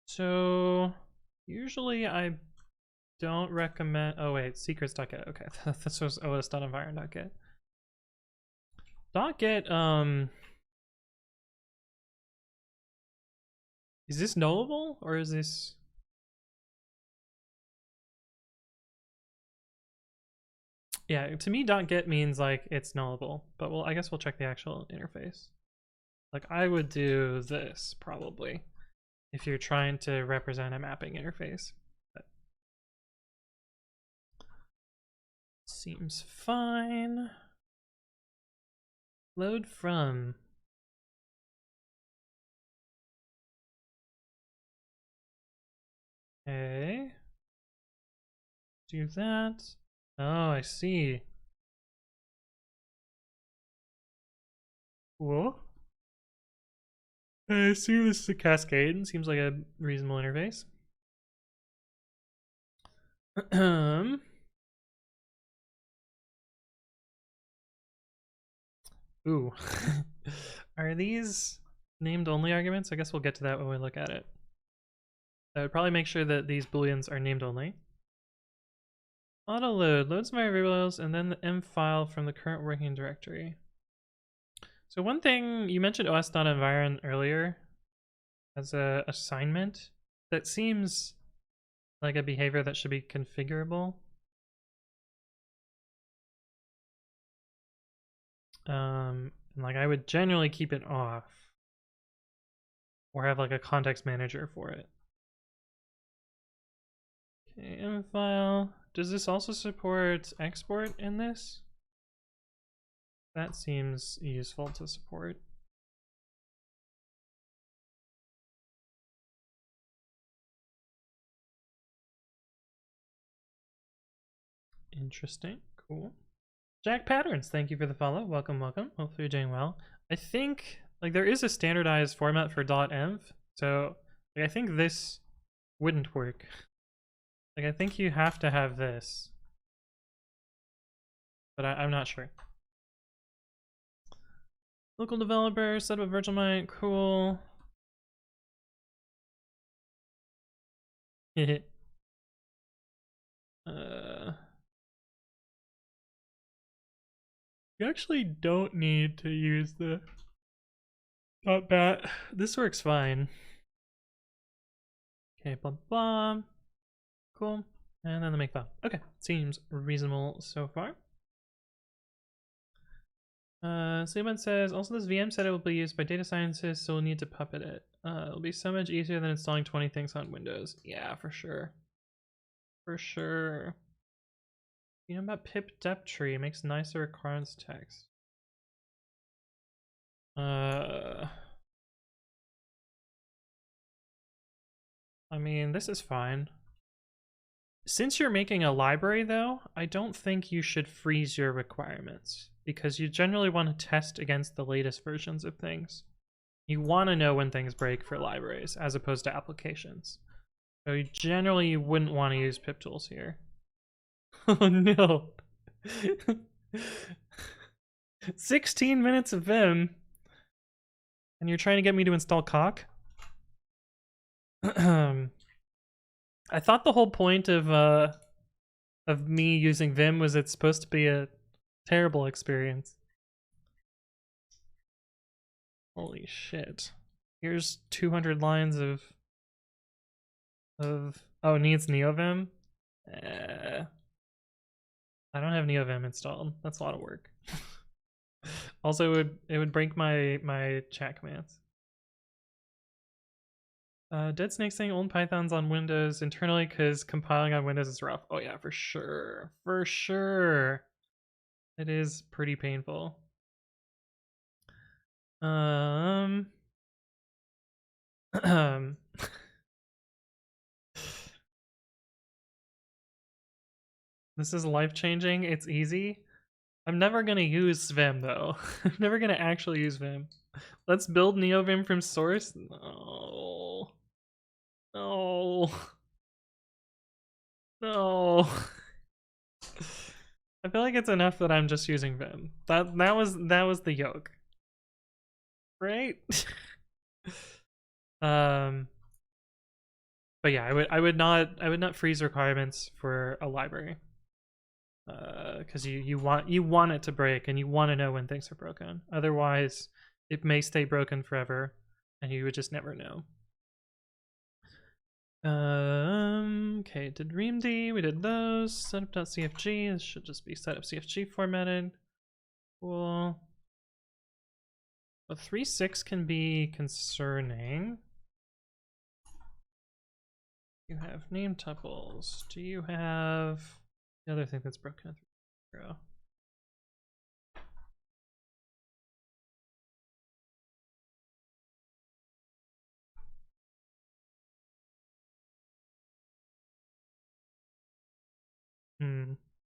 So usually I don't recommend. Oh wait, secrets.get. Okay, this was os.environ.get. .get is this nullable or is this? Yeah, to me .get means like it's nullable, but well, I guess we'll check the actual interface. Like I would do this probably if you're trying to represent a mapping interface. But seems fine. Load from. Okay. Do that. Oh, I see. Cool. I assume this is a cascade. Seems like a reasonable interface. Ooh. Are these named only arguments? I guess we'll get to that when we look at it. I would probably make sure that these booleans are named only. Auto load loads my variables and then the m file from the current working directory. So one thing you mentioned os.environ earlier as a assignment. That seems like a behavior that should be configurable. Like I would generally keep it off or have like a context manager for it. Okay, m file. Does this also support export in this? That seems useful to support. Interesting. Cool. Jack Patterns, thank you for the follow. Welcome, welcome. Hopefully you're doing well. I think like there is a standardized format for .env, so like, I think this wouldn't work. Like I think you have to have this, but I'm not sure. Local developer, set up a virtual machine, cool. You actually don't need to use the .bat. This works fine. Okay, blah blah. Cool. And then the make file. Okay, seems reasonable so far. Seaman says, also this VM setup will be used by data scientists, so we'll need to puppet it. It'll be so much easier than installing 20 things on Windows. Yeah, for sure. For sure. You know about pip depth tree? It makes nicer recurrence text. I mean, this is fine. Since you're making a library though, I don't think you should freeze your requirements because you generally want to test against the latest versions of things. You want to know when things break for libraries as opposed to applications. So you wouldn't want to use pip tools here. Oh no. 16 minutes of Vim. And you're trying to get me to install cock? I thought the whole point of me using Vim was it's supposed to be a terrible experience. Holy shit. Here's 200 lines of oh, needs NeoVim? I don't have NeoVim installed. That's a lot of work. Also, it would break my chat commands. Dead Snake saying old Python's on Windows internally because compiling on Windows is rough. Oh yeah, for sure. For sure. It is pretty painful. Um, this is life-changing. It's easy. I'm never gonna use Vim though. I'm never gonna actually use Vim. Let's build NeoVim from source. No. No. No. I feel like it's enough that I'm just using Vim. That was the yoke. Right? um but yeah, I would not freeze requirements for a library. Because you want it to break and you want to know when things are broken. Otherwise, it may stay broken forever, and you would just never know. Okay, did reamd, we did those. Setup.cfg, this should just be setup.cfg formatted. Cool. Well, 3.6 can be concerning. You have name tuples. Do you have the other thing that's broken at 3.0?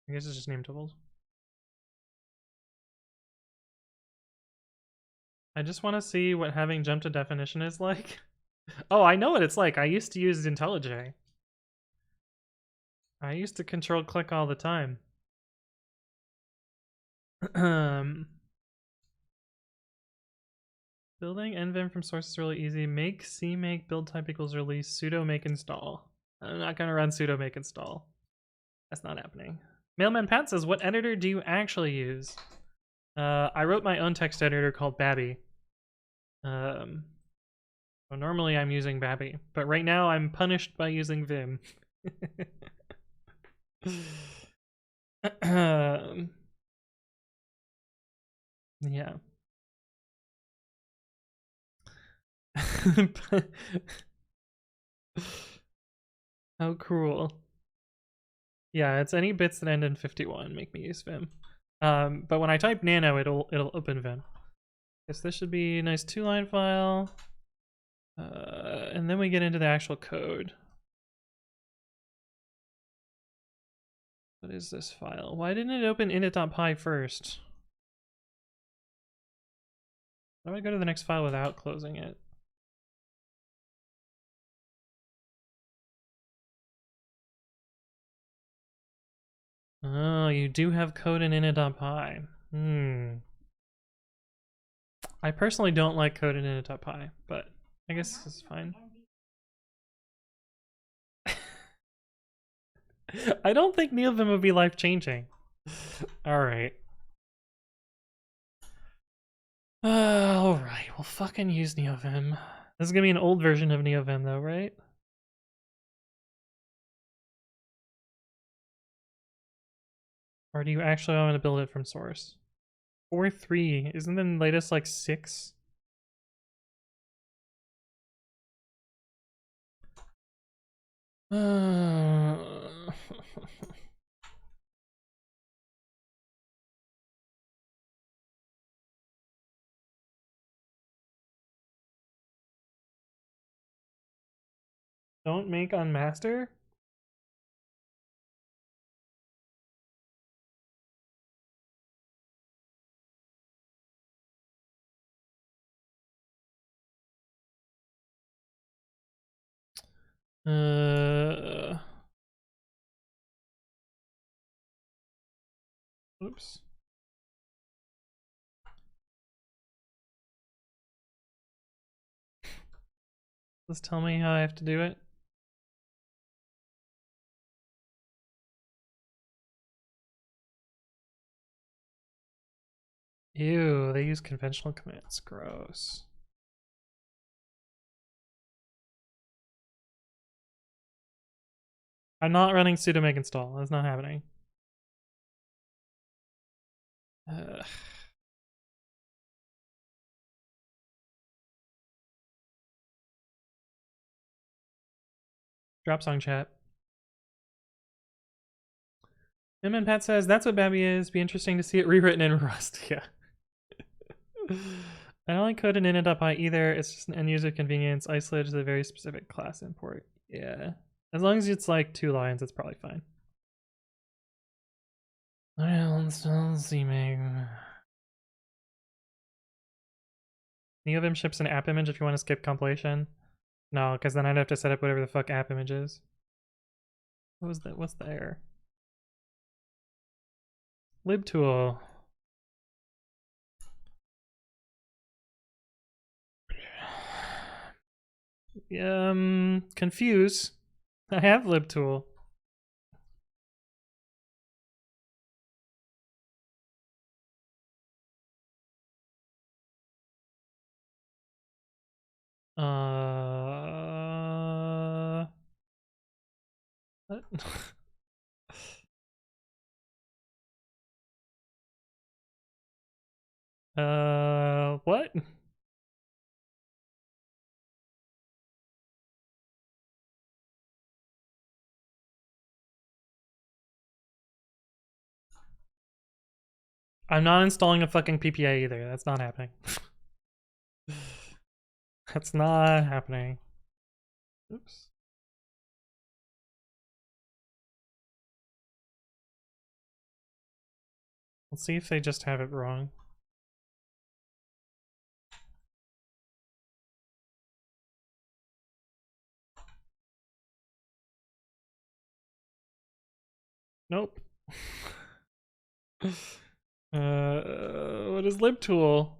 I guess it's just name tuples. I just want to see what having jump to definition is like. Oh, I know what it's like. I used to use IntelliJ. I used to control click all the time. Building nvim from source is really easy. Make cmake build type equals release sudo make install. I'm not gonna run sudo make install. That's not happening. Mailman Pat says, what editor do you actually use? I wrote my own text editor called Babby. So normally I'm using Babby, but right now I'm punished by using Vim. Yeah. How cruel. Yeah, it's any bits that end in 51 make me use Vim. But when I type nano, it'll open Vim. Guess this should be a nice 2-line file. And then we get into the actual code. What is this file? Why didn't it open init.py first? How do I go to the next file without closing it? Oh, you do have code in init.py. I personally don't like code in init.py, but I guess it's fine. I don't think NeoVim would be life-changing. Alright. Alright, we'll fucking use NeoVim. This is gonna be an old version of NeoVim though, right? Or do you actually want to build it from source? 4.3, isn't the latest like 6? Don't make on master? Oops. Just tell me how I have to do it. Ew, they use conventional commands. Gross. I'm not running sudo make install. That's not happening. Drop song chat. Him and Pat says that's what Babby is. Be interesting to see it rewritten in Rust. Yeah. I don't like code in init.py either. It's just an end user convenience isolated to the very specific class import. Yeah. As long as it's like 2 lines, it's probably fine. Let's see, man. NeoVim ships an app image if you want to skip compilation. No, because then I'd have to set up whatever the fuck app image is. What was that? What's the error? libtool. Confuse. I have libtool. What? What? I'm not installing a fucking PPA either. That's not happening. That's not happening. Oops. Let's see if they just have it wrong. Nope. What is libtool?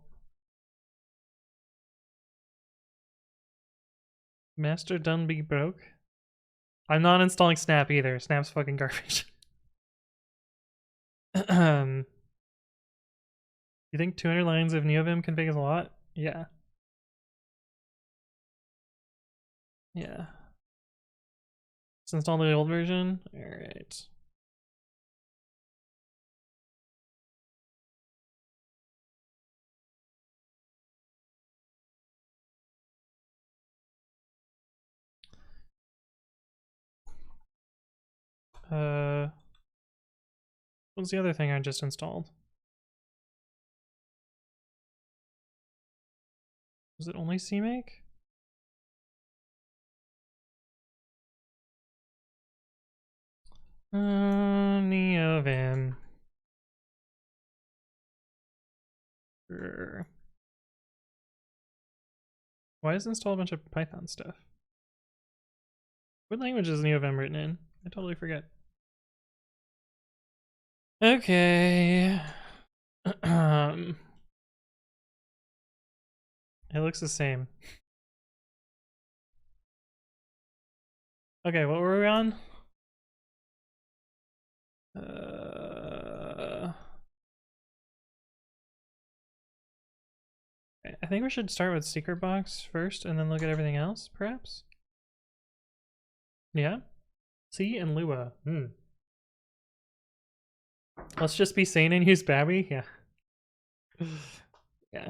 Master done be broke? I'm not installing Snap either. Snap's fucking garbage. You think 200 lines of NeoVim config is a lot? Yeah. Yeah. Let's install the old version. Alright. What's the other thing I just installed? Was it only CMake? NeoVim. Why does it install a bunch of Python stuff? What language is NeoVim written in? I totally forget. Okay. It looks the same. Okay, what were we on? I think we should start with secret box first and then look at everything else, perhaps? Yeah? C and Lua. Let's just be sane and use Babby? Yeah. Yeah.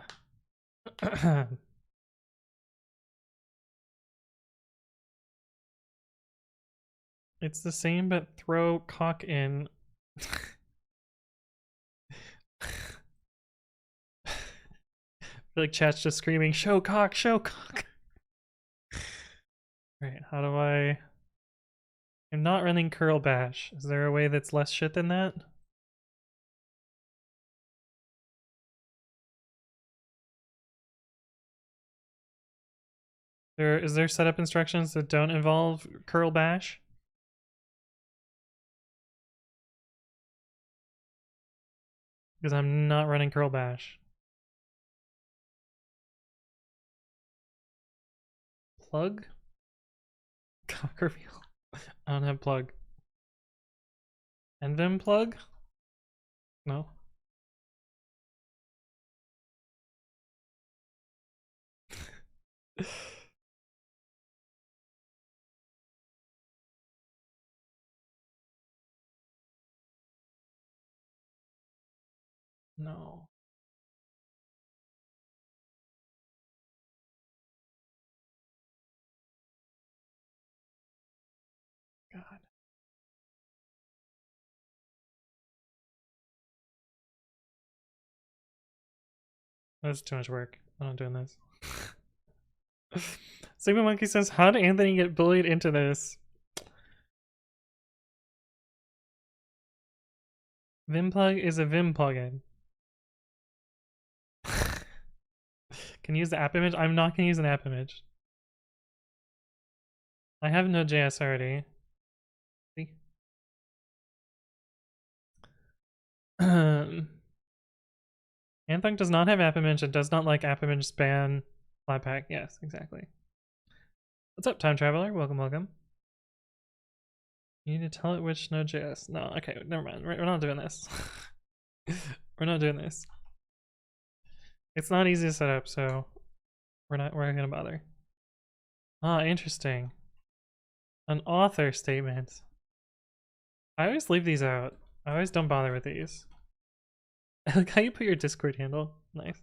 It's the same, but throw cock in. Like chat's just screaming, show cock, show cock. Right, how do I... I'm not running curl bash. Is there a way that's less shit than that? Is there setup instructions that don't involve curl bash? Because I'm not running curl bash. Plug? Cock reveal. I don't have plug. Envim plug? No. No. God. That's too much work. I'm not doing this. Sleeping Monkey says, how did Anthony get bullied into this? Vimplug is a Vim plugin. Can you use the app image? I'm not gonna use an app image. I have Node.js already. See? Anthong does not have app image and does not like app image span Flatpak. Yes, exactly. What's up, time traveler? Welcome, welcome. You need to tell it which Node.js. No, okay, never mind. We're not doing this. We're not doing this. It's not easy to set up, so we're not gonna bother. Ah, interesting. An author statement. I always leave these out. I always don't bother with these. I like how you put your Discord handle. Nice.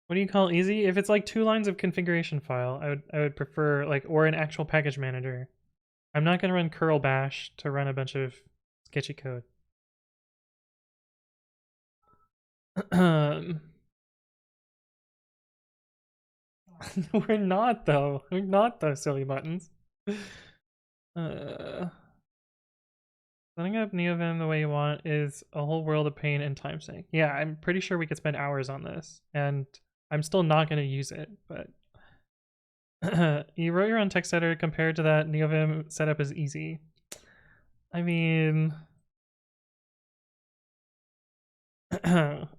What do you call easy? If it's like 2 lines of configuration file, I would prefer like, or an actual package manager. I'm not gonna run curl bash to run a bunch of sketchy code. We're not though. We're not though, silly buttons. Setting up NeoVim the way you want is a whole world of pain and time sink. Yeah, I'm pretty sure we could spend hours on this, and I'm still not going to use it, but you wrote your own text editor. Compared to that, NeoVim setup is easy. I mean,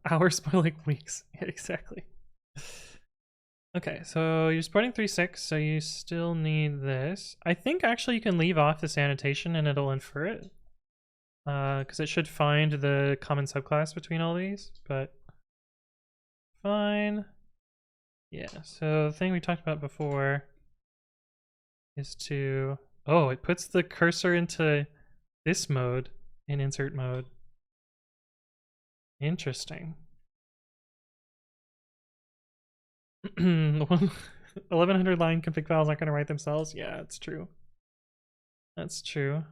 hours more like weeks. Yeah, exactly. Okay, so you're supporting 3.6, so you still need this. I think actually you can leave off this annotation and it'll infer it. Because it should find the common subclass between all these, but fine. Yeah, so the thing we talked about before is to, oh, it puts the cursor into this mode in insert mode. Interesting. 1100 line config files aren't going to write themselves. Yeah, that's true. That's true.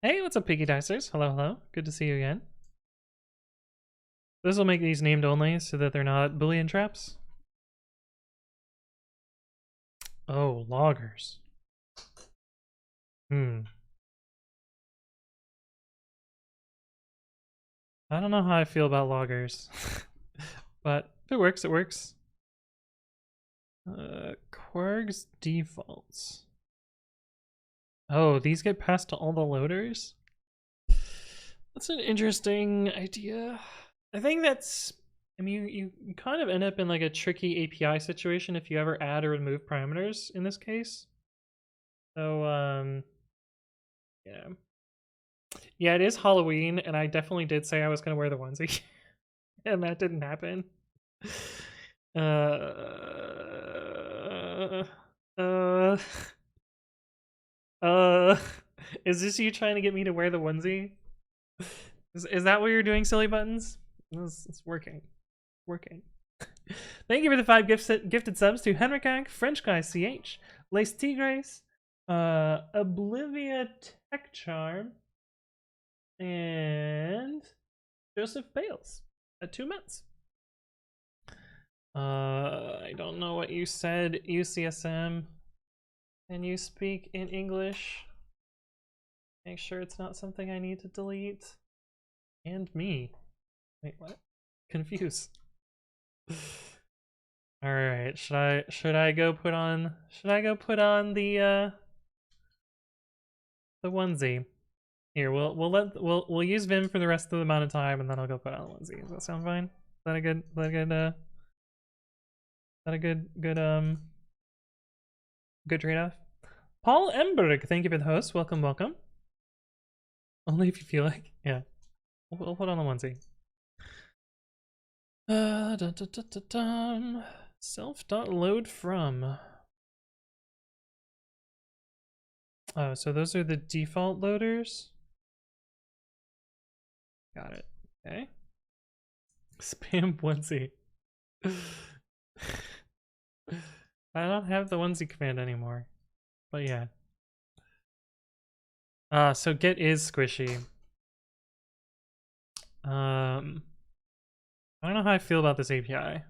Hey, what's up, Piggy Dicers? Hello, hello. Good to see you again. This will make these named only so that they're not Boolean traps. Oh, loggers. I don't know how I feel about loggers. But if it works, it works. Quarg's defaults. Oh, these get passed to all the loaders? That's an interesting idea. I think that's, I mean, you kind of end up in like a tricky API situation if you ever add or remove parameters in this case. So, yeah. Yeah, it is Halloween, and I definitely did say I was going to wear the onesie. And that didn't happen. Is this you trying to get me to wear the onesie? Is that what you're doing, silly buttons? It's working. Working. Thank you for the 5 gifted subs to Henrik, French Guy CH, Lace Tigres, Oblivia Tech Charm, and Joseph Bales at 2 months. I don't know what you said, UCSM. Can you speak in English? Make sure it's not something I need to delete. And me. Wait, what? Confused. All right, should I go put on the onesie? Here, we'll use Vim for the rest of the amount of time, and then I'll go put on the onesie. Does that sound fine? Is that a good trade-off? Paul Emberg, thank you for the host. Welcome, welcome. Only if you feel like, yeah. We'll put on the onesie. Self.load from. Oh, so those are the default loaders. Got it. Okay. Spam onesie. I don't have the onesie command anymore. But yeah. So get is squishy. I don't know how I feel about this API.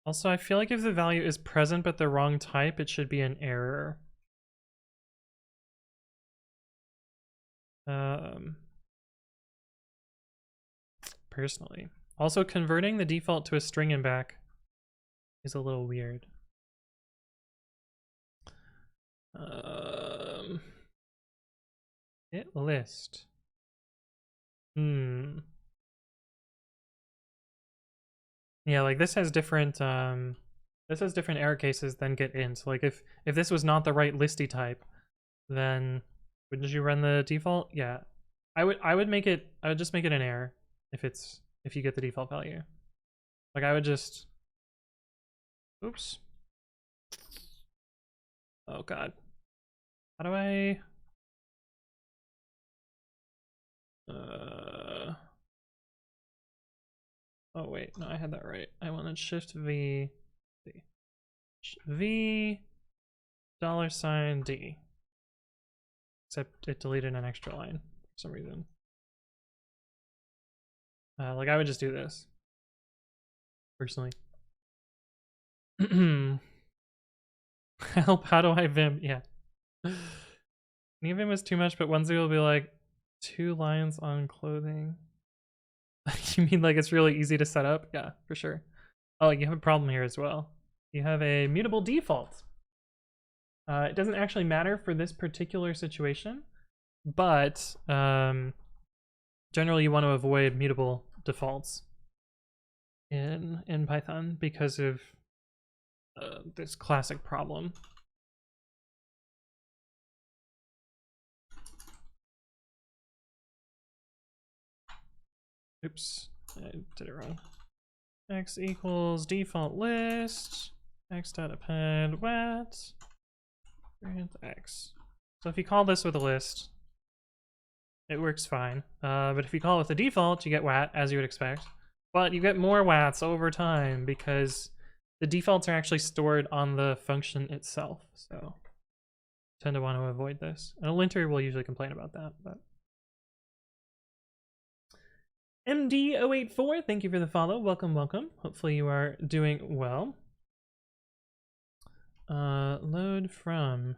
Also, I feel like if the value is present but the wrong type, it should be an error. Personally. Also, converting the default to a string and back is a little weird. It list. Yeah, like this has different error cases than get int. Like if this was not the right listy type, then wouldn't you run the default? Yeah. I would just make it an error if you get the default value. Like I would just oops. Oh god. How do I oh wait, no, I had that right. I wanted shift V $D. Except it deleted an extra line for some reason. Like I would just do this personally. Help, how do I Vim? Yeah. Vim is too much, but 1-0 will be like 2 lines on clothing. You mean like it's really easy to set up? Yeah, for sure. Oh, you have a problem here as well. You have a mutable default. It doesn't actually matter for this particular situation, but generally you want to avoid mutable defaults in Python because of this classic problem. Oops, I did it wrong. X equals default list, x.append wat, and x. So if you call this with a list, it works fine. But if you call it with a default, you get wat, as you would expect. But you get more wats over time because the defaults are actually stored on the function itself. So I tend to want to avoid this. And a linter will usually complain about that, but MD084, thank you for the follow. Welcome, welcome. Hopefully you are doing well. Load from.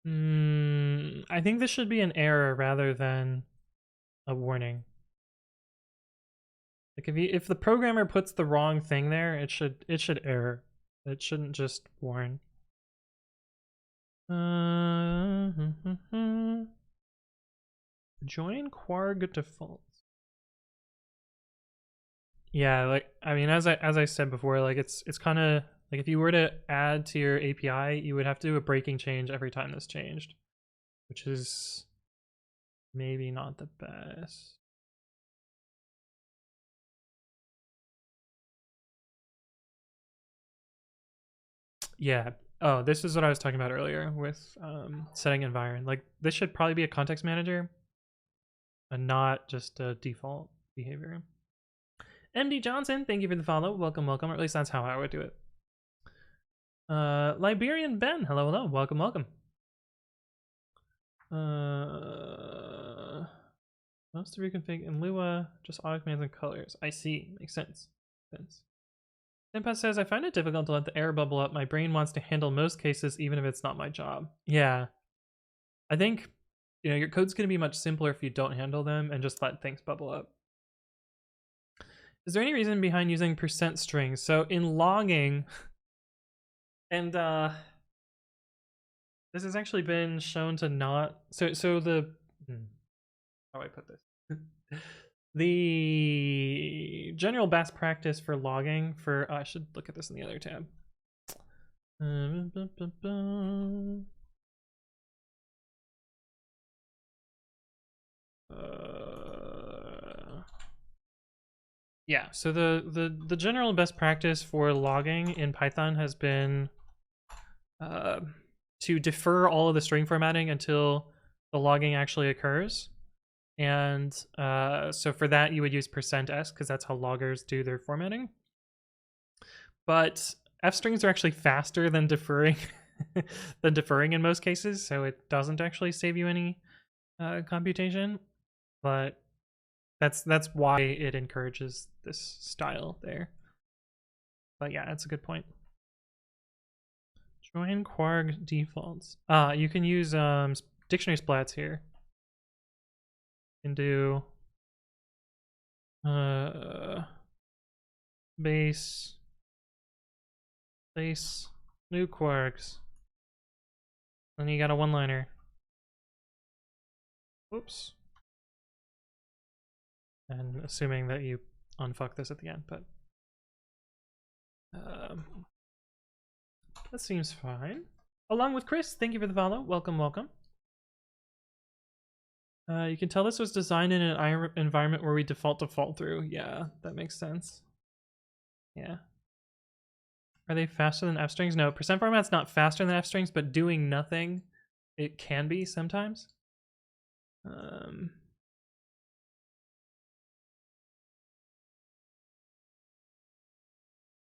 I think this should be an error rather than a warning. Like if the programmer puts the wrong thing there, it should error. It shouldn't just warn. Join Quarg defaults. Yeah, like I mean, as I said before, like it's kind of like if you were to add to your API, you would have to do a breaking change every time this changed, which is maybe not the best. Yeah. Oh, this is what I was talking about earlier with setting environment. Like this should probably be a context manager and not just a default behavior. MD Johnson, thank you for the follow. Welcome, welcome. Or at least that's how I would do it. Liberian Ben, hello, hello. Welcome, welcome. Most of your config in Lua, just auto commands and colors. I see. Makes sense. Tempa says, I find it difficult to let the error bubble up. My brain wants to handle most cases, even if it's not my job. Yeah. I think, you know, your code's going to be much simpler if you don't handle them and just let things bubble up. Is there any reason behind using percent strings? So in logging, and this has actually been shown to not, so the, how do I put this? The general best practice for logging for, I should look at this in the other tab. Yeah, so the general best practice for logging in Python has been to defer all of the string formatting until the logging actually occurs. And so for that, you would use %s because that's how loggers do their formatting. But f strings are actually faster than deferring in most cases, so it doesn't actually save you any computation. But that's why it encourages this style there. But yeah, that's a good point. Join Quark defaults. You can use dictionary splats here. You can do base new quarks. Then you got a one-liner. Oops. And assuming that you unfuck this at the end, but that seems fine. Along with Chris, thank you for the follow. Welcome, welcome. You can tell this was designed in an environment where we default through. Yeah, that makes sense. Yeah. Are they faster than f strings? No, percent format's not faster than f strings, but doing nothing, it can be sometimes.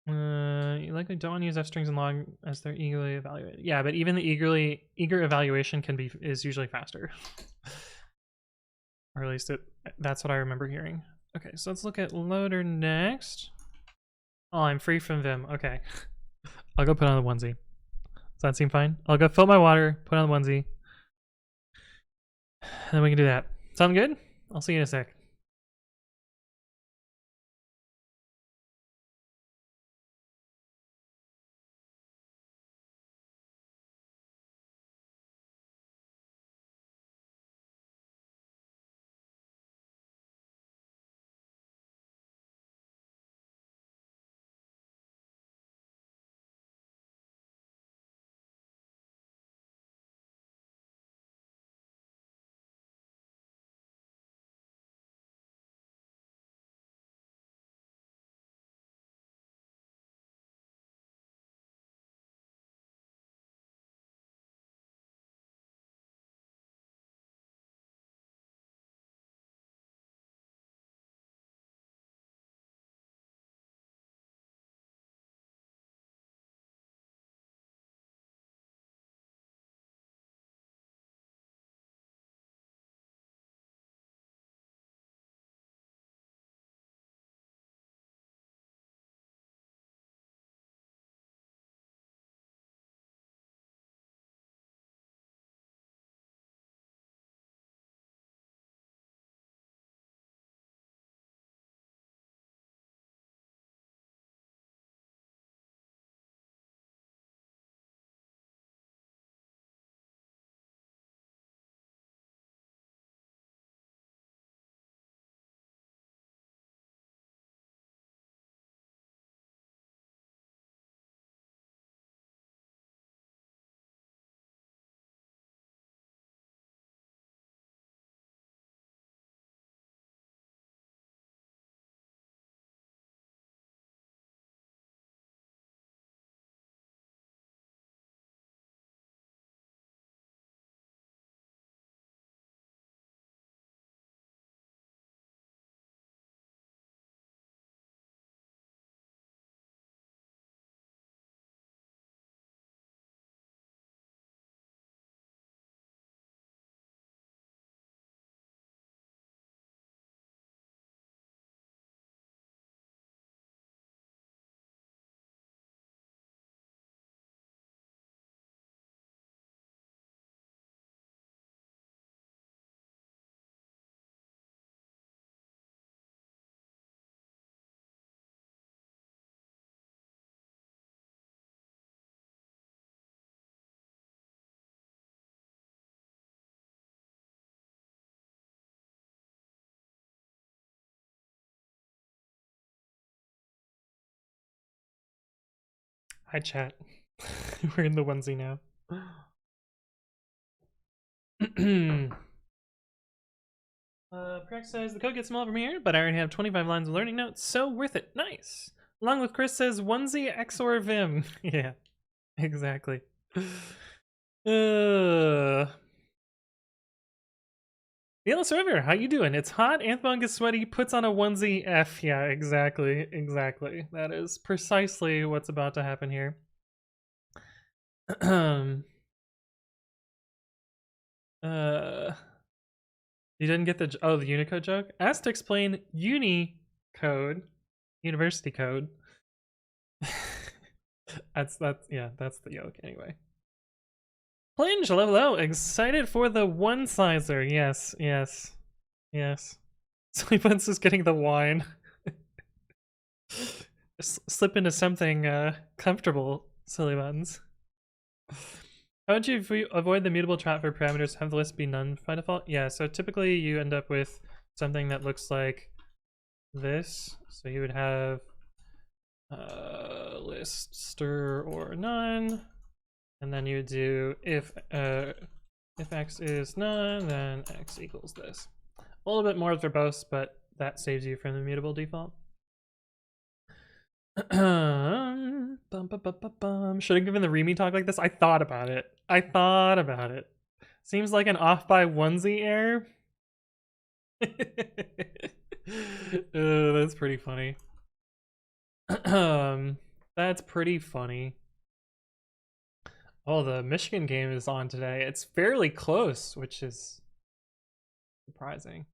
You likely don't want to use f strings and log as they're eagerly evaluated. Yeah, but even the eager evaluation is usually faster. Or at least that's what I remember hearing. Okay, so let's look at loader next. Oh, I'm free from Vim. Okay. I'll go put on the onesie. Does that seem fine? I'll go fill my water, put on the onesie. And then we can do that. Sound good? I'll see you in a sec. Hi, chat. We're in the onesie now. Craig says the code gets smaller from here, but I already have 25 lines of learning notes, so worth it. Nice. Along with Chris says onesie XOR Vim. Yeah, exactly. Needless River, how you doing? It's hot, Anthon gets sweaty, puts on a onesie, F. Yeah, exactly. That is precisely what's about to happen here. You didn't get the Unicode joke? Asked to explain Unicode, university code. that's the joke anyway. Plinge, hello, excited for the one-sizer. Yes. Sleepens is getting the wine. Slip into something comfortable, silly buttons. How would you avoid the mutable trap for parameters? Have the list be none by default? Yeah, so typically you end up with something that looks like this. So you would have list stir or none, and then you would do if x is none, then x equals this. A little bit more verbose, but that saves you from the mutable default. Should have given the Remy talk like this. I thought about it. Seems like an off by onesie error. That's pretty funny. That's pretty funny. Oh, the Michigan game is on today. It's fairly close, which is surprising.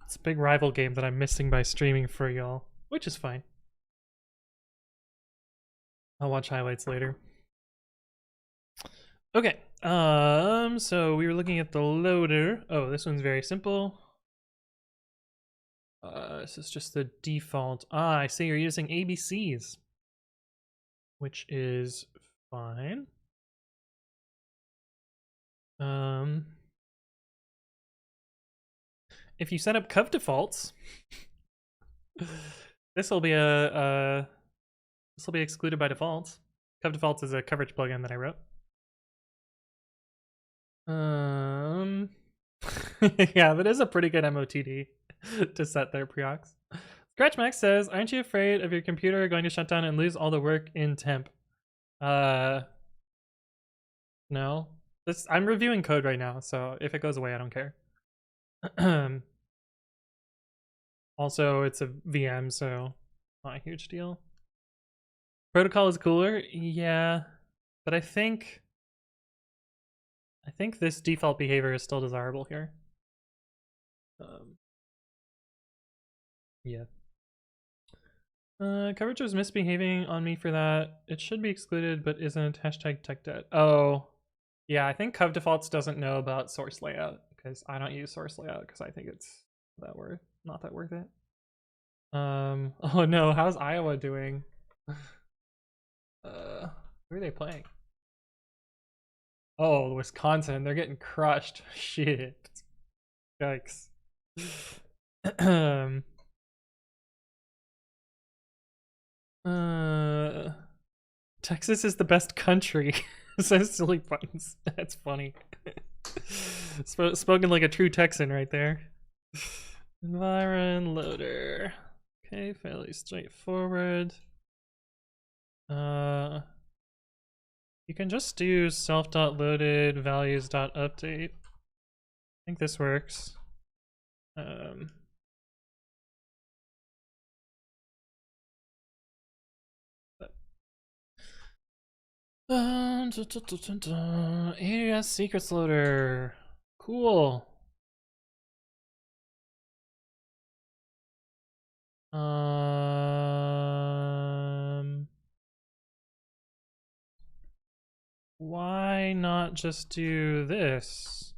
It's a big rival game that I'm missing by streaming for y'all, which is fine. I'll watch highlights later. Okay, so we were looking at the loader. Oh, this one's very simple. This is just the default. I see you're using ABCs, which is fine. If you set up cov defaults, this will be excluded by default. Cov defaults is a coverage plugin that I wrote. Yeah, that is a pretty good MOTD to set their preox. Scratchmax says, aren't you afraid of your computer going to shut down and lose all the work in temp? No. I'm reviewing code right now, so if it goes away, I don't care. Also, it's a VM, so not a huge deal. Protocol is cooler, yeah, but I think this default behavior is still desirable here. Yeah. Coverage was misbehaving on me for that. It should be excluded, but isn't. Hashtag tech debt. Oh, yeah. I think cov defaults doesn't know about source layout because I don't use source layout because I think it's not that worth it. Oh no, how's Iowa doing? Who are they playing? Oh, Wisconsin, they're getting crushed. Shit. Yikes. Texas is the best country. Says silly buttons. That's funny. Spoken like a true Texan right there. Environ loader. Okay, fairly straightforward. You can just do self.loaded values.update. I think this works. AWS secrets loader. Cool. Why not just do this?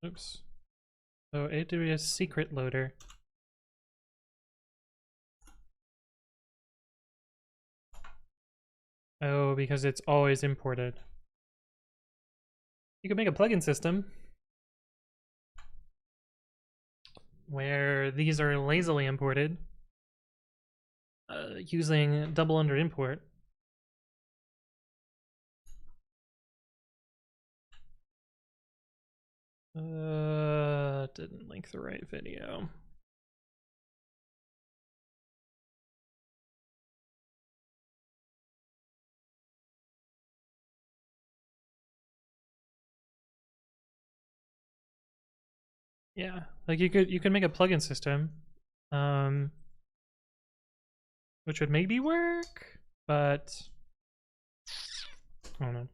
Oops. So AWS secret loader. Oh, because it's always imported. You can make a plugin system where these are lazily imported using double under import. Didn't link the right video. Yeah, like you could make a plugin system, which would maybe work, but I don't know.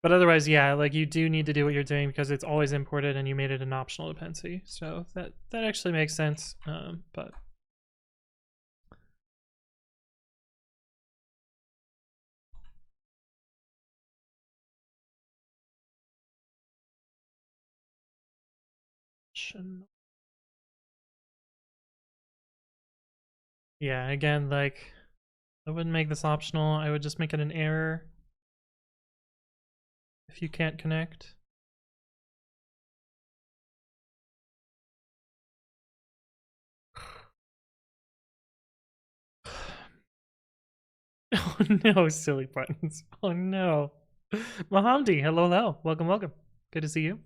But otherwise, yeah, like you do need to do what you're doing because it's always imported, and you made it an optional dependency. So that actually makes sense. But yeah, again, like I wouldn't make this optional. I would just make it an error if you can't connect. Oh no, silly buttons. Oh no. Mohamdi, hello, hello. Welcome, welcome. Good to see you.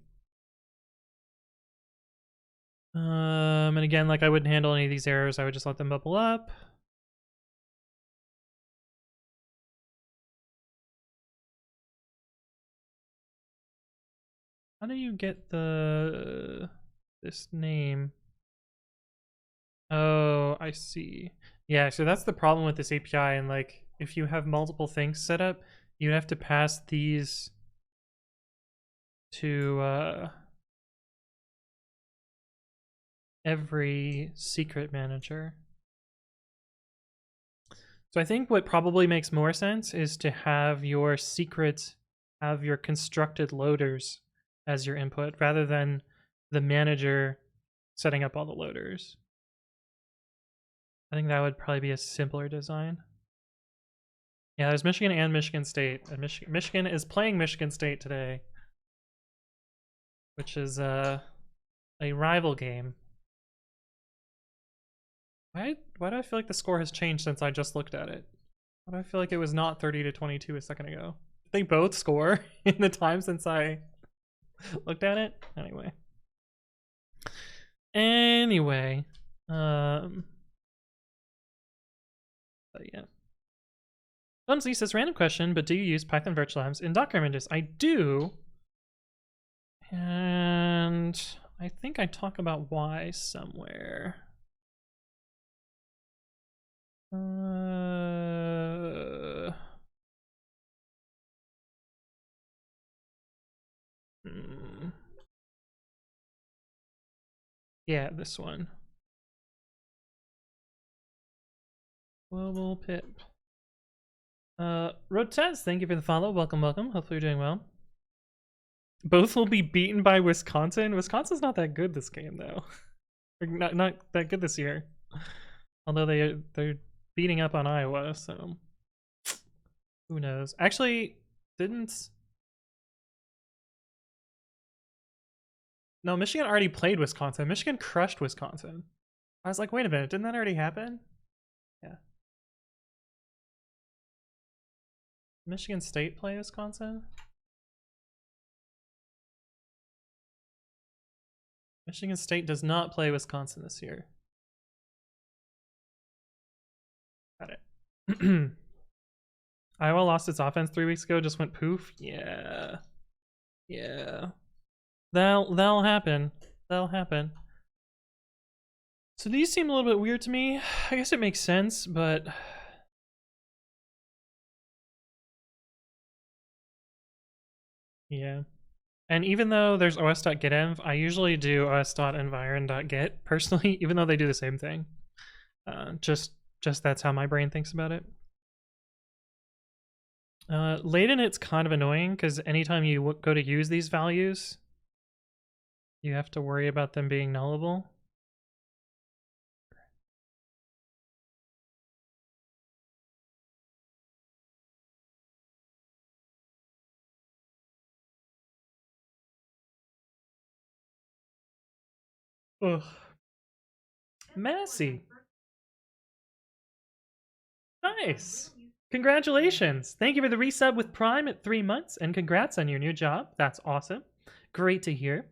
And again, like I wouldn't handle any of these errors. I would just let them bubble up. How do you get this name? Oh, I see. Yeah, so that's the problem with this API, and like if you have multiple things set up, you have to pass these to every secret manager. So I think what probably makes more sense is to have your secrets have your constructed loaders as your input rather than the manager setting up all the loaders. I think that would probably be a simpler design. Yeah, there's Michigan and Michigan State. And Michigan is playing Michigan State today, which is a rival game. Why do I feel like the score has changed since I just looked at it? Why do I feel like it was not 30-22 a second ago? Did they both score in the time since I looked at it? Anyway. But yeah. Clumsy says, random question, but do you use Python virtual envs in Docker images? I do. And I think I talk about why somewhere. Yeah, this one. Global pip. Rotez, thank you for the follow. Welcome, welcome. Hopefully you're doing well. Both will be beaten by Wisconsin. Wisconsin's not that good this game though. not that good this year. Although they're beating up on Iowa, so who knows? Actually, no, Michigan already played Wisconsin. Michigan crushed Wisconsin. I was like, wait a minute, didn't that already happen? Yeah. Michigan State play Wisconsin? Michigan State does not play Wisconsin this year. Got it. Iowa lost its offense 3 weeks ago, just went poof. Yeah. Yeah. That'll happen. That'll happen. So these seem a little bit weird to me. I guess it makes sense, but yeah. And even though there's os.getenv, I usually do os.environ.get personally, even though they do the same thing. Just that's how my brain thinks about it. Latent, it's kind of annoying because anytime you go to use these values, you have to worry about them being nullable. Ugh. Massey. Nice. Congratulations. Thank you for the resub with Prime at 3 months, and congrats on your new job. That's awesome. Great to hear.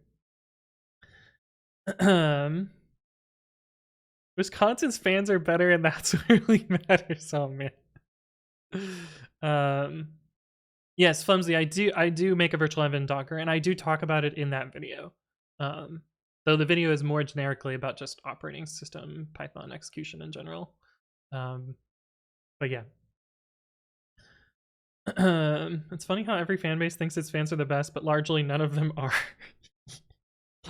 Wisconsin's fans are better, and that's what really matters. Oh man. Yes, Flimsy, I do make a virtual env in Docker, and I do talk about it in that video. Though the video is more generically about just operating system Python execution in general. But yeah. It's funny how every fan base thinks its fans are the best, but largely none of them are.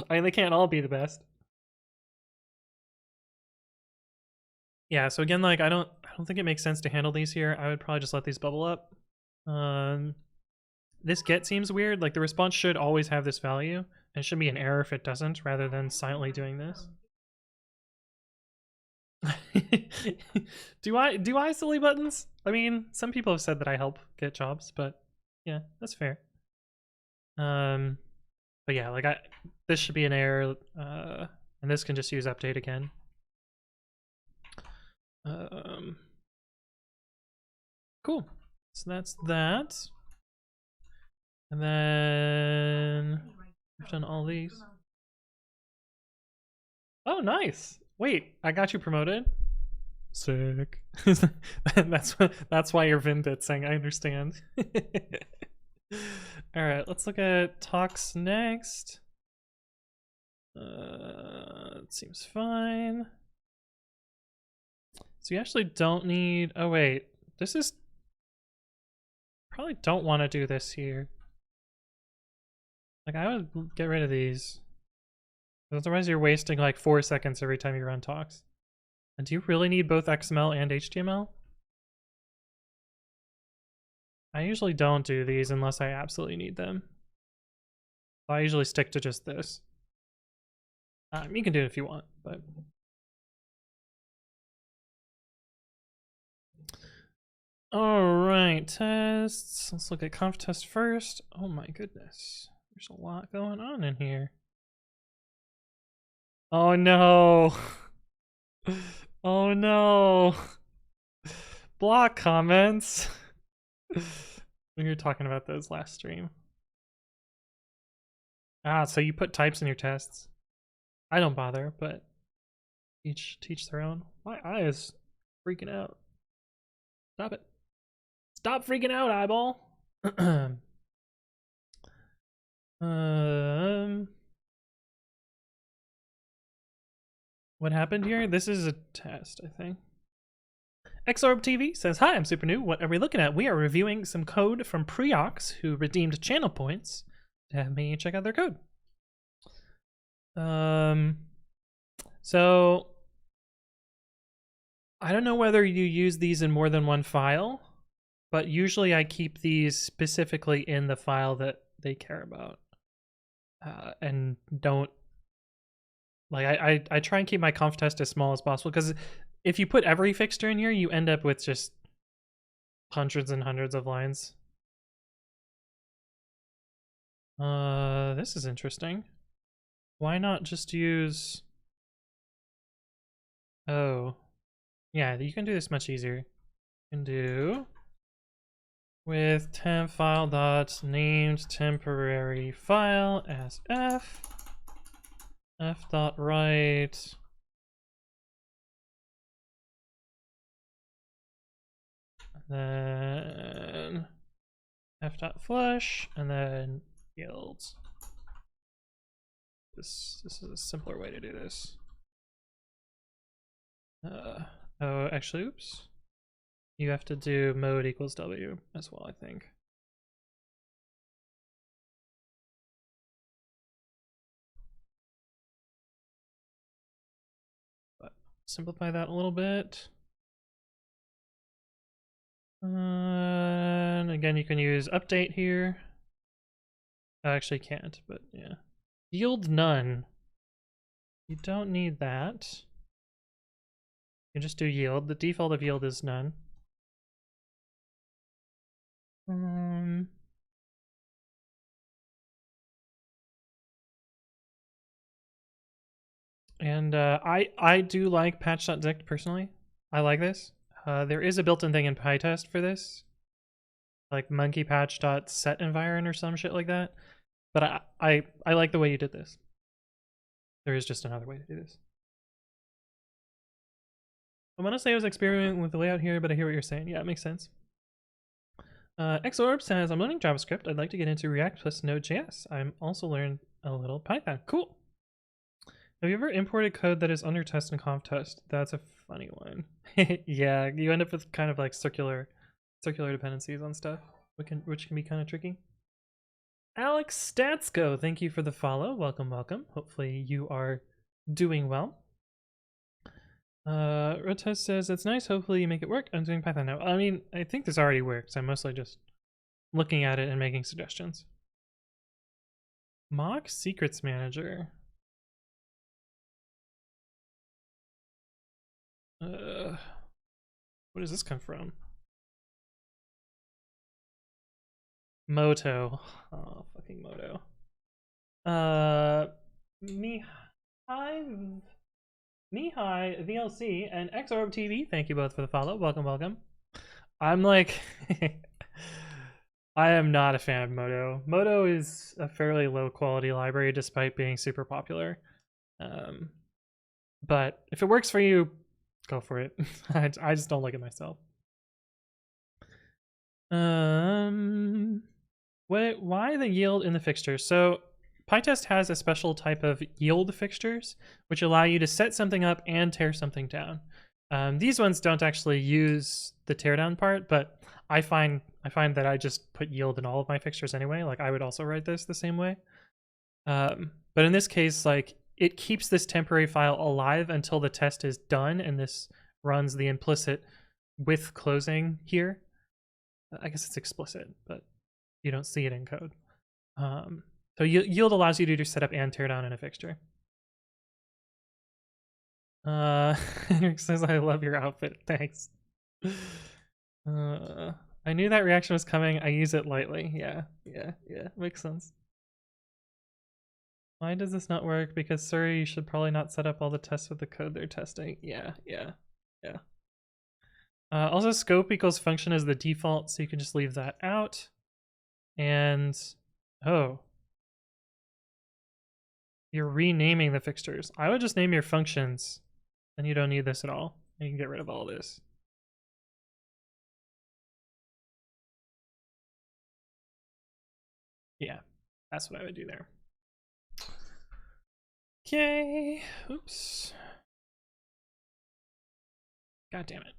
I mean, they can't all be the best. Yeah, so again, like I don't think it makes sense to handle these here. I would probably just let these bubble up. This get seems weird. Like the response should always have this value, and it should be an error if it doesn't, rather than silently doing this. do I silly buttons? I mean, some people have said that I help get jobs, but yeah, that's fair. But yeah, like this should be an error, and this can just use update again. Cool. So that's that. And then we've done all these. Oh, nice. Wait, I got you promoted. Sick. that's why you're Vinditzing. I understand. All right, let's look at talks next. It seems fine. So you actually don't need. Oh wait, this is. Probably don't want to do this here. Like I would get rid of these. Otherwise you're wasting like 4 seconds every time you run talks. And do you really need both XML and HTML? I usually don't do these unless I absolutely need them. I usually stick to just this. You can do it if you want, but... Alright, tests. Let's look at conf test first. Oh my goodness. There's a lot going on in here. Oh no. Oh no. Block comments. We were talking about those last stream. Ah, so you put types in your tests. I don't bother, but each teach their own. My eye is freaking out. Stop it. Stop freaking out, eyeball. What happened here? This is a test, I think. Xorb TV says, "Hi, I'm super new. What are we looking at? We are reviewing some code from Preox, who redeemed channel points to have me check out their code." So I don't know whether you use these in more than one file, but usually I keep these specifically in the file that they care about, and don't. Like I try and keep my conf test as small as possible, because if you put every fixture in here, you end up with just hundreds and hundreds of lines. This is interesting. Why not just use... Oh. Yeah, you can do this much easier. You can do with temp file dot named temporary file as f dot write then f dot flush and then yields. This is a simpler way to do this. Oh, actually, oops. You have to do mode equals W as well, I think. But simplify that a little bit. And again, you can use update here. I actually can't, but yeah. Yield none. You don't need that. You can just do yield. The default of yield is none. And I do like patch.dict personally. I like this. There is a built-in thing in PyTest for this, like monkeypatch.setEnviron or some shit like that. But I like the way you did this. There is just another way to do this. I want to say I was experimenting with the layout here, but I hear what you're saying. Yeah, it makes sense. Xorb says, "I'm learning JavaScript. I'd like to get into React plus Node.js. I'm also learning a little Python." Cool. Have you ever imported code that is under test and conf test? That's a funny one. Yeah, you end up with kind of like circular dependencies on stuff, which can be kind of tricky. Alex Statsco, thank you for the follow. Welcome, welcome. Hopefully you are doing well. Rotes says it's nice. Hopefully you make it work. I'm doing Python now. I mean, I think this already works. I'm mostly just looking at it and making suggestions. Mock secrets manager. Where does this come from? Moto. Oh, fucking Moto. Mihai VLC and XORB TV. Thank you both for the follow. Welcome, welcome. I'm like, I am not a fan of Moto. Moto is a fairly low quality library despite being super popular. But if it works for you, go for it. I just don't like it myself. Why the yield in the fixtures? So PyTest has a special type of yield fixtures, which allow you to set something up and tear something down. These ones don't actually use the teardown part, but I find that I just put yield in all of my fixtures anyway. Like I would also write this the same way. But in this case, like it keeps this temporary file alive until the test is done, and this runs the implicit with closing here. I guess it's explicit, but you don't see it in code. So yield allows you to do setup and tear down in a fixture. Henrik says, I love your outfit. Thanks. I knew that reaction was coming. I use it lightly. Yeah. Makes sense. Why does this not work? Because, sir, you should probably not set up all the tests with the code they're testing. Yeah. Also, scope equals function is the default, so you can just leave that out. And, oh. You're renaming the fixtures. I would just name your functions, then you don't need this at all. You can get rid of all this. Yeah, that's what I would do there. Okay, oops. God damn it.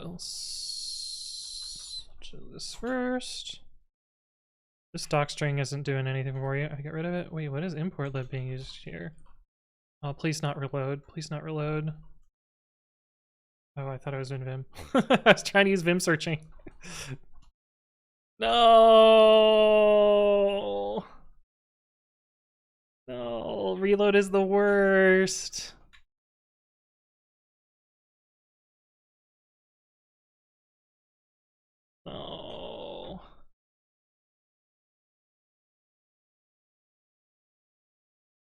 Let's do this first. This doc string isn't doing anything for you. I get rid of it. Wait, what is import lib being used here? Oh, please not reload. Please not reload. Oh, I thought I was in Vim. I was trying to use Vim searching. No. No, reload is the worst. No.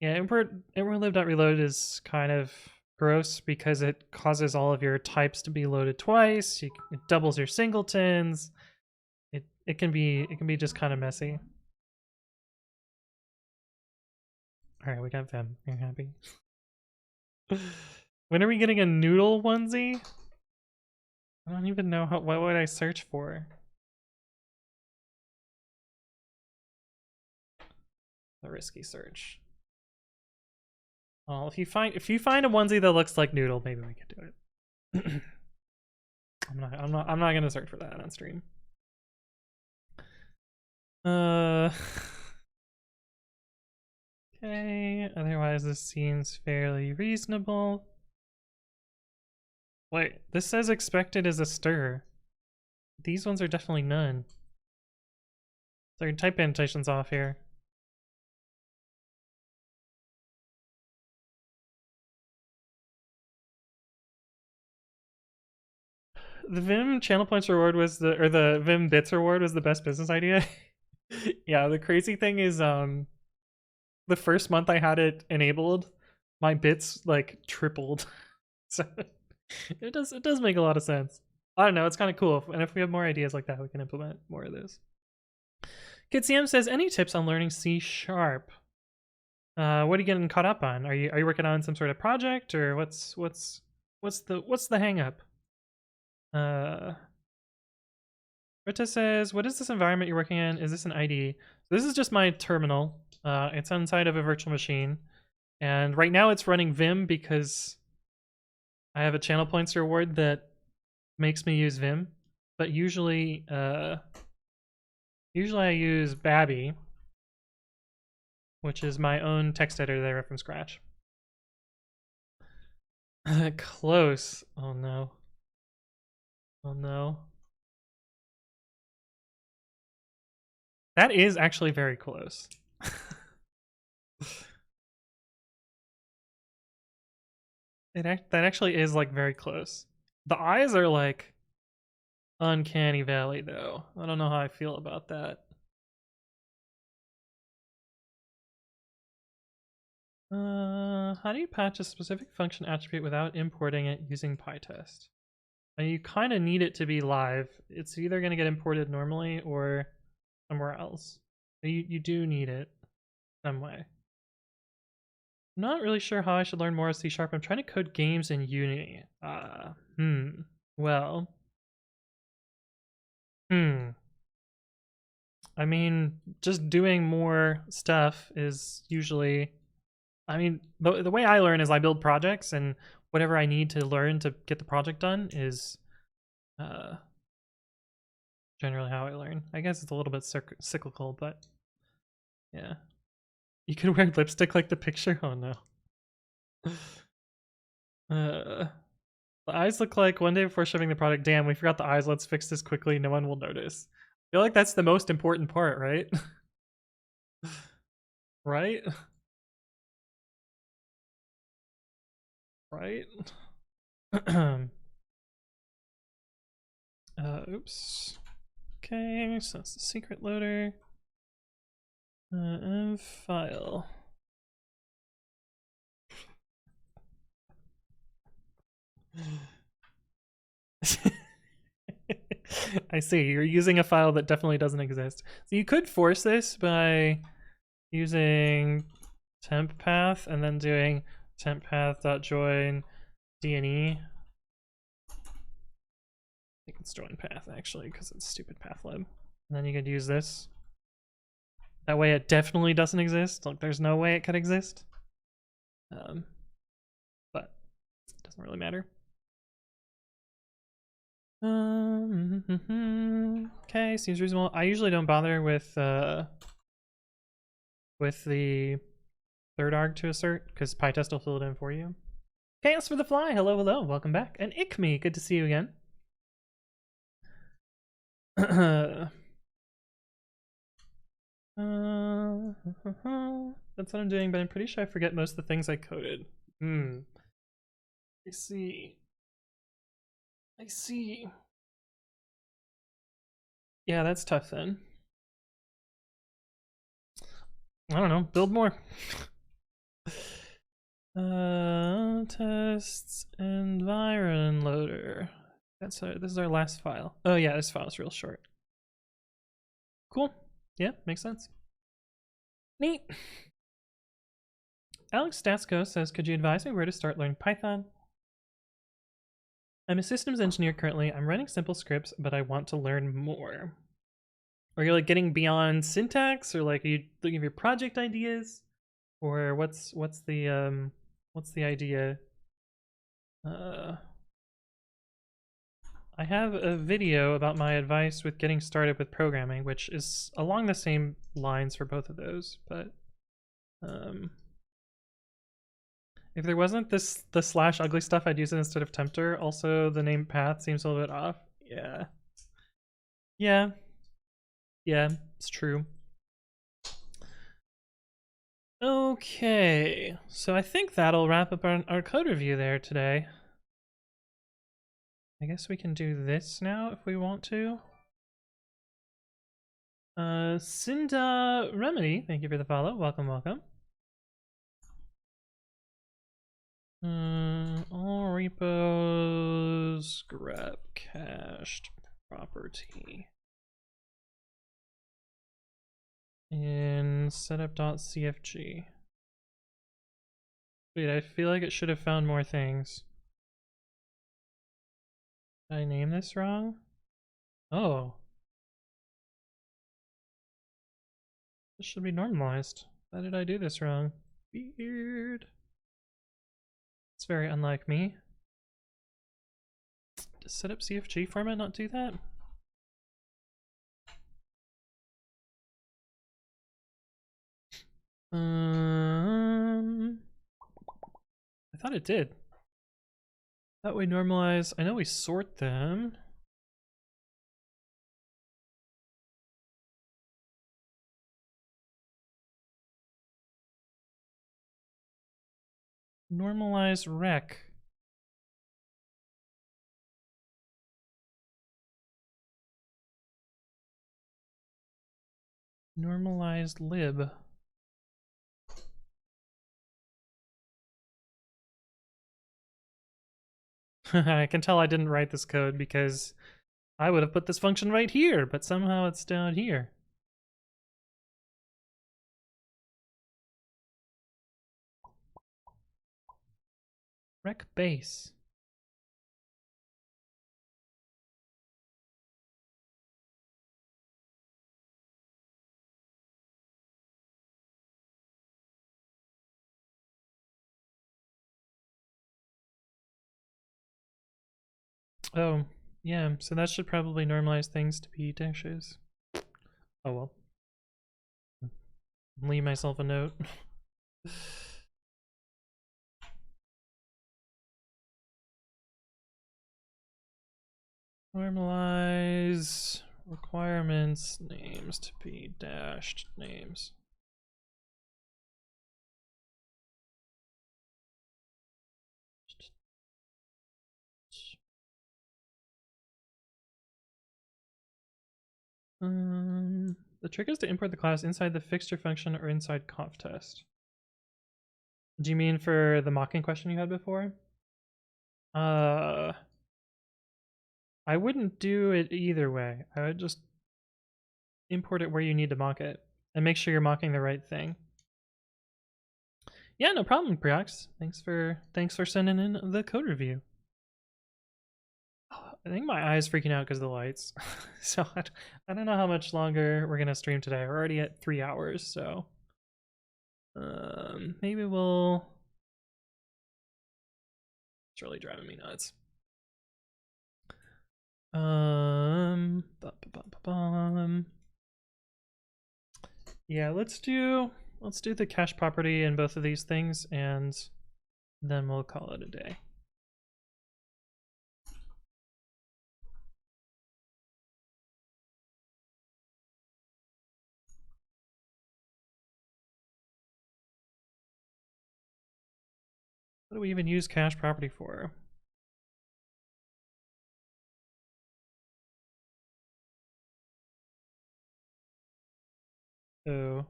Yeah, import.lib.reload is kind of gross because it causes all of your types to be loaded twice. It doubles your singletons. It can be just kind of messy. All right, we got Vim. You're happy. When are we getting a noodle onesie? I don't even know what would I search for. A risky search. Well, if you find a onesie that looks like noodle, maybe we could do it. I'm not gonna search for that on stream. Okay, otherwise this seems fairly reasonable. Wait, this says expected is a stir. These ones are definitely none. So your type annotation's off here. The Vim channel points reward was the Vim bits reward was the best business idea. Yeah, the crazy thing is the first month I had it enabled, my bits like tripled. So it does make a lot of sense. I don't know, it's kind of cool. And if we have more ideas like that, we can implement more of this. KidCM says, any tips on learning C#? What are you getting caught up on? Are you working on some sort of project, or what's the hang up? Rita says, what is this environment you're working in? Is this an IDE? This is just my terminal. It's inside of a virtual machine. And right now it's running Vim because I have a channel points reward that makes me use Vim. But usually I use Babby, which is my own text editor that I wrote from scratch. Close. Oh no. Oh no. That is actually very close. That actually is like very close. The eyes are like uncanny valley though. I don't know how I feel about that. How do you patch a specific function attribute without importing it using PyTest? You kind of need it to be live. It's either going to get imported normally or somewhere else. But you do need it some way. I'm not really sure how I should learn more of C#. I'm trying to code games in Unity. Well. I mean, just doing more stuff is usually... I mean, the way I learn is I build projects, and whatever I need to learn to get the project done is generally how I learn. I guess it's a little bit cyclical, but yeah. You could wear lipstick like the picture? Oh no. The eyes look like one day before shipping the product. Damn, we forgot the eyes. Let's fix this quickly. No one will notice. I feel like that's the most important part, right? Right? Right? Oops. Okay, so that's the secret loader. And file. I see, you're using a file that definitely doesn't exist. So you could force this by using temp path and then doing temp path.join dne. I think it's join path actually, because it's stupid pathlib. And then you could use this. That way it definitely doesn't exist. Like there's no way it could exist. But it doesn't really matter. Okay, seems reasonable. I usually don't bother with the third arg to assert because PyTest will fill it in for you. Chaos for the Fly, hello, hello, welcome back. And Ikme, good to see you again. That's what I'm doing, but I'm pretty sure I forget most of the things I coded. I see. I see. Yeah, that's tough then. I don't know, build more. Tests environ loader. This is our last file. Oh yeah, this file is real short. Cool. Yeah, makes sense. Neat. Alex Stasko says, could you advise me where to start learning Python? I'm a systems engineer currently. I'm writing simple scripts, but I want to learn more. Are you like getting beyond syntax, or like are you looking for project ideas, or what's the idea? I have a video about my advice with getting started with programming, which is along the same lines for both of those, but if there wasn't the slash ugly stuff, I'd use it instead of tempter. Also, the name path seems a little bit off. Yeah. Yeah. Yeah, it's true. Okay, so I think that'll wrap up our code review there today. I guess we can do this now if we want to. Cinda Remedy, thank you for the follow. Welcome, welcome. All repos grep cached property in setup.cfg. Wait, I feel like it should have found more things. Did I name this wrong? Oh. This should be normalized. Why did I do this wrong? Weird. It's very unlike me. Does setup CFG format not do that? I thought it did. That way normalize. I know we sort them. Normalize rec. Normalized lib. I can tell I didn't write this code because I would have put this function right here, but somehow it's down here. Rec base. Oh, yeah, so that should probably normalize things to be dashes. Oh well. Leave myself a note. Normalize requirements names to be dashed names. The trick is to import the class inside the fixture function or inside conf test. Do you mean for the mocking question you had before? I wouldn't do it either way. I would just import it where you need to mock it and make sure you're mocking the right thing. Yeah, no problem, Priox. Thanks for sending in the code review. I think my eye's freaking out because of the lights. So I don't know how much longer we're gonna stream today. We're already at 3 hours, so maybe we'll. It's really driving me nuts. Yeah, let's do the cache property in both of these things, and then we'll call it a day. What do we even use cache property for? So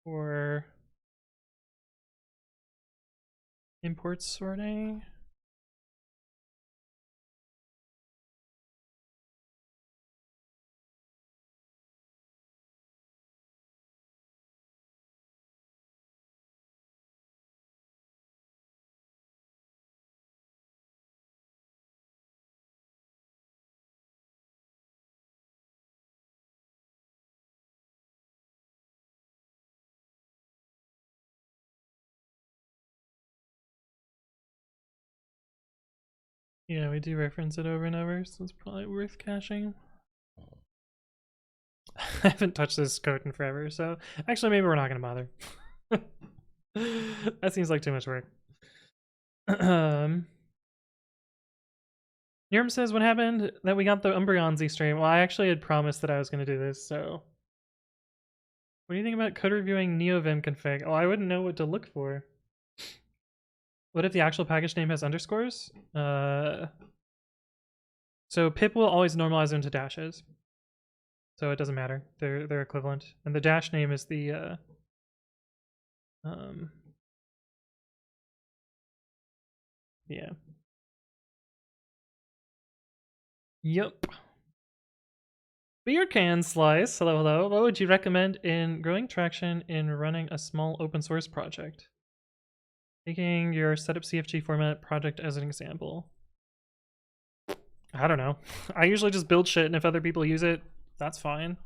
for import sorting. Yeah, we do reference it over and over, so it's probably worth caching. I haven't touched this code in forever, so actually maybe we're not gonna bother. That seems like too much work. Nirm says, what happened? That we got the Umbreon Z stream. Well, I actually had promised that I was gonna do this, so. What do you think about code reviewing NeoVim config? Oh, I wouldn't know what to look for. What if the actual package name has underscores? So pip will always normalize them to dashes. So it doesn't matter. They're equivalent. And the dash name is the yeah. Yep. Beer can slice. Hello, hello. What would you recommend in growing traction in running a small open source project? Taking your setup CFG format project as an example. I don't know. I usually just build shit, and if other people use it, that's fine.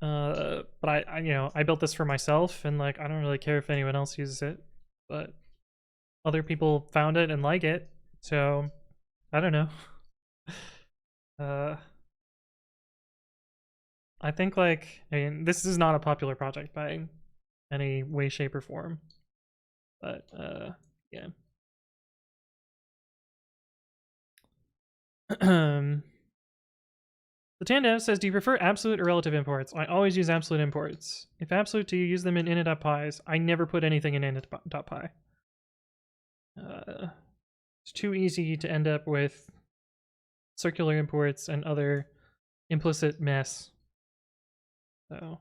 But I you know, I built this for myself, and like I don't really care if anyone else uses it, but other people found it and like it, so I don't know. I think like, I mean, this is not a popular project by any way, shape, or form, but yeah. The Tandev says, do you prefer absolute or relative imports? I always use absolute imports. If absolute, do you use them in init.pys? I never put anything in init.py. It's too easy to end up with circular imports and other implicit mess. So,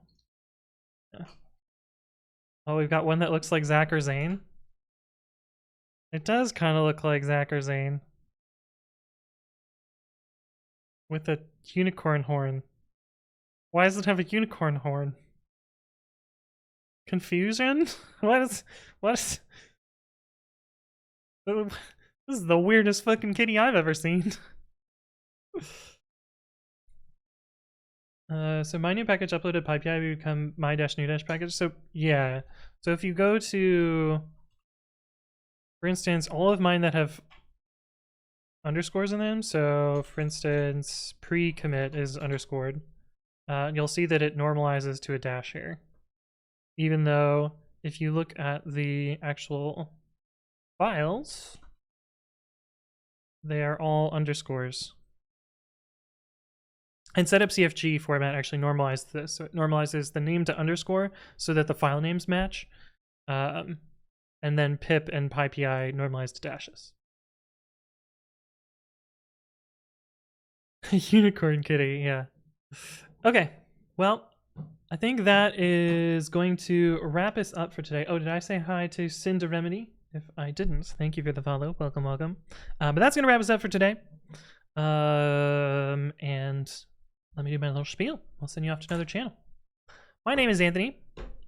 yeah. Oh, we've got one that looks like Zach or Zane. It does kind of look like Zach or Zane. With a unicorn horn. Why does it have a unicorn horn? Confusion? What is... This is the weirdest fucking kitty I've ever seen. So my new package uploaded PyPI will become my-new package. So yeah. So if you go to, for instance, all of mine that have underscores in them. So for instance, pre-commit is underscored. You'll see that it normalizes to a dash here. Even though if you look at the actual files, they are all underscores. And setupcfg format actually normalizes this. So it normalizes the name to underscore so that the file names match. And then pip and PyPI normalized to dashes. Unicorn kitty, yeah. Okay, well, I think that is going to wrap us up for today. Oh, did I say hi to Cinder Remedy? If I didn't, thank you for the follow. Welcome, welcome. But that's going to wrap us up for today. And let me do my little spiel. I'll send you off to another channel. My name is Anthony.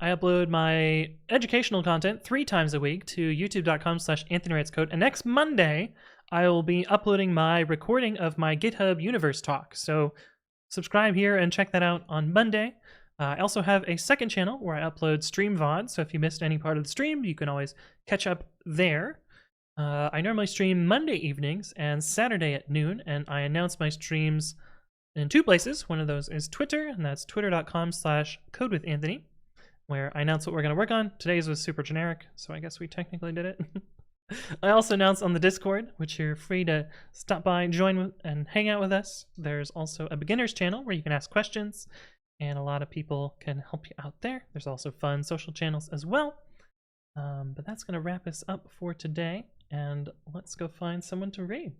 I upload my educational content 3 times a week to youtube.com/anthonywritescode. And next Monday, I will be uploading my recording of my GitHub Universe talk. So subscribe here and check that out on Monday. I also have a second channel where I upload stream VODs. So if you missed any part of the stream, you can always catch up there. I normally stream Monday evenings and Saturday at noon, and I announce my streams in 2 places. One of those is Twitter, and that's twitter.com/codewithanthony, where I announce what we're going to work on. Today's was super generic, so I guess we technically did it. I also announce on the Discord, which you're free to stop by, join, and hang out with us. There's also a beginners channel where you can ask questions, and a lot of people can help you out there. There's also fun social channels as well. But that's going to wrap us up for today, and let's go find someone to raid.